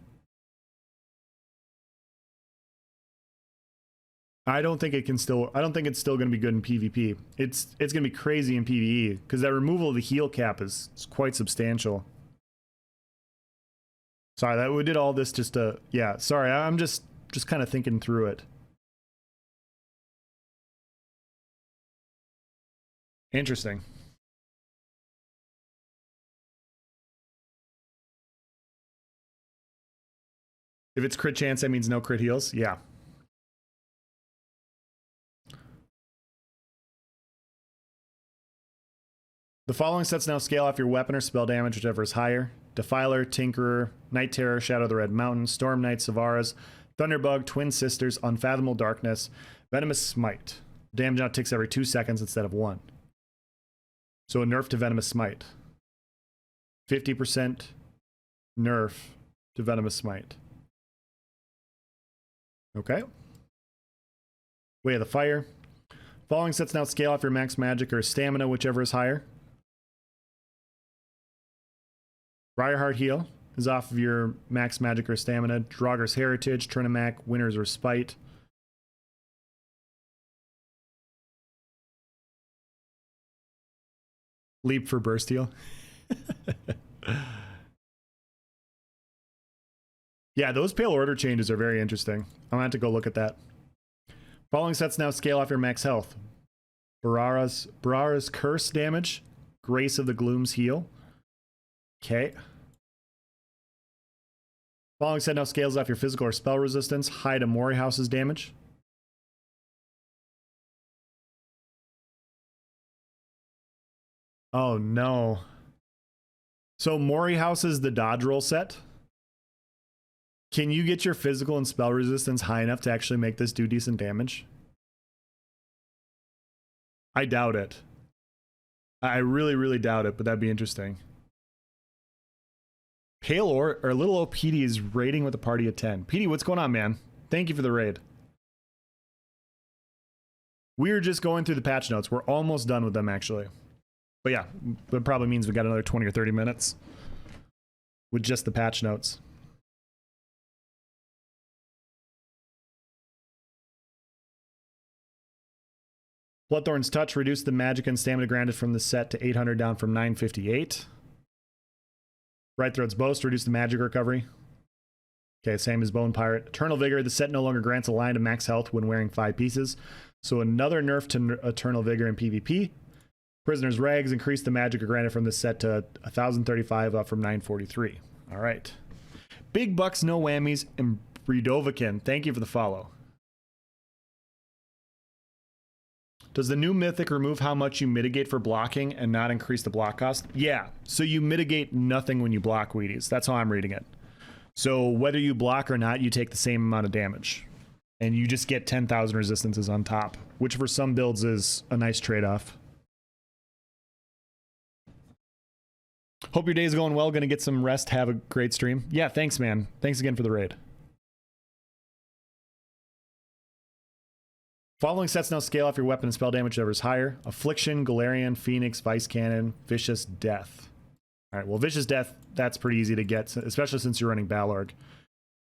Speaker 1: I don't think it's still going to be good in PvP. It's going to be crazy in PvE, because that removal of the heal cap is quite substantial. Sorry, that we did all this just to, yeah, sorry, I'm just kind of thinking through it. Interesting. If it's crit chance, that means no crit heals? Yeah. The following sets now scale off your weapon or spell damage, whichever is higher. Defiler, Tinkerer, Night Terror, Shadow of the Red Mountain, Storm Knight, Savaras, Thunderbug, Twin Sisters, Unfathomable Darkness, Venomous Smite. Damage now ticks every 2 seconds instead of 1. So a nerf to Venomous Smite. 50% nerf to Venomous Smite. Okay. Way of the Fire. Following sets now scale off your max magic or stamina, whichever is higher. Briarheart Heal is off of your max magic or stamina. Draugr's Heritage, Trinimac, Winter's Respite. Leap for burst heal. Yeah, those Pale Order changes are very interesting. I'm gonna have to go look at that. Following sets now scale off your max health. Barara's Curse damage. Grace of the Gloom's heal. Okay. Following set now scales off your physical or spell resistance. Hide a Mori House's damage. Oh no. So Mori House is the dodge roll set. Can you get your physical and spell resistance high enough to actually make this do decent damage? I doubt it. I really, really doubt it, but that'd be interesting. Pale or Little O PD is raiding with a party of 10. PD, what's going on, man? Thank you for the raid. We're just going through the patch notes. We're almost done with them, actually. But yeah, that probably means we got another 20 or 30 minutes with just the patch notes. Bloodthorn's Touch reduced the magic and stamina granted from the set to 800 down from 958. Right Throat's Boast reduced the magic recovery. Okay, same as Bone Pirate. Eternal Vigor, the set no longer grants a line to max health when wearing 5 pieces. So another nerf to Eternal Vigor in PvP. Prisoner's Rags increased the magic granted from this set to 1035 up from 943. All right. Big Bucks, No Whammies, and Bredovican. Thank you for the follow. Does the new Mythic remove how much you mitigate for blocking and not increase the block cost? Yeah, so you mitigate nothing when you block Wheaties. That's how I'm reading it. So whether you block or not, you take the same amount of damage. And you just get 10,000 resistances on top, which for some builds is a nice trade-off. Hope your day's going well. Gonna get some rest. Have a great stream. Yeah, thanks, man. Thanks again for the raid. Following sets now scale off your weapon and spell damage, whatever is higher. Affliction, Galarian, Phoenix, Vice Cannon, Vicious Death. All right, well, Vicious Death, that's pretty easy to get, especially since you're running Balorg.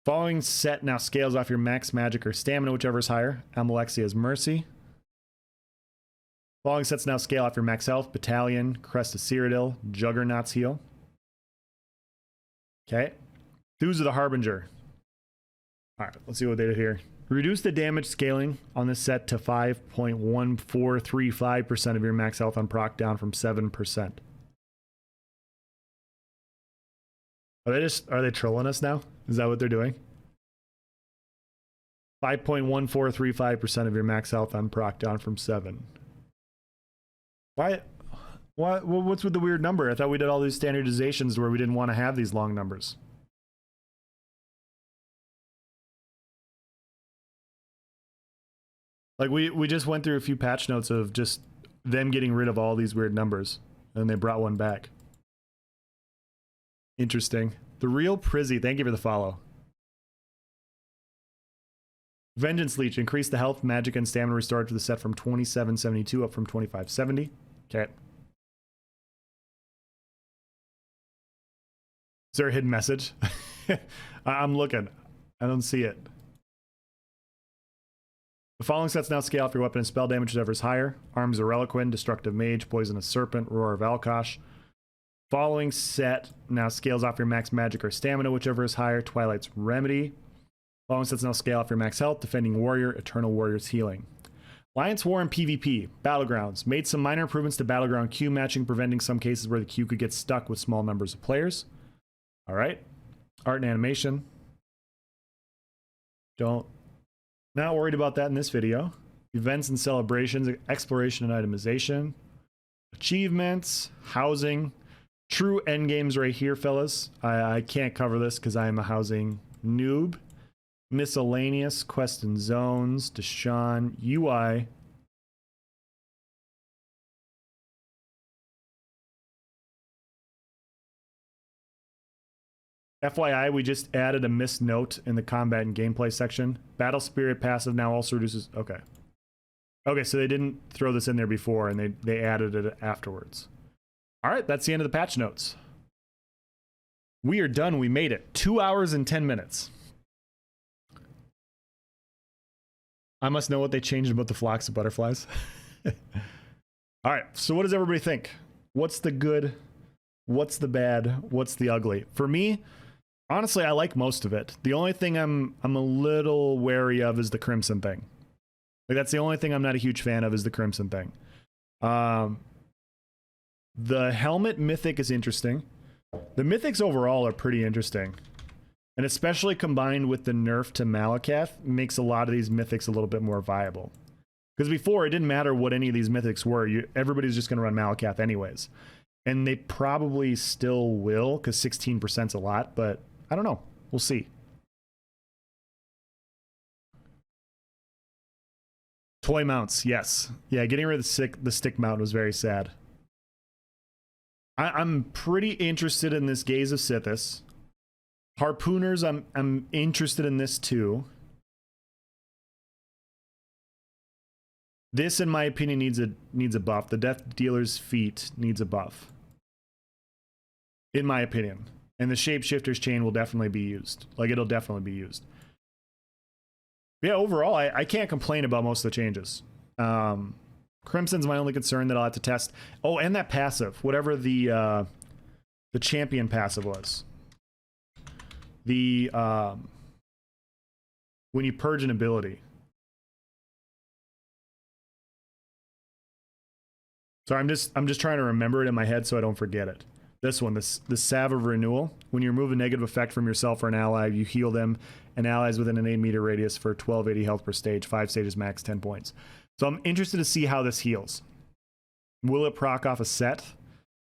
Speaker 1: Following set now scales off your max magic or stamina, whichever is higher. Amalexia's Mercy. Following sets now scale off your max health. Battalion, Crest of Cyrodiil, Juggernaut's Heal. Okay. Thews of the Harbinger. All right, let's see what they did here. Reduce the damage scaling on this set to 5.1435% of your max health on proc, down from 7%. Are they trolling us now? Is that what they're doing? 5.1435% of your max health on proc, down from 7. Why? What's with the weird number? I thought we did all these standardizations where we didn't want to have these long numbers. Like, we just went through a few patch notes of just them getting rid of all these weird numbers, and they brought one back. Interesting. The Real Prizzy, thank you for the follow. Vengeance Leech, increased the health, magic, and stamina restored to the set from 2772 up from 2570. Okay. Is there a hidden message? I'm looking. I don't see it. The following sets now scale off your weapon and spell damage, whichever is higher. Arms of Reliquin, Destructive Mage, Poisonous Serpent, Roar of Alkosh. Following set now scales off your max magic or stamina, whichever is higher. Twilight's Remedy. Following sets now scale off your max health. Defending Warrior, Eternal Warrior's Healing. Alliance War and PvP. Battlegrounds. Made some minor improvements to Battleground queue matching, preventing some cases where the queue could get stuck with small numbers of players. Alright. Art and animation. Not worried about that in this video. Events and celebrations, exploration and itemization, achievements, housing, true endgames right here, fellas. I can't cover this because I am a housing noob. Miscellaneous, quest and zones, Deshaun, UI. FYI, we just added a missed note in the combat and gameplay section. Battle Spirit passive now also reduces... Okay. Okay, so they didn't throw this in there before, and they added it afterwards. All right, that's the end of the patch notes. We are done. We made it. 2 hours and 10 minutes. I must know what they changed about the flocks of butterflies. All right, so what does everybody think? What's the good? What's the bad? What's the ugly? For me... Honestly, I like most of it. The only thing I'm a little wary of is the Crimson thing. Like, that's the only thing I'm not a huge fan of, is the Crimson thing. The Helmet Mythic is interesting. The Mythics overall are pretty interesting. And especially combined with the nerf to Malacath, makes a lot of these Mythics a little bit more viable. Because before, it didn't matter what any of these Mythics were. Everybody's just going to run Malacath anyways. And they probably still will, because 16% is a lot, but... I don't know. We'll see. Toy mounts, yes. Yeah, getting rid of the stick mount was very sad. I'm pretty interested in this Gaze of Sithis. Harpooners, I'm interested in this too. This, in my opinion, needs a buff. The Death Dealer's Feat needs a buff. In my opinion. And the Shapeshifter's Chain will definitely be used. Like, it'll definitely be used. Yeah, overall, I can't complain about most of the changes. Crimson's my only concern that I'll have to test. Oh, and that passive, whatever the champion passive was. The when you purge an ability. Sorry, I'm just trying to remember it in my head so I don't forget it. This one, the Salve of Renewal. When you remove a negative effect from yourself or an ally, you heal them and allies within an 8-meter radius for 1280 health per stage, 5 stages max, 10 points. So I'm interested to see how this heals. Will it proc off a set?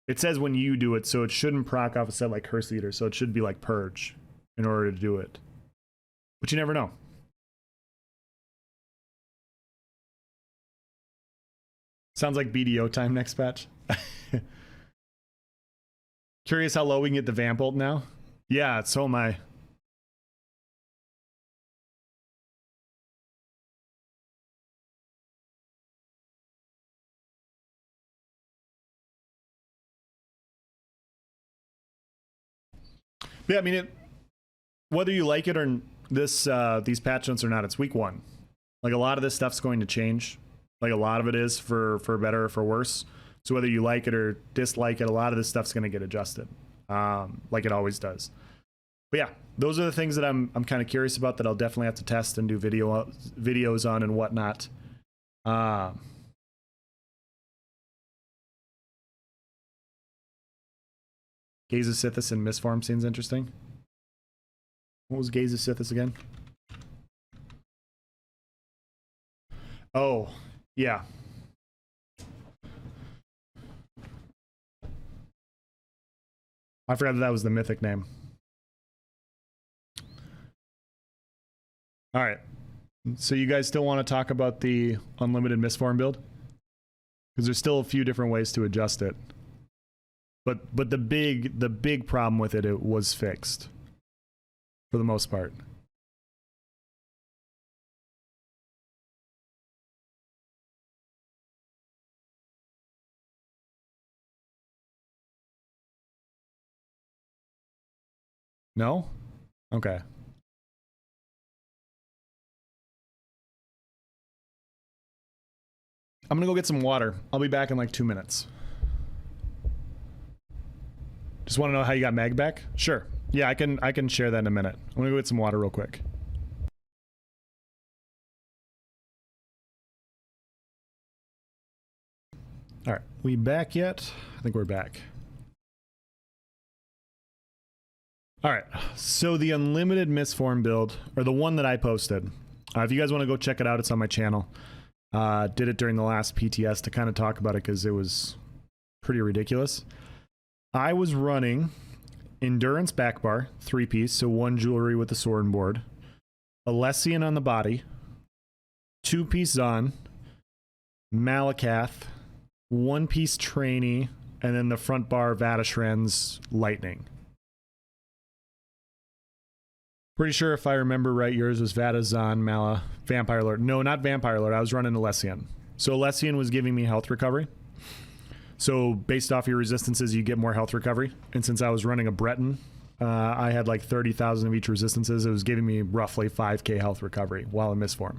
Speaker 1: It says when you do it, so it shouldn't proc off a set like Curse Eater, so it should be like Purge in order to do it. But you never know. Sounds like BDO time next patch. Curious how low we can get the Vamp ult now? Yeah, so am I. Yeah, I mean, whether you like it or these patch notes or not, it's week 1. Like, a lot of this stuff's going to change. Like, a lot of it is for better or for worse. So whether you like it or dislike it, a lot of this stuff's going to get adjusted, like it always does. But yeah, those are the things that I'm kind of curious about that I'll definitely have to test and do videos on and whatnot. Gaze of Sithis in Mistform seems interesting. What was Gaze of Sithis again? Oh, yeah. I forgot that was the mythic name. All right. So you guys still want to talk about the unlimited Mistform build? Because there's still a few different ways to adjust it. But the big problem with it, it was fixed. For the most part. No? Okay. I'm gonna go get some water. I'll be back in like 2 minutes. Just want to know how you got Mag back? Sure. Yeah, I can share that in a minute. I'm gonna go get some water real quick. All right, we back yet? I think we're back. All right, so the unlimited Mistform build, or the one that I posted, if you guys want to go check it out, it's on my channel. Did it during the last PTS to kind of talk about it because it was pretty ridiculous. I was running Endurance backbar, 3-piece, so 1 jewelry with the sword and board, Alessian on the body, 2-piece Zon, Malacath, 1-piece trainee, and then the front bar Vatashran's lightning. Pretty sure if I remember right, yours was Vatazon, Mala, Vampire Lord. No, not Vampire Lord. I was running Alessian. So Alessian was giving me health recovery. So based off your resistances, you get more health recovery. And since I was running a Breton, I had like 30,000 of each resistances. It was giving me roughly 5k health recovery while in Mistform.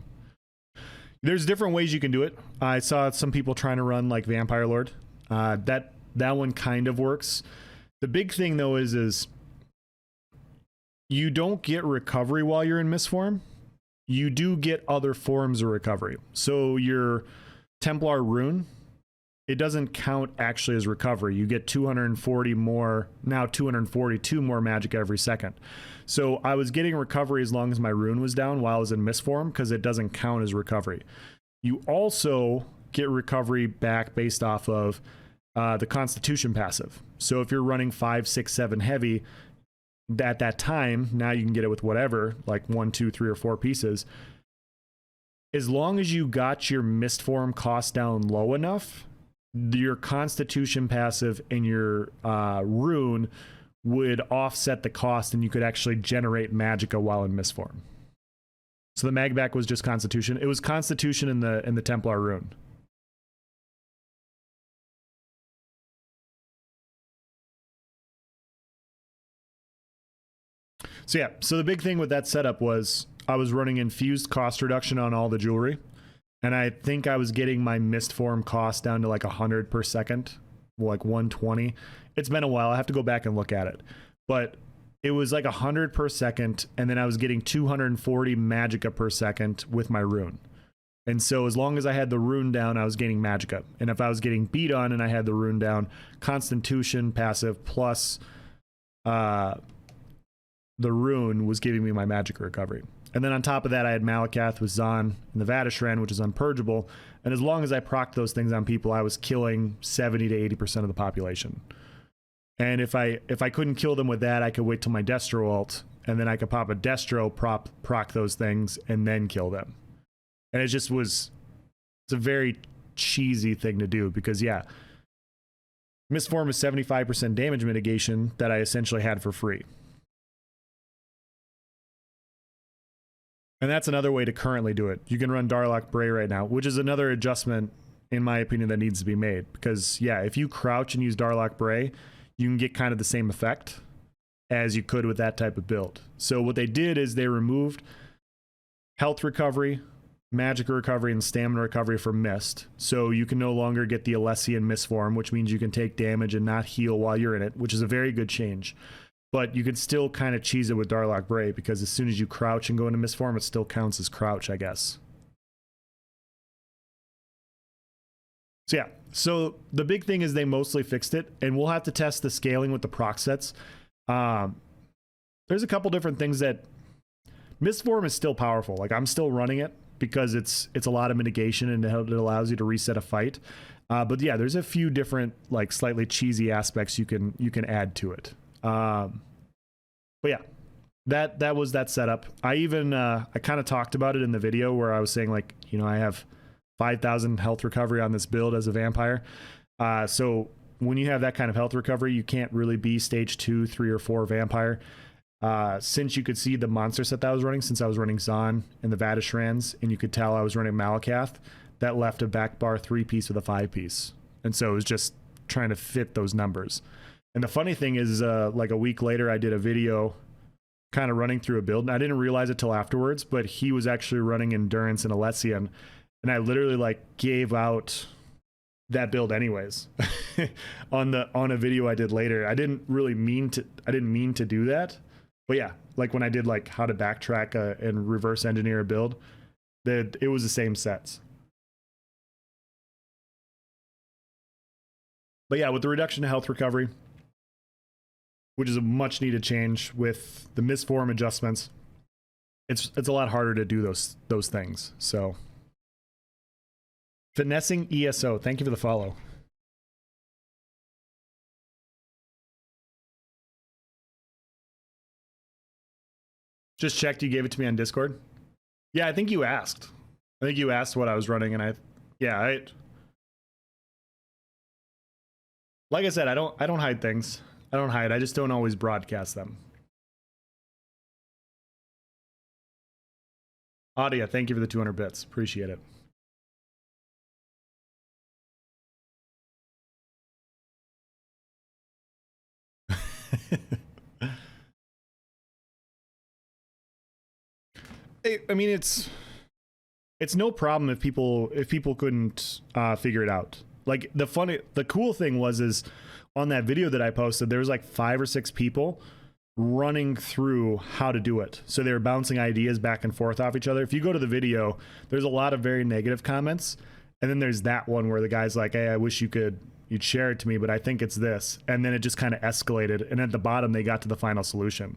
Speaker 1: There's different ways you can do it. I saw some people trying to run like Vampire Lord. That one kind of works. The big thing though is you don't get recovery while you're in Mistform. You do get other forms of recovery. So your Templar Rune, it doesn't count actually as recovery. You get 240 more, now 242 more magic every second. So I was getting recovery as long as my rune was down while I was in Mistform because it doesn't count as recovery. You also get recovery back based off of the Constitution passive. So if you're running 5, 6, 7 heavy, at that time, now you can get it with whatever, like 1, 2, 3, or 4 pieces. As long as you got your Mistform cost down low enough, your Constitution passive and your rune would offset the cost, and you could actually generate magicka while in Mistform. So the magback was just Constitution. It was Constitution in the Templar rune. So yeah, so the big thing with that setup was I was running infused cost reduction on all the jewelry. And I think I was getting my mist form cost down to like 100 per second, like 120. It's been a while. I have to go back and look at it. But it was like 100 per second, and then I was getting 240 magicka per second with my rune. And so as long as I had the rune down, I was gaining magicka. And if I was getting beat on and I had the rune down, Constitution passive plus the rune was giving me my magicka recovery. And then on top of that, I had Malacats with Zon and the Vadishran, which is unpurgeable. And as long as I procced those things on people, I was killing 70 to 80% of the population. And if I couldn't kill them with that, I could wait till my Destro ult, and then I could pop a Destro, proc those things, and then kill them. And it just was, it's a very cheesy thing to do because, yeah, Mistform is 75% damage mitigation that I essentially had for free. And that's another way to currently do it. You can run Darlock Bray right now, which is another adjustment, in my opinion, that needs to be made. Because, yeah, if you crouch and use Darlock Bray, you can get kind of the same effect as you could with that type of build. So what they did is they removed health recovery, magic recovery, and stamina recovery from Mist. So you can no longer get the Alessian Mist form, which means you can take damage and not heal while you're in it, which is a very good change. But you can still kind of cheese it with Darlock Bray, because as soon as you crouch and go into Mist form, it still counts as crouch, I guess. So yeah, so the big thing is they mostly fixed it, and we'll have to test the scaling with the proc sets. There's a couple different things that Mist form is still powerful. Like, I'm still running it because it's a lot of mitigation and it allows you to reset a fight. But yeah, there's a few different like slightly cheesy aspects you can add to it. But yeah, that was that setup. I even I kind of talked about it in the video where I was saying, like, you know, I have 5,000 health recovery on this build as a vampire. So when you have that kind of health recovery, you can't really be stage 2, 3, or 4 vampire. Since you could see the monster set that I was running, since I was running Zon and the Vadishrans, and you could tell I was running Malacath, that left a back bar 3-piece with a 5-piece. And so it was just trying to fit those numbers. And the funny thing is, like a week later, I did a video kind of running through a build, and I didn't realize it till afterwards, but he was actually running Endurance and Alessian, and I literally like gave out that build anyways on a video I did later. I didn't mean to do that, but yeah, like when I did like how to backtrack and reverse engineer a build, that it was the same sets. But yeah, with the reduction to health recovery, which is a much needed change with the misform adjustments, it's a lot harder to do those things. So finessing ESO, thank you for the follow. Just checked, you gave it to me on Discord. Yeah, I think you asked. I think you asked what I was running, and like I said, I don't hide things. I don't hide. I just don't always broadcast them. Audia, thank you for the 200 bits. Appreciate it. I mean, it's no problem if people couldn't figure it out. Like the cool thing is on that video that I posted, there was like 5 or 6 people running through how to do it. So they were bouncing ideas back and forth off each other. If you go to the video, there's a lot of very negative comments, and then there's that one where the guy's like, "Hey, I wish you'd share it to me, but I think it's this." And then it just kind of escalated, and at the bottom they got to the final solution,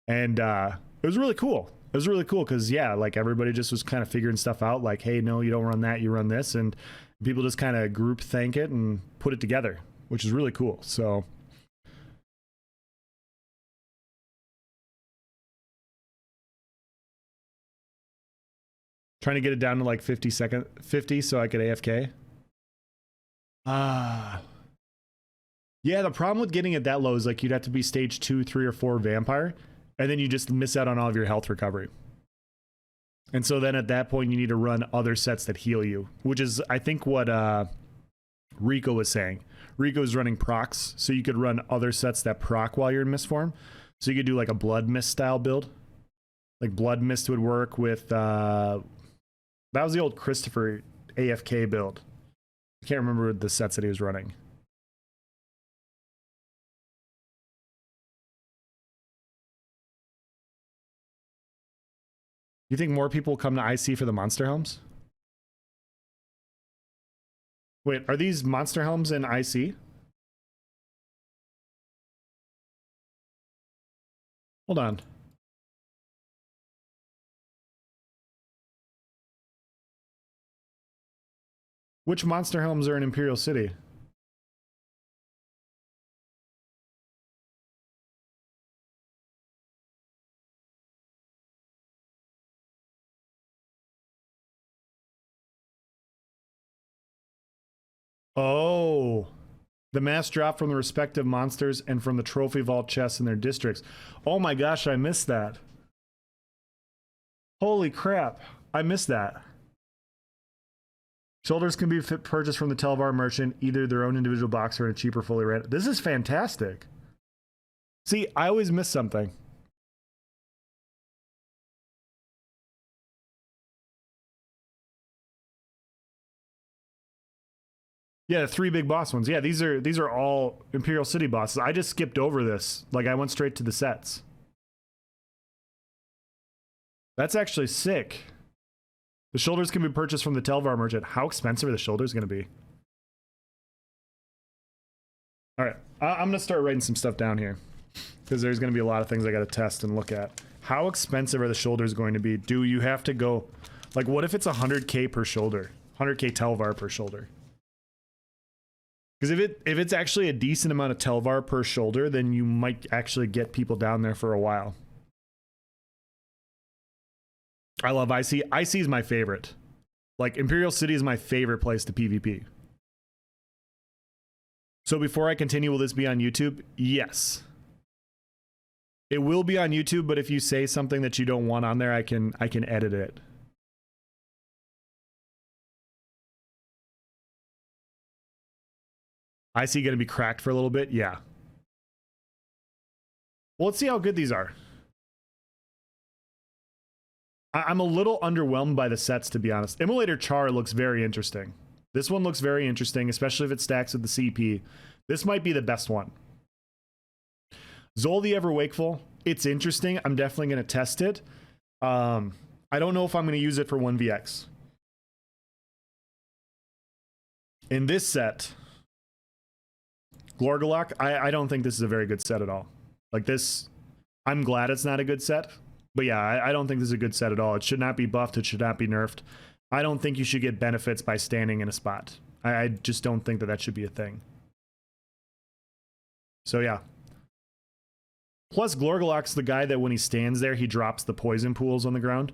Speaker 1: and it was really cool. It was really cool because, yeah, like everybody just was kind of figuring stuff out, like, hey, no, you don't run that, you run this, and people just kind of group think it and put it together, which is really cool. So trying to get it down to like 50 so I could AFK. Yeah, the problem with getting it that low is like you'd have to be stage 2, 3, or 4 vampire, and then you just miss out on all of your health recovery. And so then at that point you need to run other sets that heal you, which is I think what Rico was saying. Rico is running procs, so you could run other sets that proc while you're in mist form. So you could do like a blood mist style build. Like blood mist would work with That was the old Christopher AFK build. I can't remember the sets that he was running. You think more people come to IC for the monster helms? Wait, are these monster helms in IC? Hold on. Which monster helms are in Imperial City? Oh, the mass drop from the respective monsters and from the trophy vault chests in their districts. Oh my gosh, I missed that. Holy crap, I missed that. Shoulders can be purchased from the Telvar merchant, either their own individual box or in a cheaper fully random. This is fantastic. See, I always miss something. Yeah, the 3 big boss ones. Yeah, these are all Imperial City bosses. I just skipped over this. Like, I went straight to the sets. That's actually sick. The shoulders can be purchased from the Telvar merchant. How expensive are the shoulders going to be? All right, I'm going to start writing some stuff down here, because there's going to be a lot of things I got to test and look at. How expensive are the shoulders going to be? Do you have to go... Like, what if it's 100k per shoulder? 100k Telvar per shoulder? Because if it's actually a decent amount of Telvar per shoulder, then you might actually get people down there for a while. I love IC. IC is my favorite. Like, Imperial City is my favorite place to PvP. So before I continue, will this be on YouTube? Yes. It will be on YouTube, but if you say something that you don't want on there, I can edit it. IC going to be cracked for a little bit? Yeah. Well, let's see how good these are. I'm a little underwhelmed by the sets, to be honest. Immolator Char looks very interesting. This one looks very interesting, especially if it stacks with the CP. This might be the best one. Zol the Ever Wakeful, it's interesting. I'm definitely going to test it. I don't know if I'm going to use it for 1vx. In this set, Glorgulok, I don't think this is a very good set at all. Like this, I'm glad it's not a good set. But yeah, I don't think this is a good set at all. It should not be buffed. It should not be nerfed. I don't think you should get benefits by standing in a spot. I just don't think that that should be a thing. So yeah. Plus, Glorgulok's the guy that when he stands there, he drops the poison pools on the ground.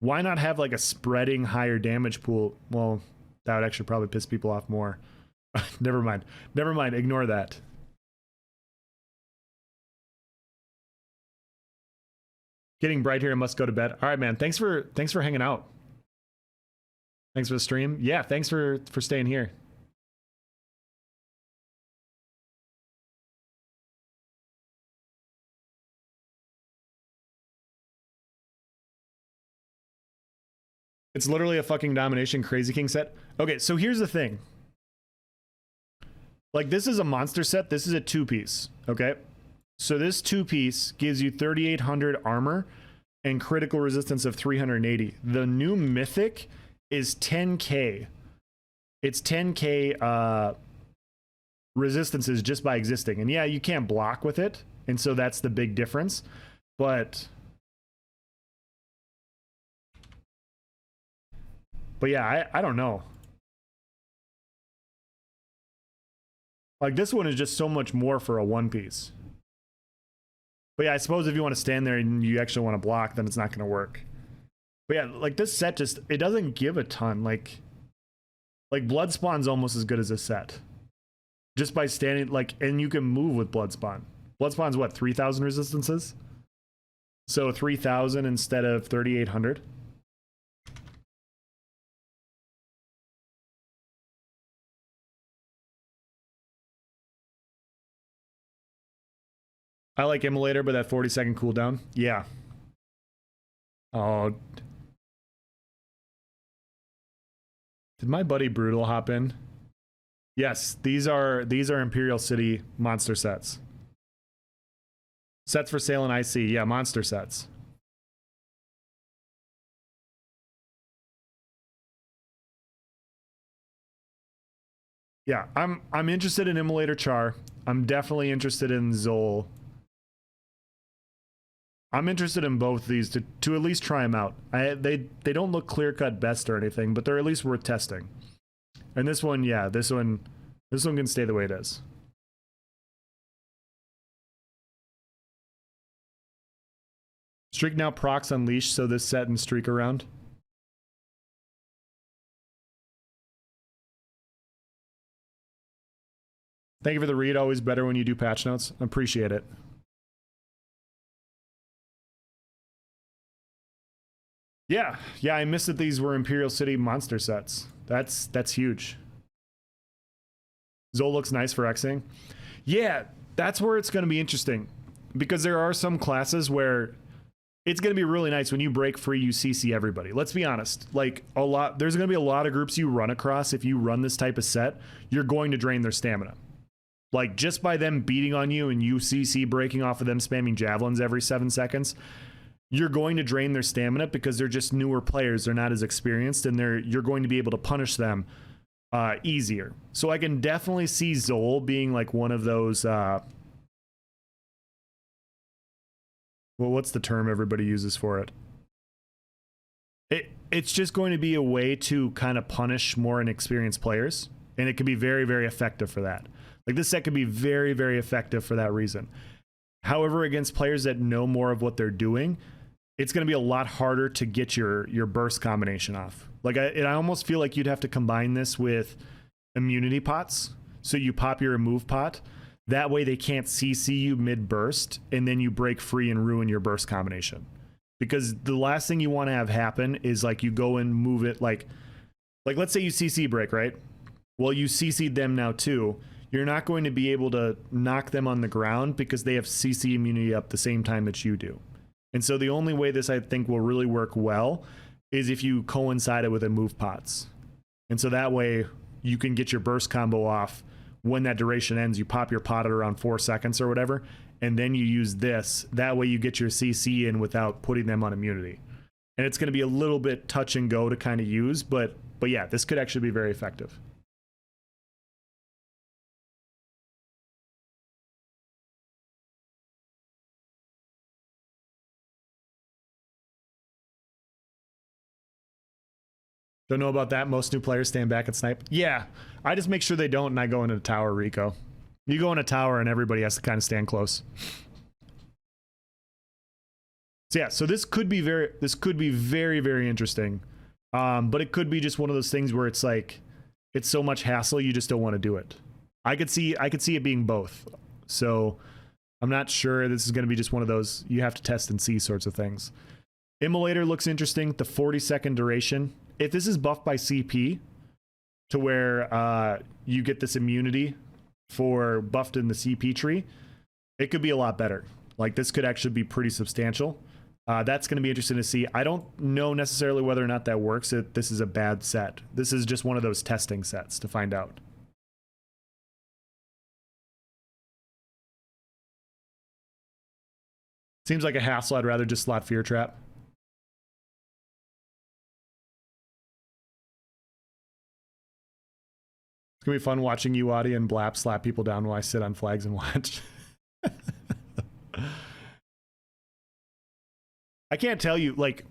Speaker 1: Why not have like a spreading higher damage pool? Well, that would actually probably piss people off more. Never mind. Never mind. Ignore that. Getting bright here. I must go to bed. All right, man. Thanks for hanging out. Thanks for the stream. Yeah, thanks for staying here. It's literally a fucking Domination Crazy King set. Okay, so here's the thing. Like, this is a monster set. This is a 2-piece, okay? So this 2-piece gives you 3,800 armor and critical resistance of 380. The new mythic is 10k. It's 10k resistances just by existing. And yeah, you can't block with it. And so that's the big difference. But yeah, I don't know. Like, this one is just so much more for a 1-piece. But yeah, I suppose if you want to stand there and you actually want to block, then it's not going to work. But yeah, like, this set just, it doesn't give a ton. Like Bloodspawn's almost as good as a set. Just by standing, like, and you can move with Bloodspawn. Bloodspawn's what, 3,000 resistances? So 3,000 instead of 3,800. I like Immolator, but that 40-second cooldown. Yeah. Oh. Did my buddy Brutal hop in? Yes, these are Imperial City monster sets. Sets for sale in IC. Yeah, monster sets. Yeah, I'm interested in Immolator Char. I'm definitely interested in Zol. I'm interested in both of these to at least try them out. They don't look clear-cut best or anything, but they're at least worth testing. And this one, yeah, this one can stay the way it is. Streak now procs Unleash, so this set and streak around. Thank you for the read. Always better when you do patch notes. Appreciate it. Yeah, I missed that these were Imperial City monster sets. That's huge. Zol looks nice for Xing. Yeah, that's where it's going to be interesting, because there are some classes where it's going to be really nice when you break free, you CC everybody. Let's be honest. Like, there's going to be a lot of groups you run across. If you run this type of set, you're going to drain their stamina. Like, just by them beating on you and you CC breaking off of them spamming javelins every 7 seconds, you're going to drain their stamina because they're just newer players. They're not as experienced, and you're going to be able to punish them easier. So I can definitely see Zol being like one of those... well, what's the term everybody uses for it? It's just going to be a way to kind of punish more inexperienced players, and it can be very, very effective for that. Like, this set could be very, very effective for that reason. However, against players that know more of what they're doing, it's going to be a lot harder to get your burst combination off. Like, I almost feel like you'd have to combine this with immunity pots. So you pop your remove pot. That way they can't CC you mid-burst, and then you break free and ruin your burst combination. Because the last thing you want to have happen is, like, you go and move it, like let's say you CC break, right? Well, you CC'd them now too. You're not going to be able to knock them on the ground because they have CC immunity up the same time that you do. And so the only way this, I think, will really work well is if you coincide it with a move pots. And so that way you can get your burst combo off. When that duration ends, you pop your pot at around 4 seconds or whatever, and then you use this. That way you get your CC in without putting them on immunity. And it's going to be a little bit touch and go to kind of use, but yeah, this could actually be very effective. Don't know about that. Most new players stand back and snipe. Yeah, I just make sure they don't, and I go into the tower, Rico. You go in a tower, and everybody has to kind of stand close. So yeah, so this could be very, very interesting. But it could be just one of those things where it's like, it's so much hassle, you just don't want to do it. I could see it being both. So I'm not sure. This is going to be just one of those you have to test and see sorts of things. Immolator looks interesting. The 40-second duration. If this is buffed by CP to where you get this immunity for buffed in the CP tree, it could be a lot better. Like, this could actually be pretty substantial. That's going to be interesting to see. I don't know necessarily whether or not that works. This is a bad set. This is just one of those testing sets to find out. Seems like a hassle. I'd rather just slot Fear Trap. It's gonna be fun watching you, Audie, and Blap slap people down while I sit on flags and watch. I can't tell you, like,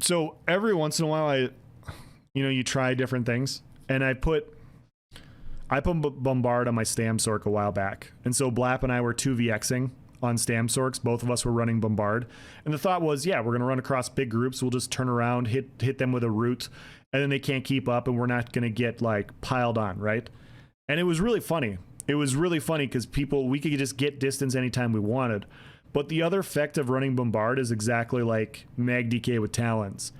Speaker 1: so every once in a while you try different things, and I put Bombard on my Stam Sork a while back, and so Blap and I were 2vxing on Stam Sorks. Both of us were running Bombard, and the thought was, yeah, we're gonna run across big groups. We'll just turn around, hit them with a root, and then they can't keep up, and we're not gonna get like piled on, right? And it was really funny. It was really funny because we could just get distance anytime we wanted. But the other effect of running Bombard is exactly like Mag DK with Talons.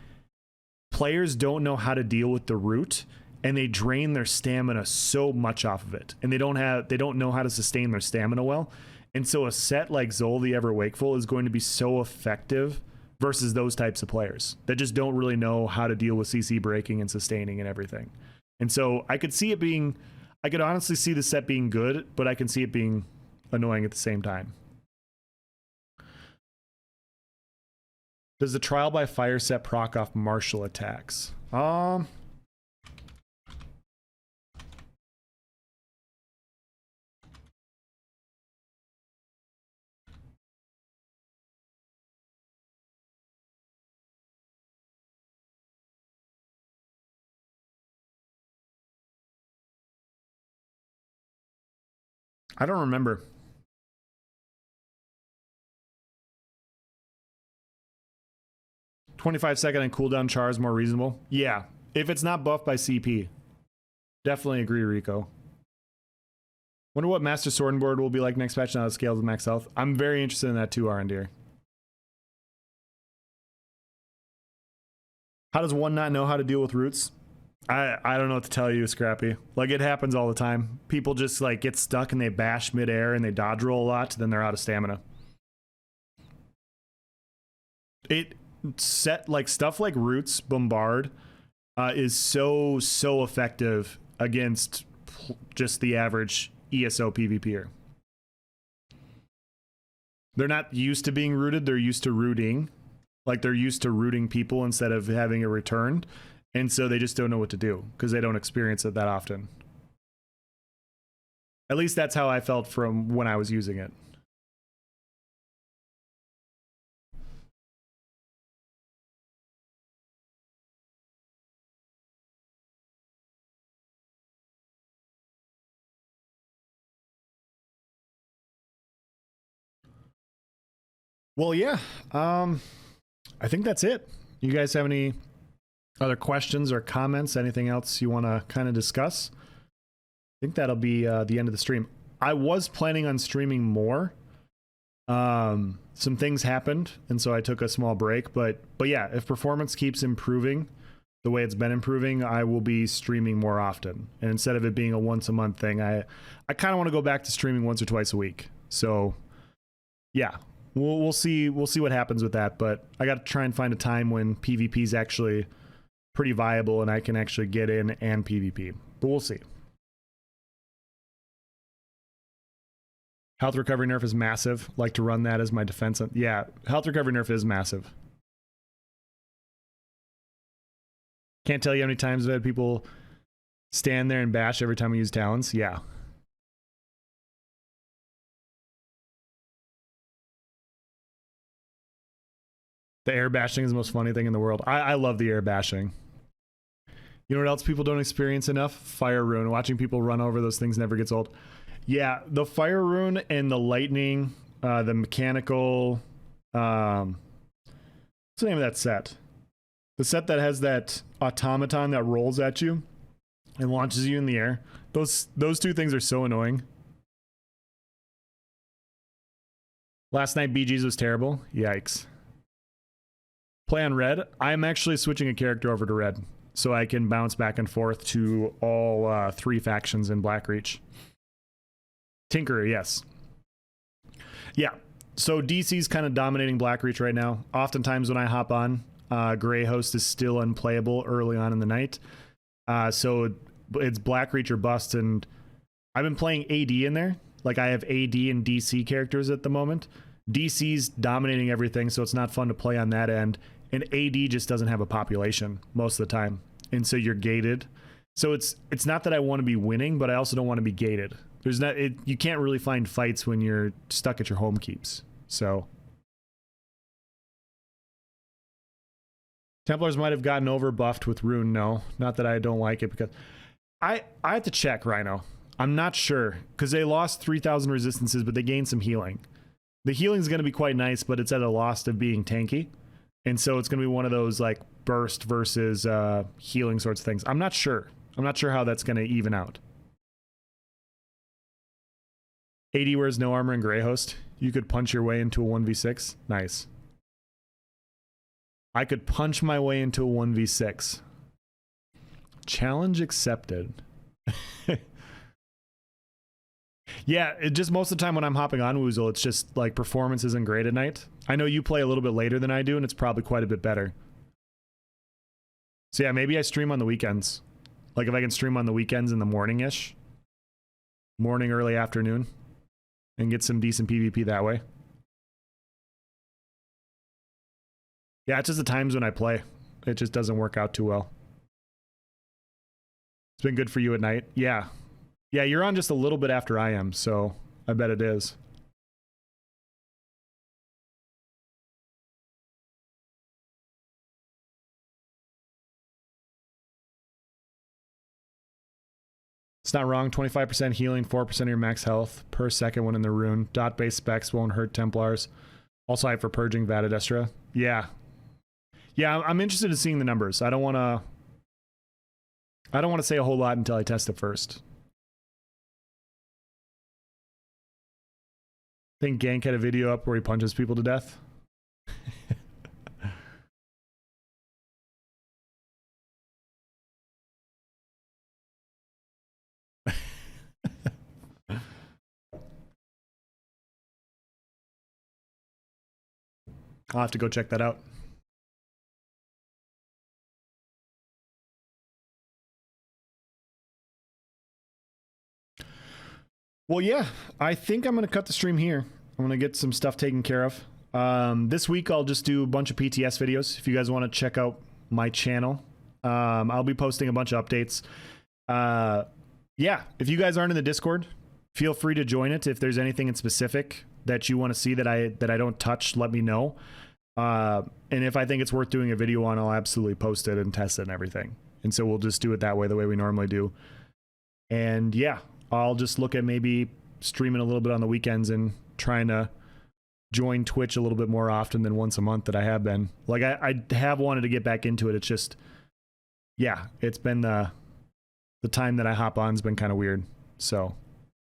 Speaker 1: Players don't know how to deal with the root, and they drain their stamina so much off of it, and they don't know how to sustain their stamina well. And so a set like Zol the Ever Wakeful is going to be so effective versus those types of players that just don't really know how to deal with CC breaking and sustaining and everything. And so I could see it being, I could honestly see the set being good, but I can see it being annoying at the same time. Does the Trial by Fire set proc off martial attacks? I don't remember. 25-second and cooldown char is more reasonable. Yeah, if it's not buffed by CP. Definitely agree, Rico. Wonder what Master Sword and Board will be like next patch now that it scales with max health. I'm very interested in that too, Arendir. How does one not know how to deal with roots? I don't know what to tell you, Scrappy. Like, it happens all the time. People just like get stuck and they bash midair and they dodge roll a lot, then they're out of stamina. It set like stuff like roots, bombard is so effective against just the average ESO PvPer. They're not used to being rooted, they're used to rooting. Like, they're used to rooting people instead of having it returned. And so they just don't know what to do because they don't experience it that often. At least that's how I felt from when I was using it. Well, yeah. I think that's it. You guys have any other questions or comments? Anything else you want to kind of discuss? I think that'll be the end of the stream. I was planning on streaming more. Some things happened, and so I took a small break. But yeah, if performance keeps improving the way it's been improving, I will be streaming more often. And instead of it being a once a month thing, I kind of want to go back to streaming once or twice a week. So yeah, we'll see what happens with that. But I got to try and find a time when PvP is actually pretty viable and I can actually get in and PvP, but we'll see. Health recovery nerf is massive. Like to run that as my defense. Yeah, health recovery nerf is massive. Can't tell you how many times I've had people stand there and bash every time we use talents. Yeah. The air bashing is the most funny thing in the world. I love the air bashing. You know what else people don't experience enough? Fire rune. Watching people run over those things never gets old. Yeah, the fire rune and the lightning, the mechanical. What's the name of that set? The set that has that automaton that rolls at you and launches you in the air. Those two things are so annoying. Last night BG's was terrible. Yikes. Play on red. I'm actually switching a character over to red so I can bounce back and forth to all 3 factions in Blackreach. Tinkerer, yes. Yeah, so DC's kind of dominating Blackreach right now. Oftentimes when I hop on, Grey Host is still unplayable early on in the night. So it's Blackreach or bust, and I've been playing AD in there. Like, I have AD and DC characters at the moment. DC's dominating everything, so it's not fun to play on that end. And AD just doesn't have a population most of the time. And so you're gated. So it's not that I want to be winning, but I also don't want to be gated. There's not, you can't really find fights when you're stuck at your home keeps. So Templars might have gotten over buffed with Rune. No, not that I don't like it, because I have to check, Rhino. I'm not sure, because they lost 3,000 resistances, but they gained some healing. The healing is going to be quite nice, but it's at a loss of being tanky. And so it's going to be one of those like burst versus healing sorts of things. I'm not sure. I'm not sure how that's going to even out. AD wears no armor in Grey Host. You could punch your way into a 1v6. Nice. I could punch my way into a 1v6. Challenge accepted. Yeah, it just most of the time when I'm hopping on Woozle, it's just like performance isn't great at night. I know you play a little bit later than I do, and it's probably quite a bit better. So yeah, maybe I stream on the weekends. Like if I can stream on the weekends in the morning-ish. Morning, early afternoon. And get some decent PvP that way. Yeah, it's just the times when I play. It just doesn't work out too well. It's been good for you at night. Yeah. Yeah, you're on just a little bit after I am, so I bet it is. It's not wrong. 25% healing, 4% of your max health per second when in the rune. Dot-based specs won't hurt Templars. Also hype for purging Vatadestra. Yeah. Yeah, I'm interested in seeing the numbers. I don't want to say a whole lot until I test it first. I think Gank had a video up where he punches people to death. I'll have to go check that out. Well, yeah, I think I'm going to cut the stream here. I'm going to get some stuff taken care of. This week, I'll just do a bunch of PTS videos. If you guys want to check out my channel, I'll be posting a bunch of updates. Yeah, if you guys aren't in the Discord, feel free to join it. If there's anything in specific that you want to see that I don't touch, let me know. And if I think it's worth doing a video on, I'll absolutely post it and test it and everything. And so we'll just do it that way, the way we normally do. And yeah, I'll just look at maybe streaming a little bit on the weekends and trying to join Twitch a little bit more often than once a month that I have been. Like I have wanted to get back into it. It's just, yeah, it's been the time that I hop on has been kind of weird. So